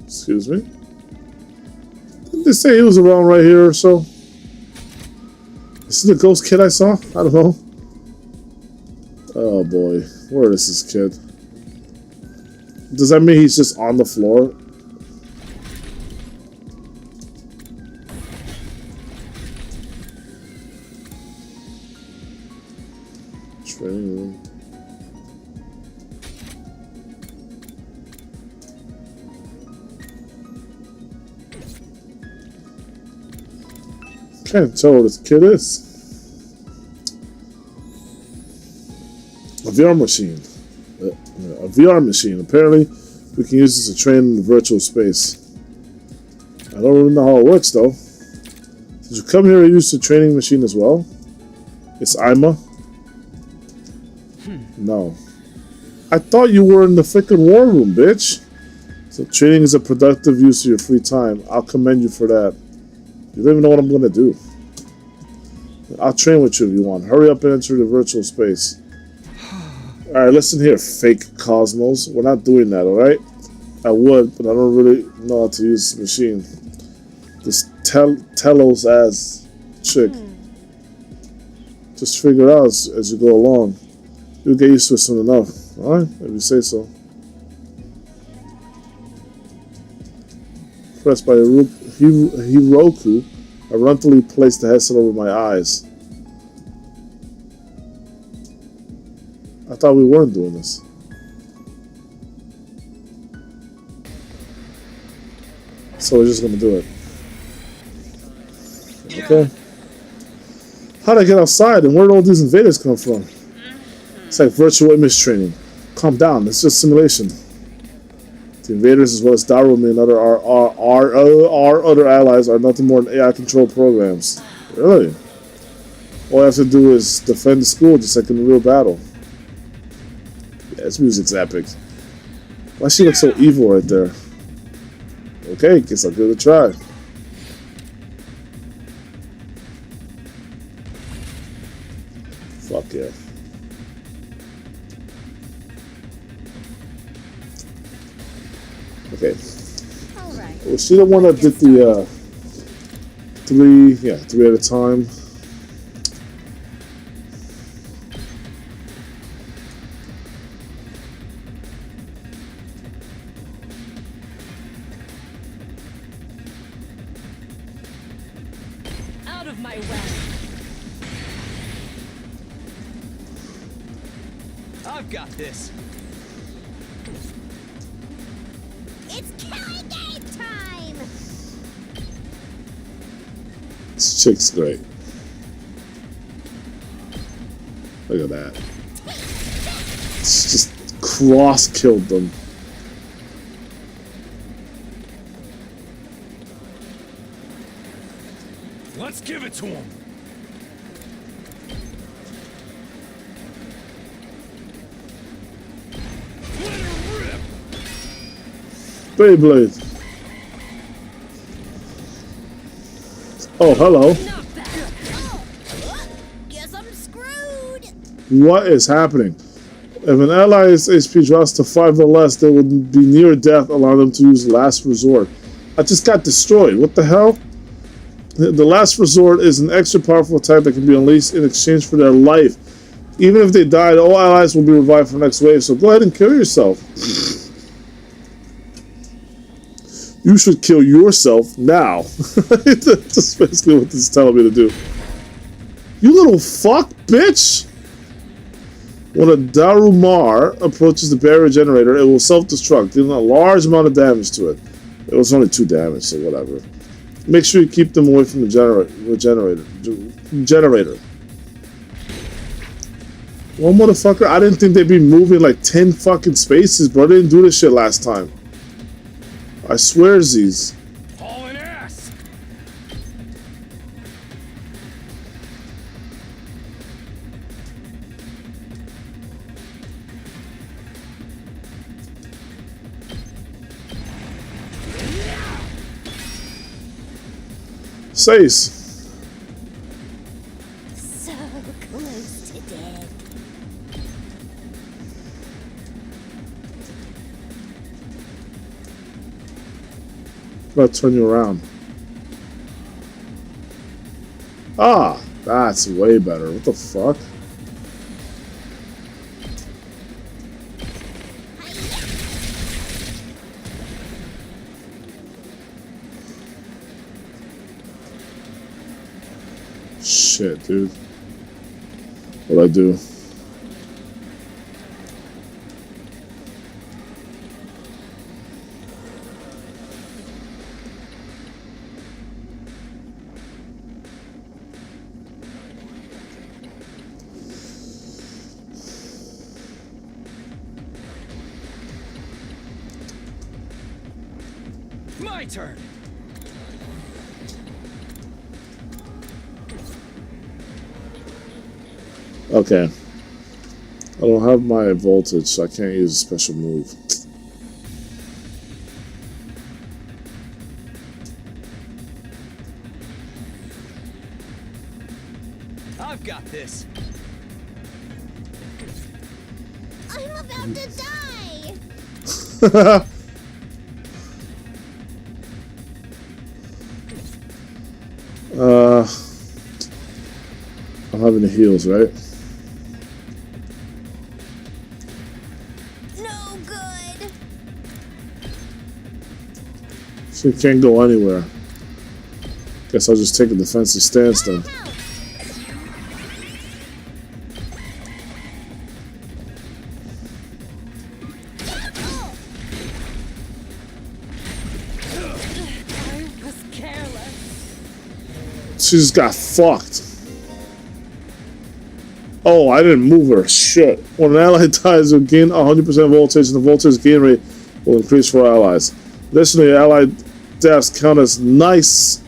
A: Excuse me? Didn't they say he was around right here or so? Is this the ghost kid I saw? I don't know. Oh boy, where is this kid? Does that mean he's just on the floor? Training room. Can't tell what this kid is. A VR machine. A VR machine. Apparently, we can use this to train in the virtual space. I don't really know how it works, though. Did you come here to use the training machine as well? It's Ima? No. I thought you were in the freaking war room, bitch. So training is a productive use of your free time. I'll commend you for that. You don't even know what I'm going to do. I'll train with you if you want. Hurry up and enter the virtual space. Alright, listen here, fake Cosmos. We're not doing that, alright? I would, but I don't really know how to use the machine. This Telos ass chick. Just figure it out as you go along. You'll get used to it soon enough. Alright, if you say so. Pressed by Hiroku, I run-through placed the headset over my eyes. I thought we weren't doing this. So we're just gonna do it. Okay. How'd I get outside and where'd all these invaders come from? It's like virtual image training. Calm down, it's just simulation. The invaders, as well as Darumi and our other allies, are nothing more than AI control programs. Really? All I have to do is defend the school just like in a real battle. Yeah, this music's epic. Why she look so evil right there? Okay, guess I'll give it a try. Fuck yeah. Okay.
C: Alright.
A: Was she the one that did the three at a time?
E: Out of my way.
D: I've got this.
C: It's killing game time!
A: This chick's great. Look at that. It's just cross-killed them.
B: Let's give it to him. Let her rip.
A: Beyblade. Oh, hello.
C: Not bad. Oh, guess I'm screwed.
A: What is happening? If an ally's HP drops to 5 or less, they would be near death, allowing them to use last resort. I just got destroyed. What the hell? The last resort is an extra powerful attack that can be unleashed in exchange for their life. Even if they die, all allies will be revived for the next wave, so go ahead and kill yourself. You should kill yourself now. That's basically what this is telling me to do. You little fuck, bitch! When a Darumar approaches the barrier generator, it will self-destruct, dealing a large amount of damage to it. It was only 2 damage, so whatever. Make sure you keep them away from the generator. Well, motherfucker, I didn't think they'd be moving like 10 fucking spaces, bro. They didn't do this shit last time. I swear, Z's.
B: Hauling ass.
A: 6.
C: So close to dead.
A: I'll turn you around. Ah, that's way better. What the fuck? Shit, dude. What'd I do?
D: My turn.
A: Okay. I don't have my voltage, so I can't use a special move.
D: I've got this.
C: I'm about to die.
A: I'm having the heals, right?
C: No good.
A: She can't go anywhere. Guess I'll just take a defensive stance then.
F: I was careless.
A: She just got fucked. Oh, I didn't move her. Shit. When an ally dies, you'll gain 100% voltage, and the voltage gain rate will increase for allies. Additionally, allied deaths count as nice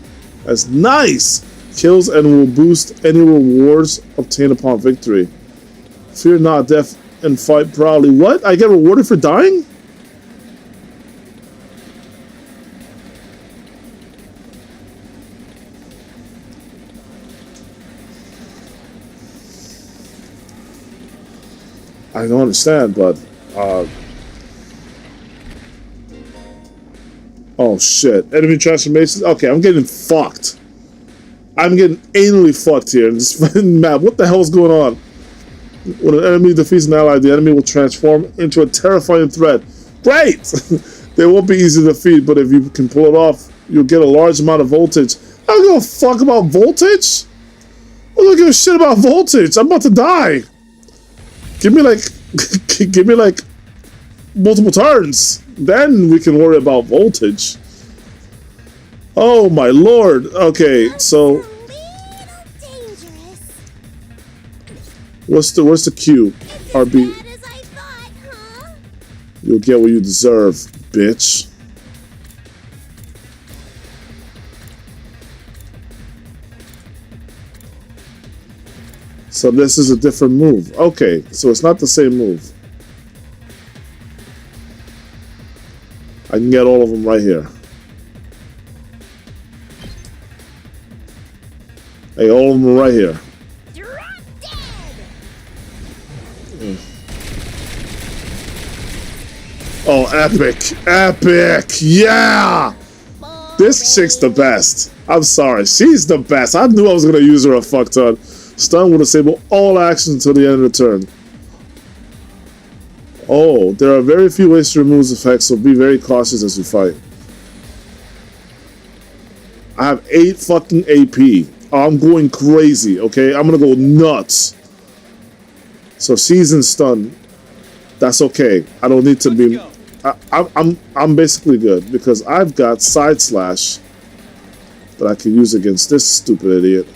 A: kills and will boost any rewards obtained upon victory. Fear not death and fight proudly. What? I get rewarded for dying? I don't understand, but oh shit. Enemy transformations? Okay, I'm getting fucked. I'm getting anally fucked here in this fucking map. What the hell's going on? When an enemy defeats an ally, the enemy will transform into a terrifying threat. Great! They won't be easy to defeat, but if you can pull it off, you'll get a large amount of voltage. I don't give a fuck about voltage. I don't give a shit about voltage. I'm about to die. Give me like multiple turns. Then we can worry about voltage. Oh my lord. Okay, so
C: A little dangerous.
A: what's the Q?
C: As
A: RB.
C: bad as I thought, huh?
A: You'll get what you deserve, bitch. So this is a different move. Okay, so it's not the same move. I can get all of them right here. Hey, all of them are right here.
C: Drop dead.
A: Oh, epic. Epic. Yeah. This chick's the best. I'm sorry. She's the best. I knew I was going to use her a fuck ton. Stun will disable all actions until the end of the turn. Oh, there are very few ways to remove this effect, so be very cautious as you fight. I have 8 fucking AP. I'm going crazy, okay? I'm gonna go nuts. So season stun. That's okay. I don't need to be. I'm basically good because I've got side slash that I can use against this stupid idiot.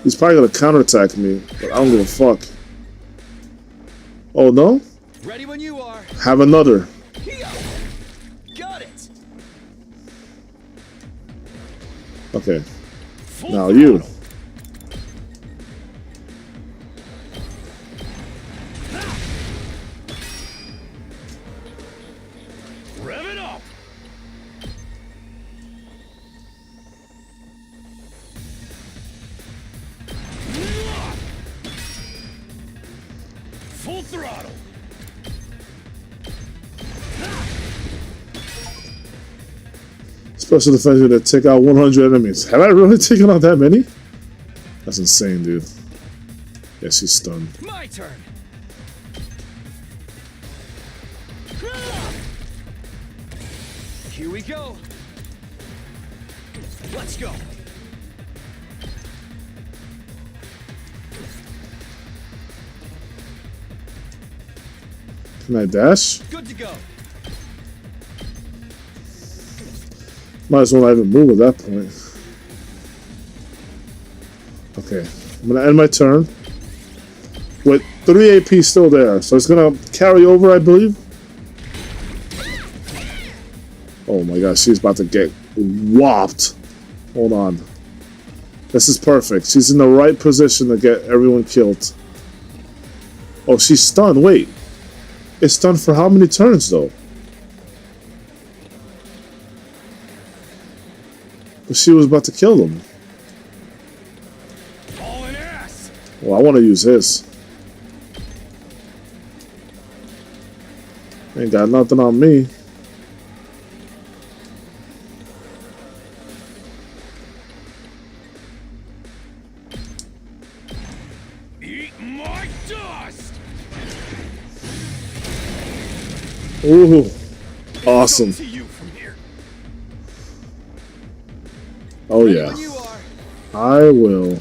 A: He's probably gonna counterattack me, but I don't give a fuck. Oh no?
D: Ready when you are.
A: Have another.
D: Got it.
A: Okay.
B: Full
A: Now you.
B: throttle. Rev it up. Full throttle.
A: Special defense unit take out 100 enemies. Have I really taken out that many? That's insane, dude. Yeah, she's stunned.
B: My turn. Here we go. Let's go.
A: Can I dash?
B: Good to go.
A: Might as well not even move at that point. Okay, I'm gonna end my turn with 3 AP still there, so it's gonna carry over, I believe. Oh my gosh, she's about to get whopped. Hold on. This is perfect. She's in the right position to get everyone killed. Oh, she's stunned. Wait. It's stunned for how many turns, though? But she was about to kill them.
B: All in ass.
A: Well, I want to use his. Ain't got nothing on me.
B: Eat my dust.
A: Ooh, awesome.
B: To you from here.
A: Oh
B: Ready
A: yeah,
B: when you are.
A: I will.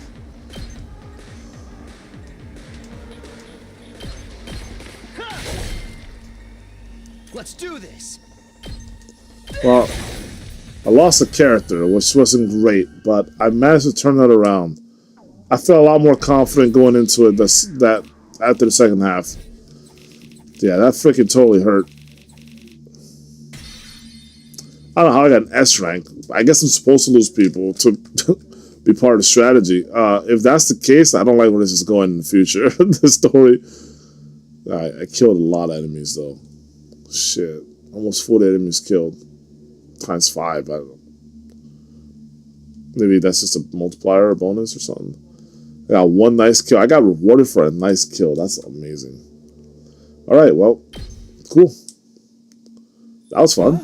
D: Let's do this.
A: Well, I lost a character, which wasn't great, but I managed to turn that around. I felt a lot more confident going into it that after the second half. Yeah, that freaking totally hurt. I don't know how I got an S rank. I guess I'm supposed to lose people to be part of the strategy. If that's the case, I don't like where this is going in the future. The story. I killed a lot of enemies, though. Shit. Almost 40 enemies killed. Times 5. I don't know. Maybe that's just a multiplier or bonus or something. I got one nice kill. I got rewarded for a nice kill. That's amazing. Alright, well. Cool. That was fun.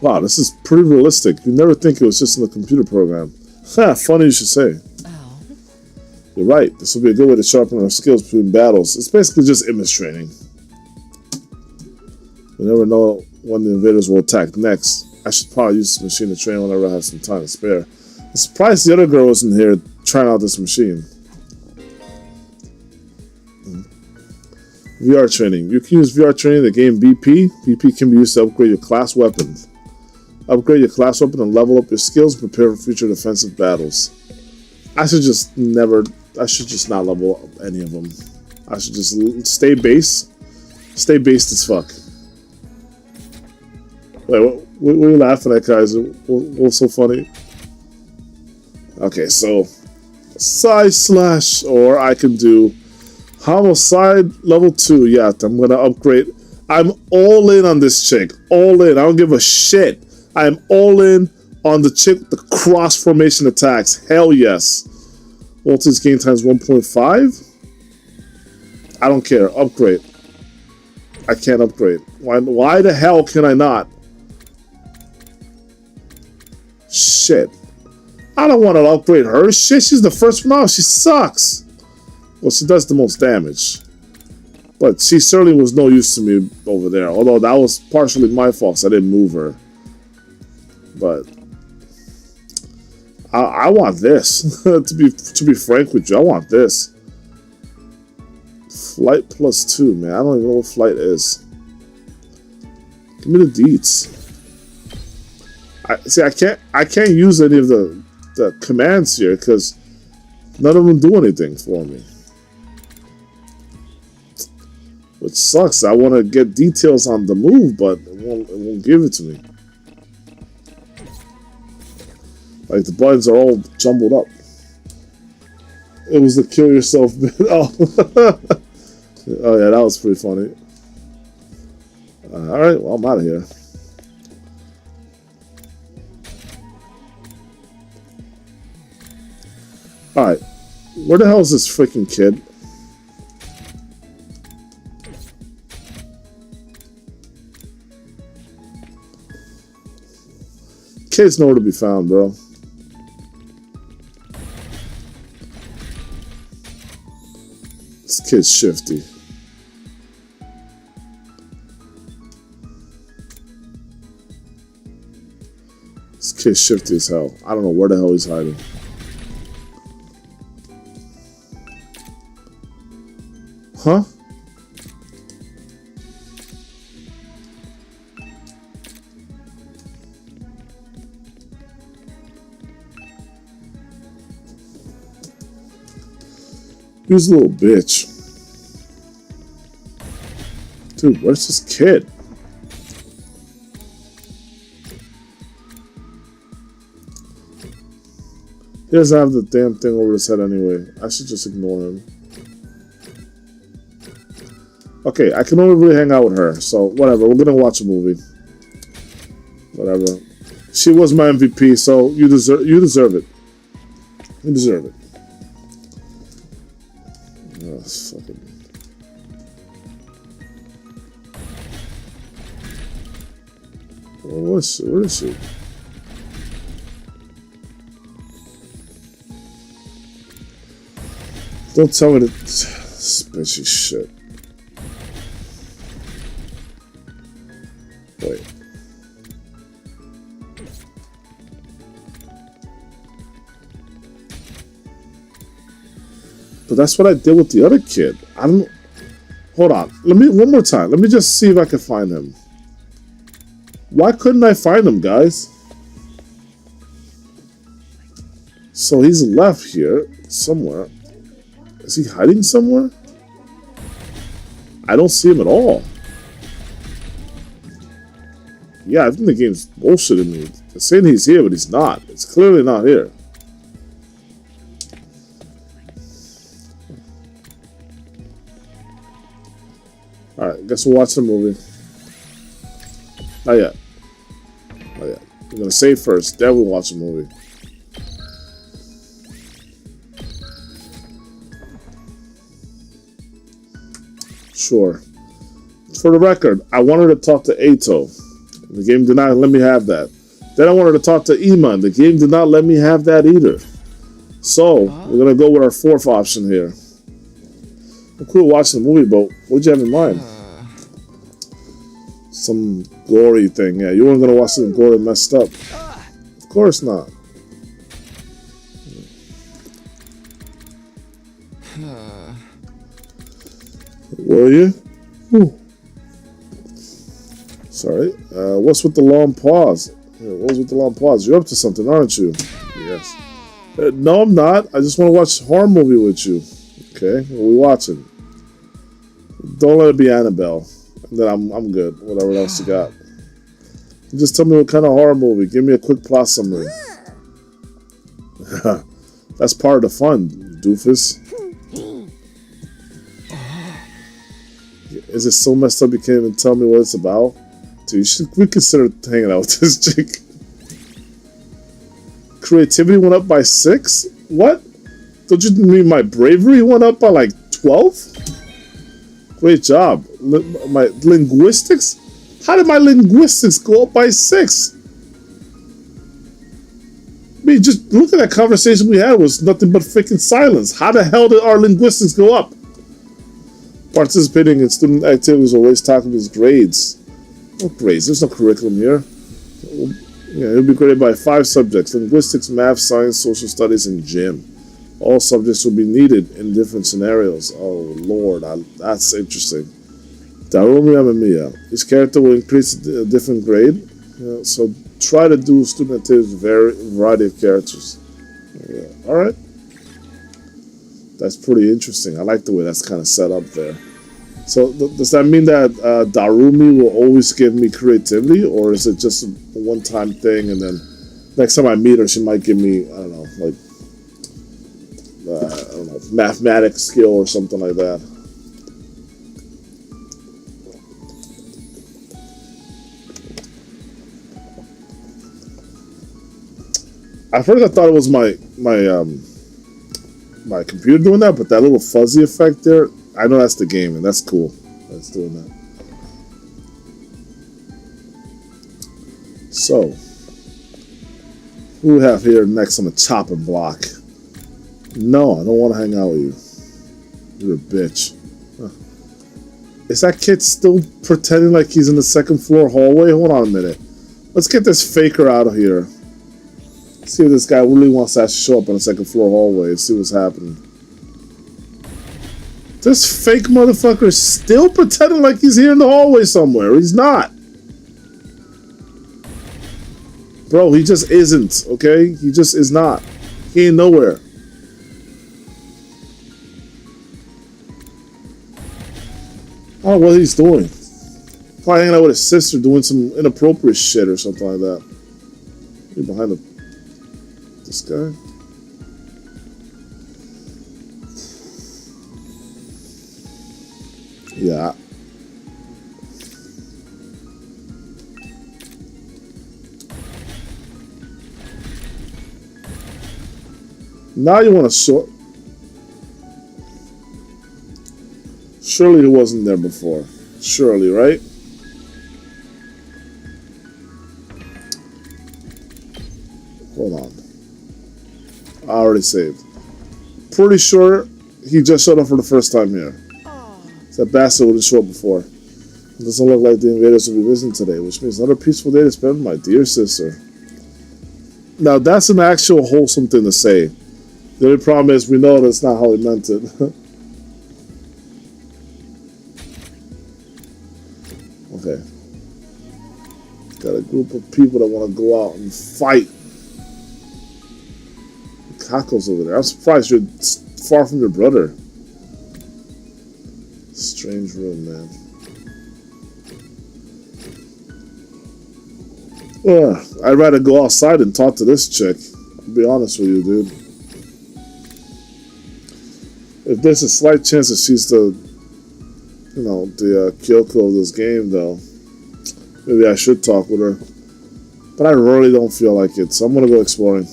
A: Wow, this is pretty realistic. You never think it was just in the computer program. Ha, funny you should say.
D: Oh.
A: You're right. This will be a good way to sharpen our skills between battles. It's basically just image training. We never know when the invaders will attack next. I should probably use this machine to train whenever I have some time to spare. I'm surprised the other girl wasn't here trying out this machine. VR training. You can use VR training to gain BP. BP can be used to upgrade your class weapon. Upgrade your class weapon and level up your skills and prepare for future defensive battles. I should just not level up any of them. I should just stay base. Stay based as fuck. Wait, what are you laughing at, guys? What's so funny? Okay, so side slash, or I can do homicide level 2. Yeah, I'm gonna upgrade. I'm all in on this chick. All in. I don't give a shit. I am all in on the chick with the cross formation attacks. Hell yes. Voltage gain times 1.5. I don't care. Upgrade. I can't upgrade. Why the hell can I not? Shit. I don't want to upgrade her. Shit, she's the first one out. She sucks. Well, she does the most damage. But she certainly was no use to me over there. Although that was partially my fault, so I didn't move her. But I want this. to be frank with you, I want this. Flight plus 2, man. I don't even know what flight is. Give me the deets. I can't use any of the commands here because none of them do anything for me. Which sucks. I want to get details on the move, but it won't give it to me. Like, the buttons are all jumbled up. It was the kill yourself bit. Oh. Oh yeah, that was pretty funny. Alright, well, I'm out of here. Alright. Where the hell is this freaking kid? kid's nowhere to be found, bro. This kid's shifty. This kid's shifty as hell. I don't know where the hell he's hiding. Huh? He's a little bitch. Dude, where's this kid? He doesn't have the damn thing over his head anyway. I should just ignore him. Okay, I can only really hang out with her, so whatever. We're gonna watch a movie. Whatever. She was my MVP, so you deserve it. You deserve it. Oh, fucking. Where is she? Don't tell me that. Bitchy shit. Wait. But that's what I did with the other kid. I don't. Hold on. One more time. Let me just see if I can find him. Why couldn't I find him, guys? So he's left here somewhere. Is he hiding somewhere? I don't see him at all. Yeah, I think the game's bullshitting me. It's saying he's here, but he's not. It's clearly not here. Alright, guess we'll watch the movie. Not yet. Not yet. We're gonna save first, then we'll watch the movie. Sure. For the record, I wanted to talk to Ato. The game did not let me have that. Then I wanted to talk to Iman. The game did not let me have that either. So, we're gonna go with our fourth option here. I'm cool watching the movie, but what'd you have in mind? Some gory thing, yeah. You weren't gonna watch something gory messed up. Of course not. Were you? Whew. Sorry. What's with the long pause? Yeah, what was with the long pause? You're up to something, aren't you? Yes. No, I'm not. I just want to watch a horror movie with you. Okay? What are we watching? Don't let it be Annabelle. And then I'm good. Whatever else you got. Just tell me what kind of horror movie. Give me a quick plot summary. That's part of the fun, doofus. Is it so messed up you can't even tell me what it's about? Dude, you should reconsider hanging out with this chick. Creativity went up by 6? What? Don't you mean my bravery went up by like 12? Great job. My linguistics? How did my linguistics go up by 6? I mean, just look at that conversation we had. It was nothing but freaking silence. How the hell did our linguistics go up? Participating in student activities or always talking his grades. No grades, there's no curriculum here. Yeah, it'll be graded by 5 subjects: linguistics, math, science, social studies, and gym. All subjects will be needed in different scenarios. Oh lord, that's interesting. Darumi Amamiya. Each character will increase a different grade. Yeah, so try to do student activities with a variety of characters. Yeah, alright. That's pretty interesting. I like the way that's kind of set up there. So does that mean that Darumi will always give me creativity, or is it just a one-time thing, and then next time I meet her, she might give me, I don't know, like, I don't know, mathematics skill or something like that? At first I thought it was my computer doing that, but that little fuzzy effect there, I know that's the game, and that's cool. That's doing that. So, Who we have here next on the chopping block? No, I don't want to hang out with you. You're a bitch. Huh. Is that kid still pretending like he's in the second floor hallway? Hold on a minute. Let's get this faker out of here. See if this guy really wants to actually show up on the second floor hallway and see what's happening. This fake motherfucker is still pretending like he's here in the hallway somewhere. He's not. Bro, he just isn't, okay? He just is not. He ain't nowhere. I don't know what he's doing. Probably hanging out with his sister doing some inappropriate shit or something like that. He's behind this guy. Yeah. Now you want to show. Surely he wasn't there before. Surely, right? Hold on. I already saved. Pretty sure he just showed up for the first time here. That bastard wouldn't show up before. It doesn't look like the invaders will be visiting today, which means another peaceful day to spend with my dear sister. Now that's an actual wholesome thing to say. The only problem is we know that's not how he meant it. Okay. Got a group of people that want to go out and fight. Caco's over there. I'm surprised you're far from your brother. Strange room, man. I'd rather go outside and talk to this chick. I'll be honest with you, dude. If there's a slight chance that she's the, you know, the Kyoko of this game, though, maybe I should talk with her. But I really don't feel like it, so I'm gonna go exploring.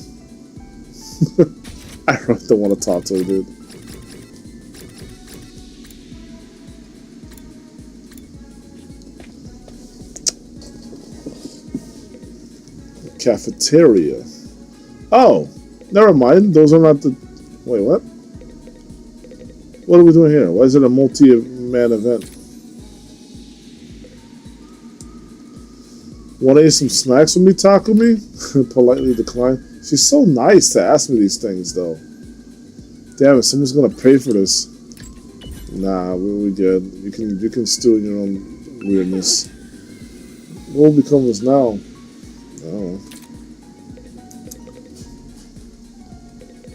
A: I really don't want to talk to her, dude. Cafeteria. Oh, never mind. Those are not the. Wait, what? What are we doing here? Why is it a multi-man event? Want to eat some snacks with me, Takumi? Politely decline. She's so nice to ask me these things, though. Damn it! Someone's gonna pay for this. Nah, we good. You can stew in your own weirdness. What will become of us now? I don't know.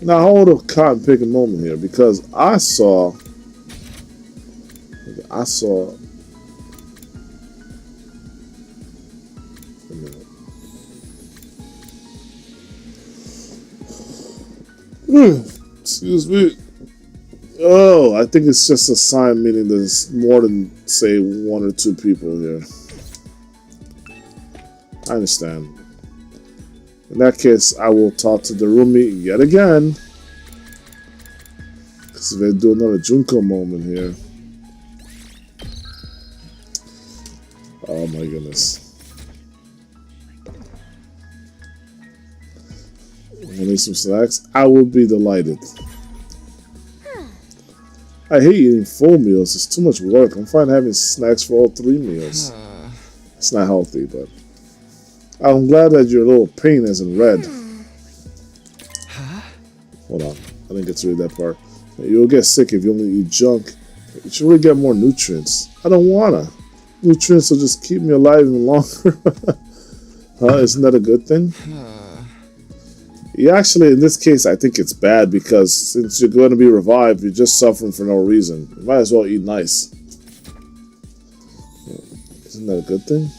A: Now hold a cotton picking moment here because I saw. A minute. Excuse me. Oh, I think it's just a sign meaning there's more than say one or two people here. I understand. In that case, I will talk to the roommate yet again. Because they do another Junko moment here. Oh my goodness. I need some snacks. I will be delighted. I hate eating full meals. It's too much work. I'm fine having snacks for all 3 meals. It's not healthy, but... I'm glad that your little pain isn't red. Hold on. I didn't get to read that part. You'll get sick if you only eat junk. You should really get more nutrients. I don't wanna. Nutrients will just keep me alive even longer. Huh? Isn't that a good thing? Yeah, actually, in this case, I think it's bad because since you're going to be revived, you're just suffering for no reason. You might as well eat nice. Isn't that a good thing?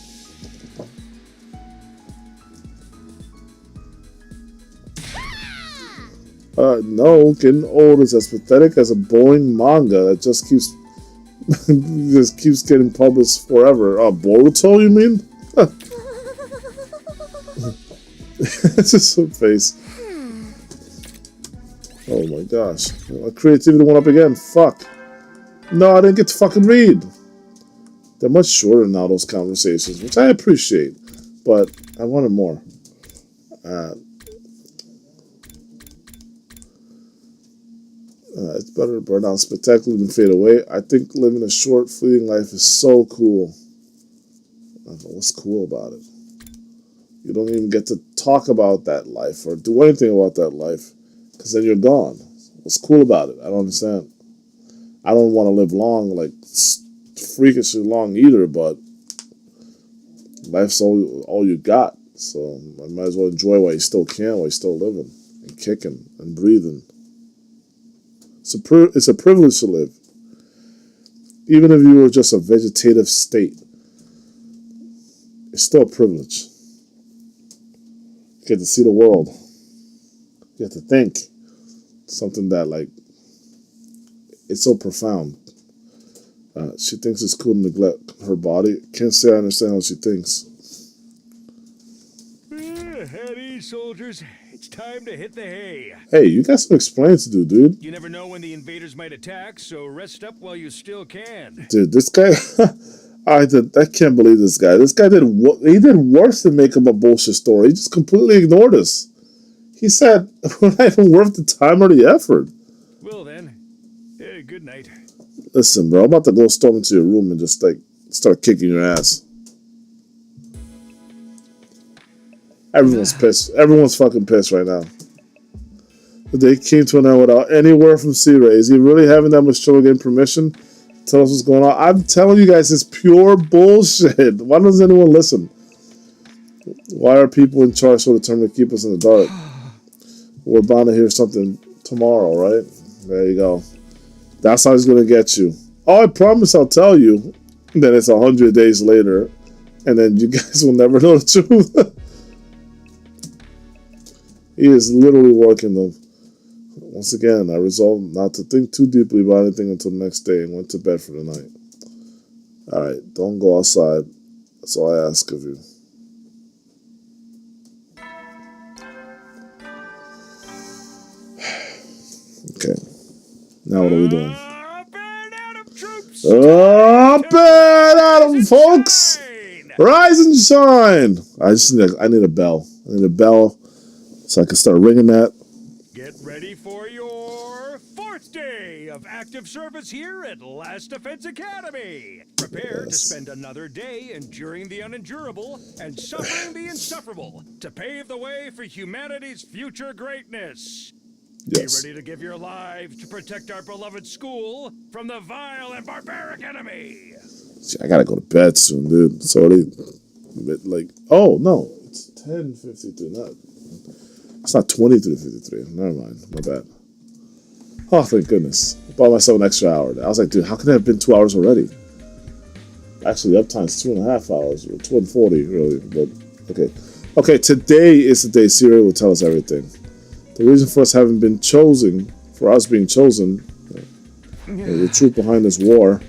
A: No, getting old is as pathetic as a boring manga that just keeps getting published forever. Boruto, you mean? It's just her face. Oh my gosh. My creativity went up again. Fuck. No, I didn't get to fucking read. They're much shorter now, those conversations, which I appreciate. But I wanted more. It's better to burn out spectacularly than fade away. I think living a short, fleeting life is so cool. I don't know what's cool about it. You don't even get to talk about that life or do anything about that life because then you're gone. What's cool about it? I don't understand. I don't want to live long, like freakishly long either, but life's all you got. So I might as well enjoy while you still can, while you're still living and kicking and breathing. It's a privilege to live. Even if you were just a vegetative state, it's still a privilege. You get to see the world. You get to think. Something that, like, it's so profound. She thinks it's cool to neglect her body. Can't say I understand how she thinks.
B: At ease, soldiers. It's time to hit the hay.
A: Hey, you got some explaining to do, dude.
B: You never know when the invaders might attack, so rest up while you still can.
A: Dude, this guy... I can't believe this guy. This guy did worse than make up a bullshit story. He just completely ignored us. He said, we're not even worth the time or the effort.
B: Well then, good night.
A: Listen, bro, I'm about to go storm into your room and just, like, start kicking your ass. Everyone's pissed. Everyone's fucking pissed right now. The day came to an end without any word from C-Ray. Is he really having that much trouble getting permission? Tell us what's going on. I'm telling you guys, it's pure bullshit. Why doesn't anyone listen? Why are people in charge so determined to keep us in the dark? We're bound to hear something tomorrow, right? There you go. That's how he's going to get you. Oh, I promise I'll tell you. Then it's 100 days later. And then you guys will never know the truth. He is literally working them. Once again, I resolved not to think too deeply about anything until the next day and went to bed for the night. Alright, don't go outside. That's all I ask of you. Okay. Now what are we doing?
B: Up and Adam, troops!
A: Up and Adam, folks! Rise and shine! I need a bell. I need a bell so I can start ringing that.
B: Get ready for your 4th day of active service here at Last Defense Academy. Prepare to spend another day enduring the unendurable and suffering the insufferable to pave the way for humanity's future greatness.
A: Yes.
B: Be ready to give your lives to protect our beloved school from the vile and barbaric enemy.
A: See, I gotta go to bed soon, dude. It's already like, oh no, it's 10:53. It's not 23:53. Never mind, my bad. Oh, thank goodness. I bought myself an extra hour. I was like, dude, how could it have been 2 hours already? Actually, the uptime's 2.5 hours, or 2:40 really. But okay, okay. Today is the day Siri will tell us everything. The reason for us having been chosen, for us being chosen, the truth behind this war.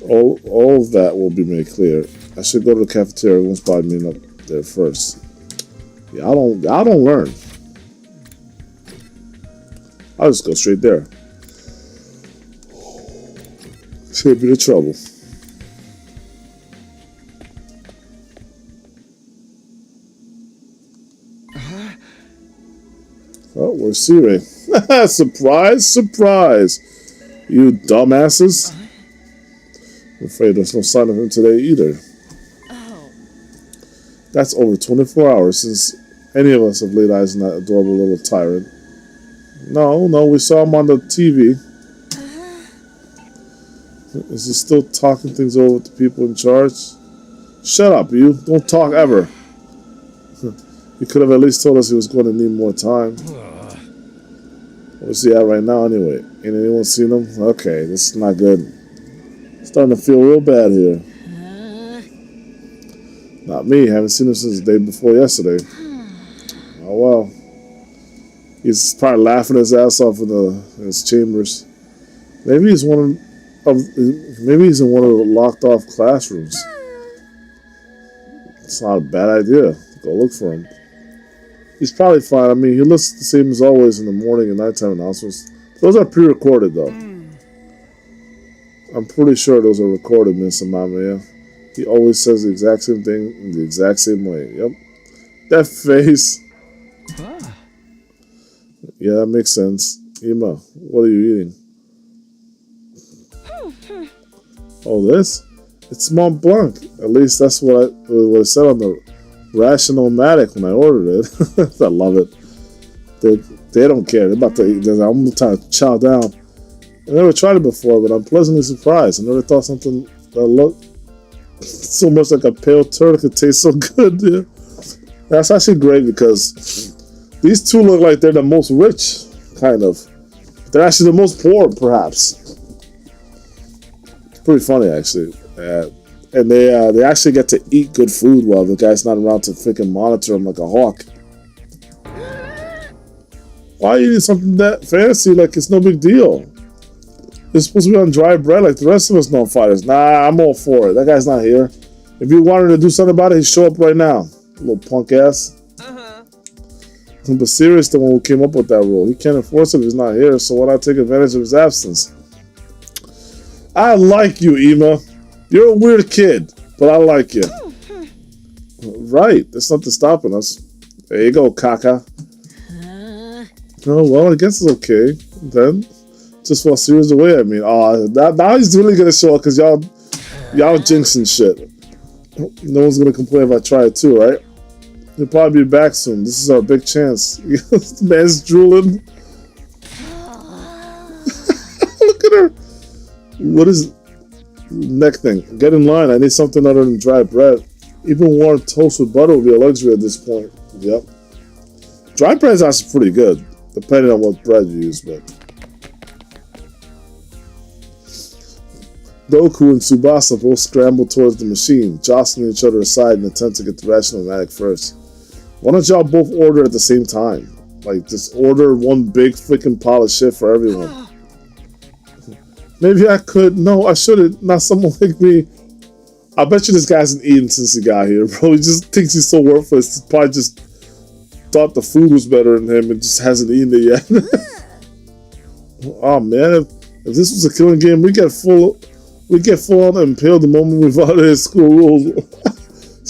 A: All of that will be made clear. I should go to the cafeteria. Everyone's probably meeting up there first. Yeah, I don't learn. I'll just go straight there. Save me the trouble. Oh, where's C-Ray? Surprise, surprise! You dumbasses. I'm afraid there's no sign of him today either.
F: Oh.
A: That's over 24 hours since any of us have laid eyes on that adorable little tyrant. No, we saw him on the TV. Is he still talking things over with the people in charge? Shut up, you. Don't talk ever. He could have at least told us he was going to need more time. Where's he at right now anyway? Ain't anyone seen him? Okay, this is not good. Starting to feel real bad here. Not me. Haven't seen him since the day before yesterday. Oh well. He's probably laughing his ass off in his chambers. Maybe he's in one of the locked off classrooms. It's not a bad idea. Go look for him. He's probably fine. I mean, he looks the same as always in the morning and nighttime announcements. Those are pre-recorded, though. I'm pretty sure those are recorded, Miss Amamiya. He always says the exact same thing in the exact same way. Yep. That face. Yeah, that makes sense. Ema, what are you eating? Oh, this? It's Mont Blanc. At least that's what it said on the Ration-O-Matic when I ordered it. I love it. They don't care. They're about to eat this. I'm trying to chow down. I never tried it before, but I'm pleasantly surprised. I never thought something that looked so much like a pale turtle could taste so good. Yeah. That's actually great because these two look like they're the most rich, kind of. They're actually the most poor, perhaps. It's pretty funny, actually. And they actually get to eat good food while the guy's not around to freaking monitor them like a hawk. Why are you eating something that fancy like it's no big deal? It's supposed to be on dry bread like the rest of us non-fighters. Nah, I'm all for it. That guy's not here. If you wanted to do something about it, he'd show up right now. Little punk ass. But Sirius, the one who came up with that rule. He can't enforce it if he's not here, so why not take advantage of his absence? I like you, Ema. You're a weird kid, but I like you. Right, there's nothing stopping us. There you go, Kaka. Oh, well, I guess it's okay. Then, just while Sirius away, I mean, now he's really gonna show up because y'all jinxing shit. No one's gonna complain if I try it too, right? He'll probably be back soon. This is our big chance. The man's drooling. Look at her. What is neck thing? Get in line. I need something other than dry bread. Even warm toast with butter will be a luxury at this point. Yep. Dry bread is actually pretty good, depending on what bread you use, but. Goku and Tsubasa both scramble towards the machine, jostling each other aside in an attempt to get the Ration-O-Matic first. Why don't y'all both order at the same time? Like, just order one big freaking pile of shit for everyone. Maybe I could. No, I shouldn't. Not someone like me. I bet you this guy hasn't eaten since he got here, bro. He just thinks he's so worthless. He probably just thought the food was better than him and just hasn't eaten it yet. Oh, man. If this was a killing game, we get full on impaled the moment we violated school rules.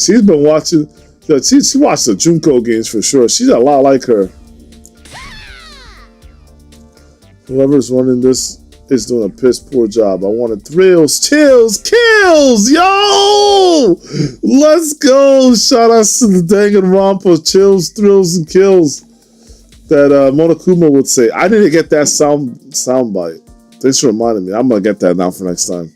A: She's been watching. She watched the Junko games for sure. She's a lot like her. Whoever's running this is doing a piss poor job. I wanted thrills, chills, kills, yo! Let's go! Shout out to the Danganronpa chills, thrills, and kills that Monokuma would say. I didn't get that sound bite. Thanks for reminding me. I'm gonna get that now for next time.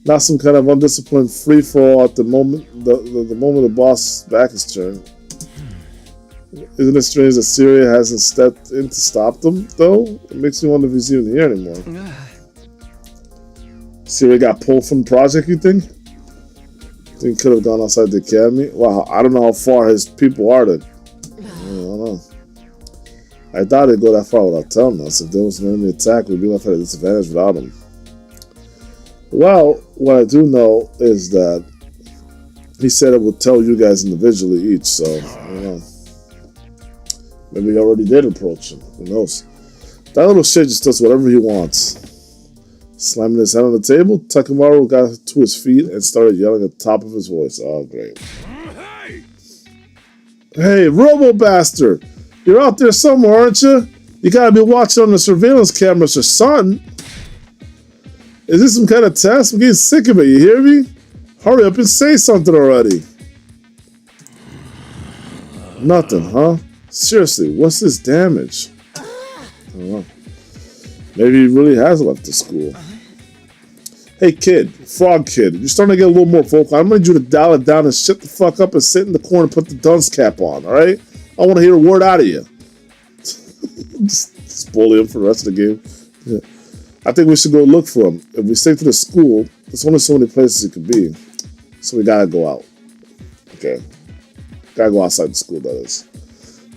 A: Not some kind of undisciplined free for all at the moment. The moment the boss back is turned. Isn't it strange that Syria hasn't stepped in to stop them, though? It makes me wonder if he's even here anymore. Syria got pulled from the project, you think? Think he could have gone outside the academy? Wow, I don't know how far his people are then. I don't know. I doubt they'd go that far without telling us. If there was an enemy attack, we'd be left at a disadvantage without him. Well, what I do know is that he said it would tell you guys individually each, so, I don't know. Maybe he already did approach him. Who knows? That little shit just does whatever he wants. Slamming his head on the table, Takemaru got to his feet and started yelling at the top of his voice. Oh, great. Hey, Robo Bastard! You're out there somewhere, aren't you? You gotta be watching on the surveillance cameras or something. Is this some kind of test? I'm getting sick of it, you hear me? Hurry up and say something already. Nothing, huh? Seriously, what's this damage? I don't know. Maybe he really has left the school. Hey kid, frog kid, you're starting to get a little more vocal. I'm gonna need you to dial it down and shut the fuck up and sit in the corner and put the dunce cap on, alright? I want to hear a word out of you. Just bully him for the rest of the game. Yeah. I think we should go look for him. If we stick to the school, there's only so many places it could be. So we gotta go out. Okay. Gotta go outside the school, that is.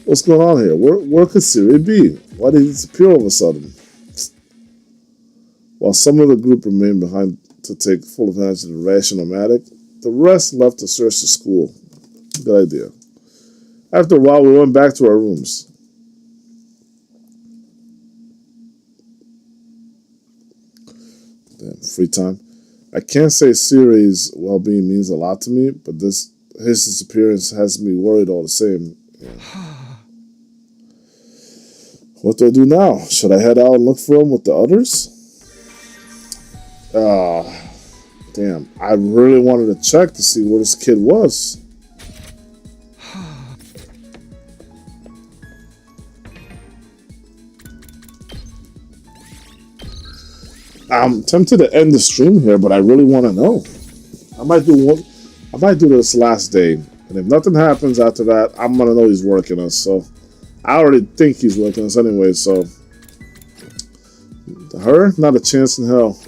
A: What's going on here? Where could Siri be? Why did he disappear all of a sudden? While some of the group remained behind to take full advantage of the Ration-O-Matic, the rest left to search the school. Good idea. After a while, we went back to our rooms. Damn, free time. I can't say Siri's well-being means a lot to me, but his disappearance has me worried all the same. Yeah. What do I do now? Should I head out and look for him with the others? Damn. I really wanted to check to see where this kid was. I'm tempted to end the stream here, but I really want to know. I might do this last day, and if nothing happens after that, I'm gonna know he's working us. So I already think he's working us anyway. So her, not a chance in hell.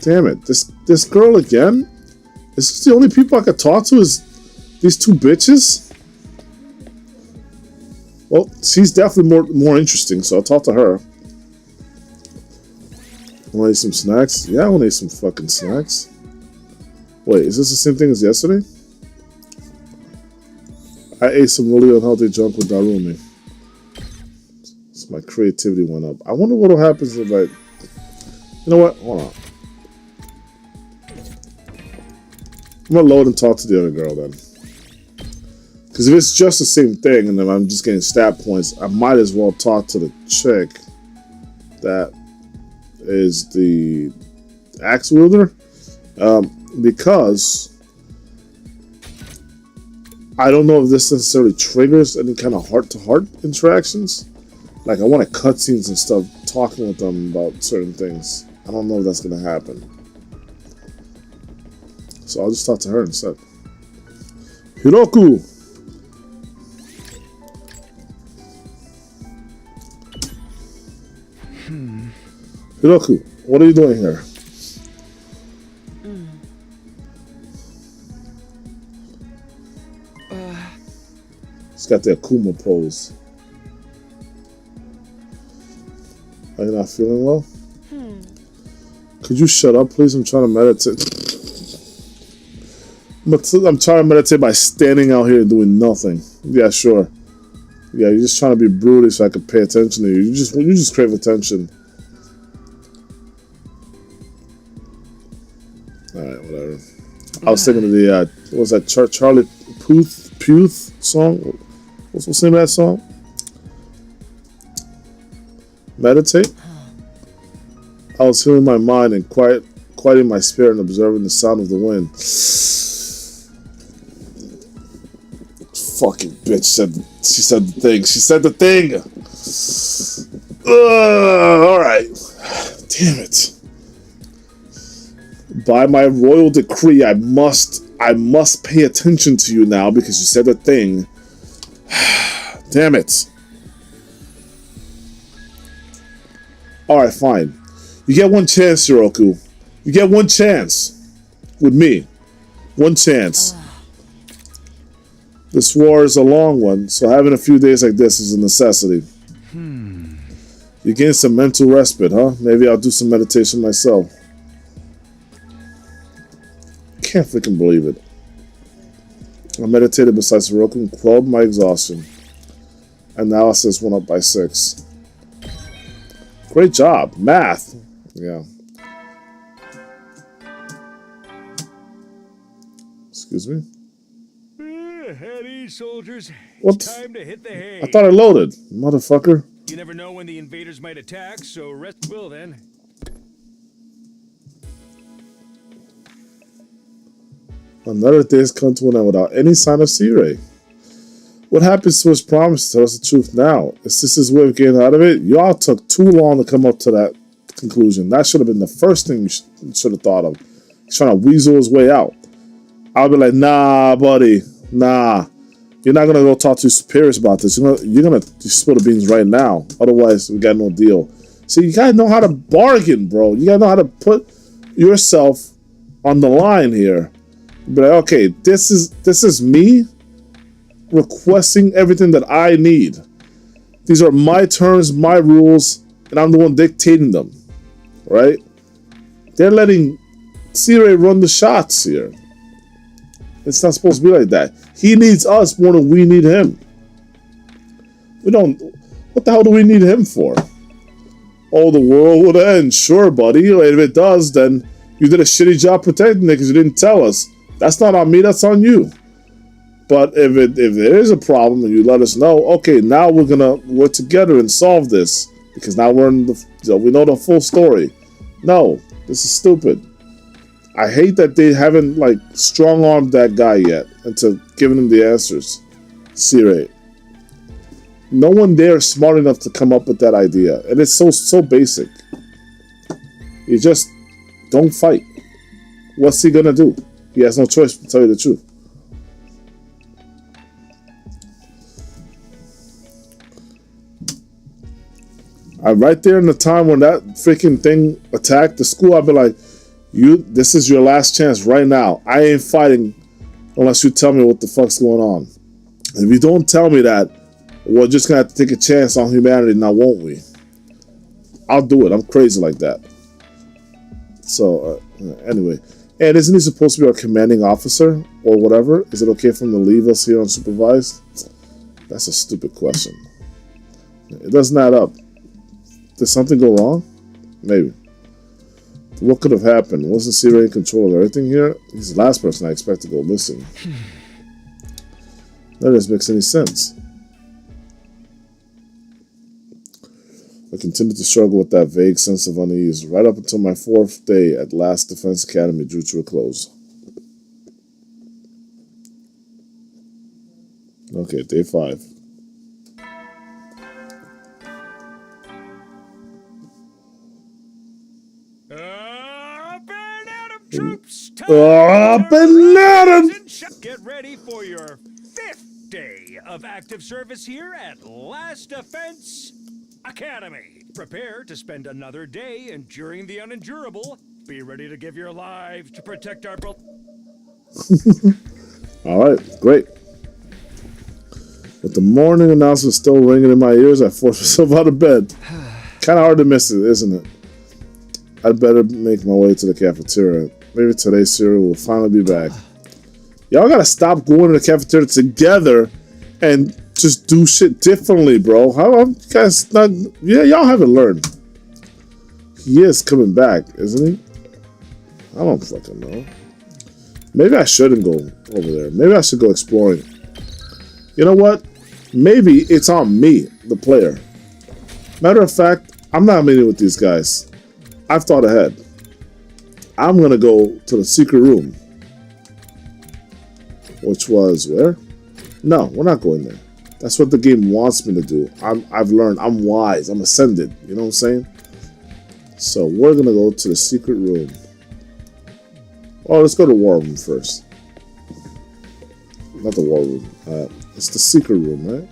A: Damn it! This girl again. Is this the only people I could talk to? Is these two bitches? Well, she's definitely more interesting. So I'll talk to her. Want to eat some snacks? Yeah, I want to eat some fucking snacks. Wait, is this the same thing as yesterday? I ate some really unhealthy junk with Darumi. So my creativity went up. I wonder what will happen if I... You know what? Hold on. I'm going to load and talk to the other girl then. Because if it's just the same thing and then I'm just getting stat points, I might as well talk to the chick that is the axe wielder, because I don't know if this necessarily triggers any kind of heart-to-heart interactions. Like, I want to cutscenes and stuff talking with them about certain things. I don't know if that's going to happen. So I'll just talk to her instead. Hiroku! Hiroku, what are you doing here? He's got the Akuma pose. Are you not feeling well? Could you shut up, please? I'm trying to meditate. I'm trying to meditate by standing out here doing nothing. Yeah, sure. Yeah, you're just trying to be broody so I can pay attention to you. You just crave attention. Alright, whatever. I was thinking of the, what was that, Charlie Puth song? What's the name of that song? Meditate? I was healing my mind and quieting my spirit and observing the sound of the wind. Fucking bitch she said the thing. She said the thing! Alright. Damn it. By my royal decree, I must pay attention to you now because you said the thing. Damn it. Alright, fine. You get one chance, Hiroku. You get one chance. With me. One chance. This war is a long one, so having a few days like this is a necessity. You gain some mental respite, huh? Maybe I'll do some meditation myself. Can't freaking believe it. I meditated beside Hiroku and quelled my exhaustion. Analysis went up by 6. Great job. Math. Yeah. Excuse me?
B: At ease, soldiers.
A: What?
B: It's time to hit the hay.
A: I thought I loaded. Motherfucker.
B: You never know when the invaders might attack, so rest will then.
A: Another day has come to an end without any sign of Sea-Ray. What happens to his promise to tell us the truth now? Is this his way of getting out of it? Y'all took too long to come up to that conclusion. That should have been the first thing you should have thought of. He's trying to weasel his way out. I'll be like, nah, buddy. Nah. You're not going to go talk to your superiors about this. You're going to spill the beans right now. Otherwise, we got no deal. So you got to know how to bargain, bro. You got to know how to put yourself on the line here. Be like, okay, this is me requesting everything that I need. These are my terms, my rules, and I'm the one dictating them. Right? They're letting Sea-Ray run the shots here. It's not supposed to be like that. He needs us more than we need him. We don't... What the hell do we need him for? Oh, the world would end. Sure, buddy. If it does, then you did a shitty job protecting it because you didn't tell us. That's not on me, that's on you. But if there is a problem and you let us know, okay, now we're gonna work together and solve this because now we're in we know the full story. No, this is stupid. I hate that they haven't like strong armed that guy yet into giving him the answers. C-Ray. No one there is smart enough to come up with that idea, and it's so basic. You just don't fight. What's he gonna do? He has no choice, to tell you the truth. Right there in the time when that freaking thing attacked the school, I'd be like, this is your last chance right now. I ain't fighting unless you tell me what the fuck's going on. If you don't tell me that, we're just gonna have to take a chance on humanity now, won't we? I'll do it. I'm crazy like that. So, anyway. And isn't he supposed to be our commanding officer or whatever? Is it okay for him to leave us here unsupervised? That's a stupid question. It doesn't add up. Did something go wrong? Maybe. What could have happened? Wasn't C-Ray in control of everything here? He's the last person I expect to go missing. That doesn't make any sense. I continued to struggle with that vague sense of unease right up until my 4th day at Last Defense Academy drew to a close. Okay, day 5.
B: Up and at 'em, troops!
A: Up and at 'em!
B: Get ready for your 5th day of active service here at Last Defense Academy. Prepare to spend another day enduring the unendurable. Be ready to give your lives to protect our...
A: Alright, great. With the morning announcement still ringing in my ears, I forced myself out of bed. Kind of hard to miss it, isn't it? I'd better make my way to the cafeteria. Maybe today's cereal will finally be back. Y'all gotta stop going to the cafeteria together and just do shit differently, bro. How you guys not? Yeah, y'all haven't learned. He is coming back, isn't he? I don't fucking know. Maybe I shouldn't go over there. Maybe I should go exploring. You know what? Maybe it's on me, the player. Matter of fact, I'm not meeting with these guys. I've thought ahead. I'm gonna go to the secret room. Which was where? No, we're not going there. That's what the game wants me to do. I've learned. I'm wise. I'm ascended. You know what I'm saying? So we're gonna go to the secret room. Oh, let's go to the war room first. Not the war room. It's the secret room, right?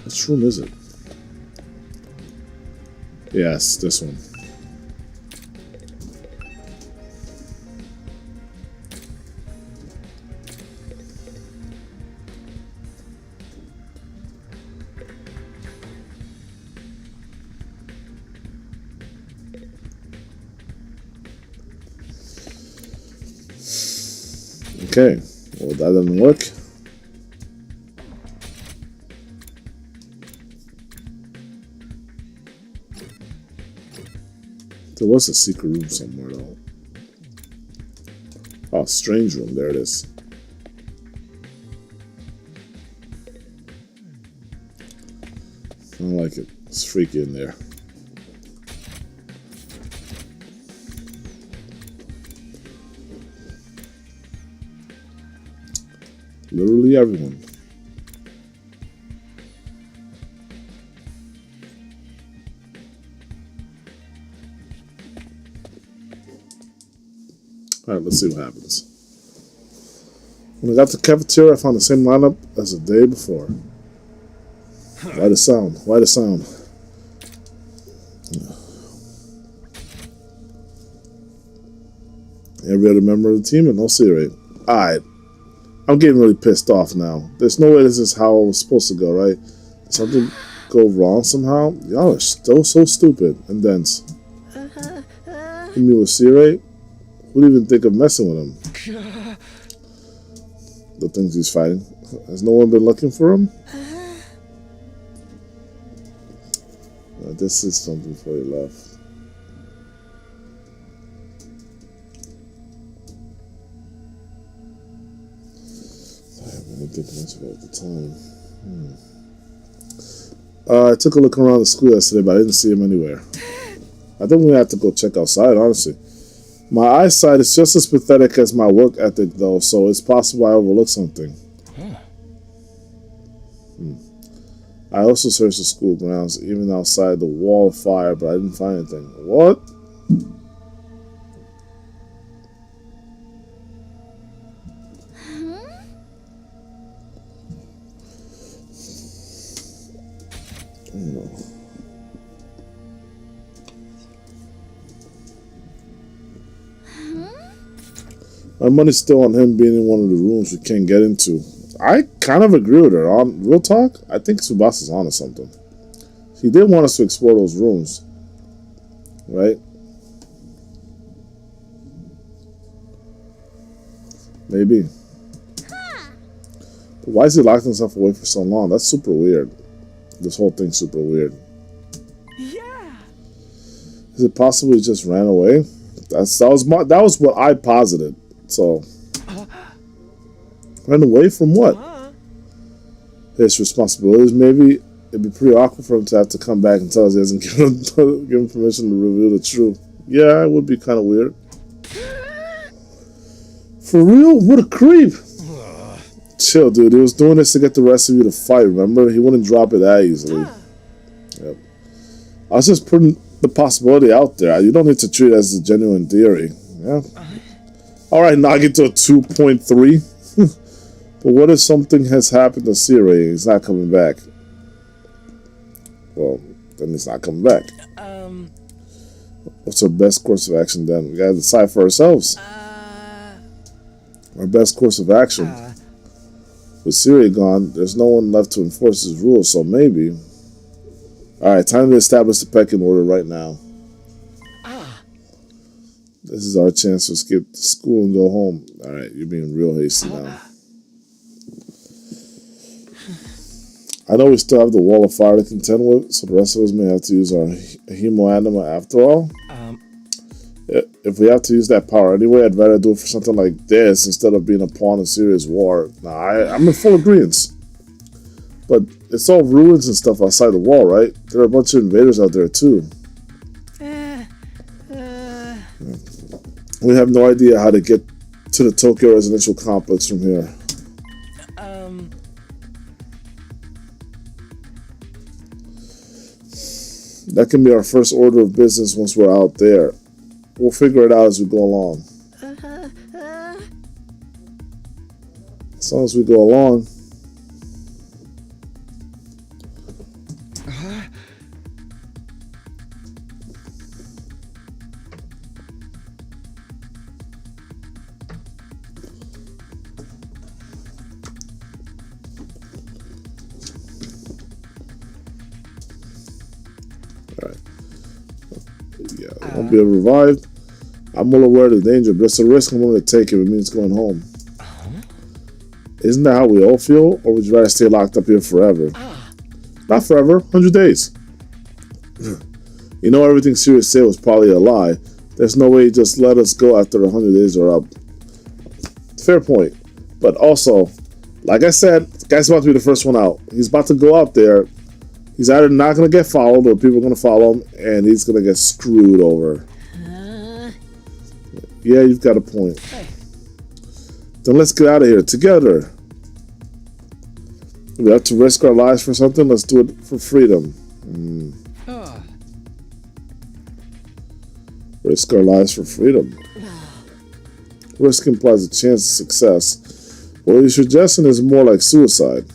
A: Which room is it? Yes, this one. Okay, well that didn't work. There was a secret room somewhere though. Oh, strange room, there it is. I don't like it. It's freaky in there. Literally everyone. Alright, let's see what happens. When I got to the cafeteria, I found the same lineup as the day before. Why the sound? Why the sound? Every other member of the team and no C-Ray. Alright. I'm getting really pissed off now. There's no way this is how it was supposed to go, right? Did something go wrong somehow? Y'all are still so stupid and dense. You mean with C-Ray? Who'd even think of messing with him? The things he's fighting. Has no one been looking for him? This is something before he left. didn't think much about it at the time. I took a look around the school yesterday, but I didn't see him anywhere. I think we have to go check outside, honestly. My eyesight is just as pathetic as my work ethic, though, so it's possible I overlooked something. I also searched the school grounds, even outside the wall of fire, but I didn't find anything. What? My money's still on him being in one of the rooms we can't get into. I kind of agree with her. On real talk, I think Tsubasa's onto something. He did want us to explore those rooms, right? Maybe. But why is he locking himself away for so long? That's super weird. This whole thing's super weird.
E: Yeah.
A: Is it possible he just ran away? That was what I posited. So, ran away from what? His responsibilities. Maybe it'd be pretty awkward for him to have to come back and tell us he hasn't given him permission to reveal the truth. Yeah, it would be kind of weird. For real? What a creep! Chill, dude. He was doing this to get the rest of you to fight, remember? He wouldn't drop it that easily. Yep. I was just putting the possibility out there. You don't need to treat it as a genuine theory. Yeah. Alright, knock it to a 2.3. But what if something has happened to Siri and he's not coming back? Well, then he's not coming back. What's our best course of action then? We gotta decide for ourselves. Our best course of action. With Siri gone, there's no one left to enforce his rules, so maybe. Alright, time to establish the pecking order right now. This is our chance to skip school and go home. Alright, you're being real hasty now. I know we still have the wall of fire to contend with, so the rest of us may have to use our hemoanima after all. If we have to use that power anyway, I'd rather do it for something like this instead of being a pawn in serious war. Nah, I'm in full agreement. But it's all ruins and stuff outside the wall, right? There are a bunch of invaders out there too. We have no idea how to get to the Tokyo residential complex from here. That can be our first order of business once we're out there. We'll figure it out as we go along. As long as we go along. Alright. Yeah, they won't be revived. I'm well aware of the danger, but it's a risk I'm willing to take if it means going home. Isn't that how we all feel? Or would you rather stay locked up here forever? Not forever, 100 days. You know everything Sirius said was probably a lie. There's no way he just let us go after 100 days are up. Fair point. But also, like I said, the guy's about to be the first one out. He's about to go out there. He's either not going to get followed or people are going to follow him and he's going to get screwed over. Yeah, you've got a point. Then let's get out of here together. We have to risk our lives for something. Let's do it for freedom. Risk our lives for freedom. Risk implies a chance of success. What you're suggesting is more like suicide.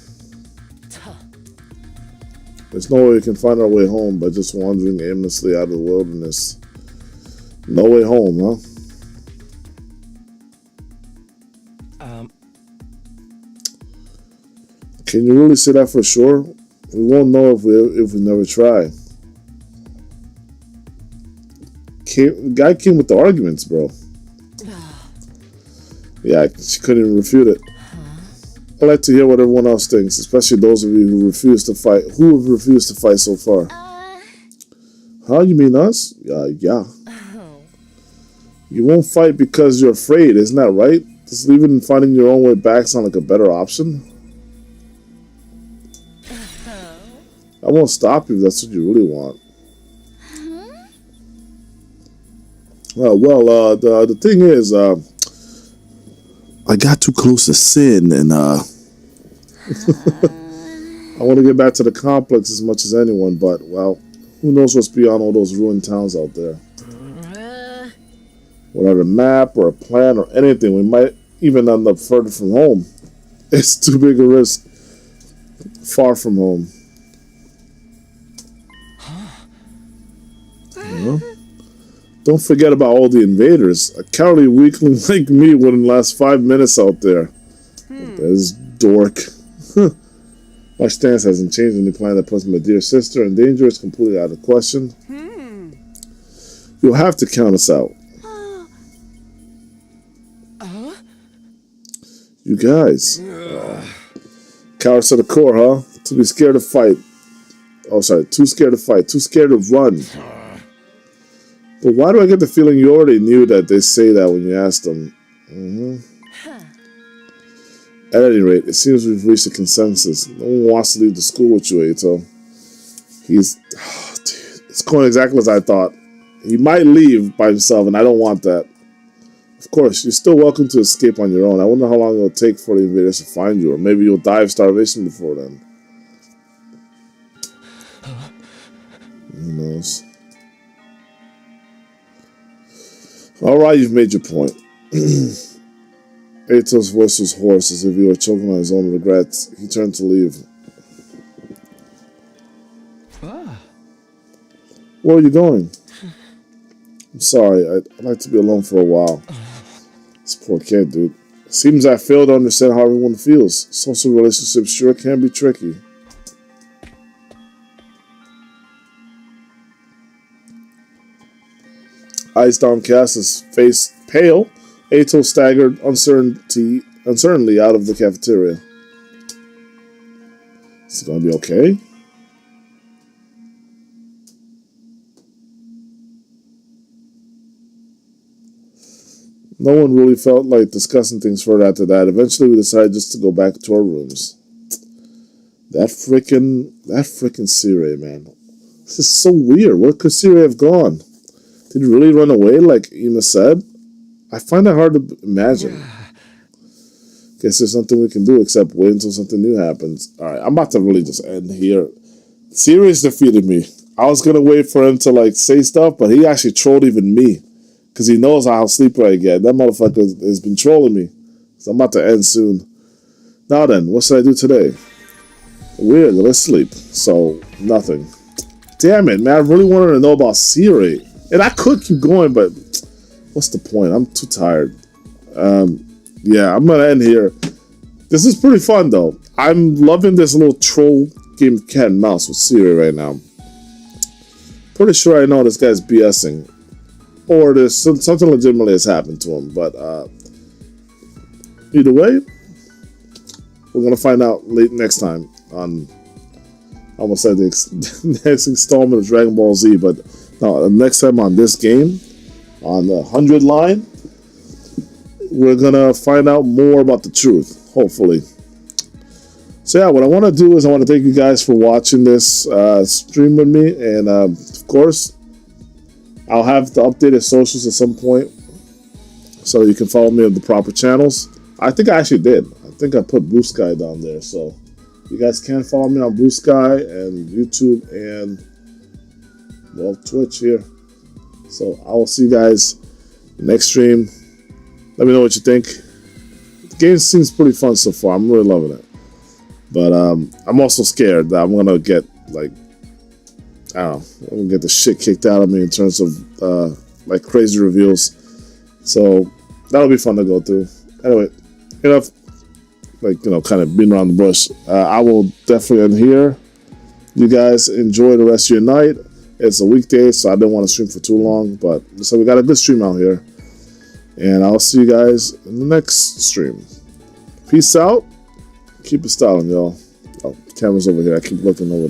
A: There's no way we can find our way home by just wandering aimlessly out of the wilderness. No way home, huh? Can you really say that for sure? We won't know if we never try. The guy came with the arguments, bro. Yeah, she couldn't even refute it. I'd like to hear what everyone else thinks, especially those of you who refuse to fight. Who have refused to fight so far? Huh? You mean us? Yeah. You won't fight because you're afraid, isn't that right? Just leaving and finding your own way back sound like a better option? I won't stop you if that's what you really want. The thing is, I got too close to Sin, and I want to get back to the complex as much as anyone, but, well, who knows what's beyond all those ruined towns out there. Without a map or a plan or anything, we might even end up further from home. It's too big a risk. Far from home. Don't forget about all the invaders. A cowardly weakling like me wouldn't last 5 minutes out there. This dork. My stance hasn't changed. Any plan that puts my dear sister in danger is completely out of question. You'll have to count us out. You guys. Cowards to the core, huh? To be scared to fight. Oh, sorry. Too scared to fight. Too scared to run. But why do I get the feeling you already knew that they say that when you asked them? At any rate, it seems we've reached a consensus. No one wants to leave the school with you, Eito. Dude, it's going exactly as I thought. He might leave by himself, and I don't want that. Of course, you're still welcome to escape on your own. I wonder how long it'll take for the invaders to find you, or maybe you'll die of starvation before then. Who knows? Alright, you've made your point. Eito's voice was hoarse, as if he were choking on his own regrets. He turned to leave. Where are you going? I'm sorry, I'd like to be alone for a while. This poor kid, dude. It seems I failed to understand how everyone feels. Social relationships sure can be tricky. Eyes downcast, his face pale, Eito staggered uncertainly out of the cafeteria. Is he going to be okay? No one really felt like discussing things further after that. Eventually, we decided just to go back to our rooms. That frickin' Sirei, man. This is so weird. Where could Sirei have gone? Did he really run away like Ima said? I find that hard to imagine. Guess there's nothing we can do except wait until something new happens. Alright, I'm about to really just end here. Sirius defeated me. I was gonna wait for him to like say stuff, but he actually trolled even me. Because he knows how sleeper I get. That motherfucker has been trolling me. So I'm about to end soon. Now then, what should I do today? Weird, let's sleep. So, nothing. Damn it, man. I really wanted to know about Sirei. And I could keep going, but what's the point? I'm too tired. Yeah, I'm going to end here. This is pretty fun, though. I'm loving this little troll game cat and mouse with Sirei right now. Pretty sure I know this guy's BSing. Or there's something legitimately has happened to him. But either way, we're going to find out late next time on, I almost said the next installment of Dragon Ball Z, but no, next time on this game, on the 100 line, we're going to find out more about the truth, hopefully. So yeah, what I want to do is I want to thank you guys for watching this stream with me, and of course, I'll have the updated socials at some point, so you can follow me on the proper channels. I think I actually did. I think I put Blue Sky down there, so you guys can follow me on Blue Sky and YouTube and, well, Twitch here. So I will see you guys next stream. Let me know what you think. The game seems pretty fun so far. I'm really loving it. But I'm also scared that I'm going to get, like, I don't know, I'm going to get the shit kicked out of me in terms of, like, crazy reveals. So that'll be fun to go through. Anyway, enough, like, you know, kind of beating around the bush. I will definitely end here. You guys enjoy the rest of your night. It's a weekday, so I didn't want to stream for too long, but so we got a good stream out here. And I'll see you guys in the next stream. Peace out. Keep it styling, y'all. Oh, camera's over here. I keep looking over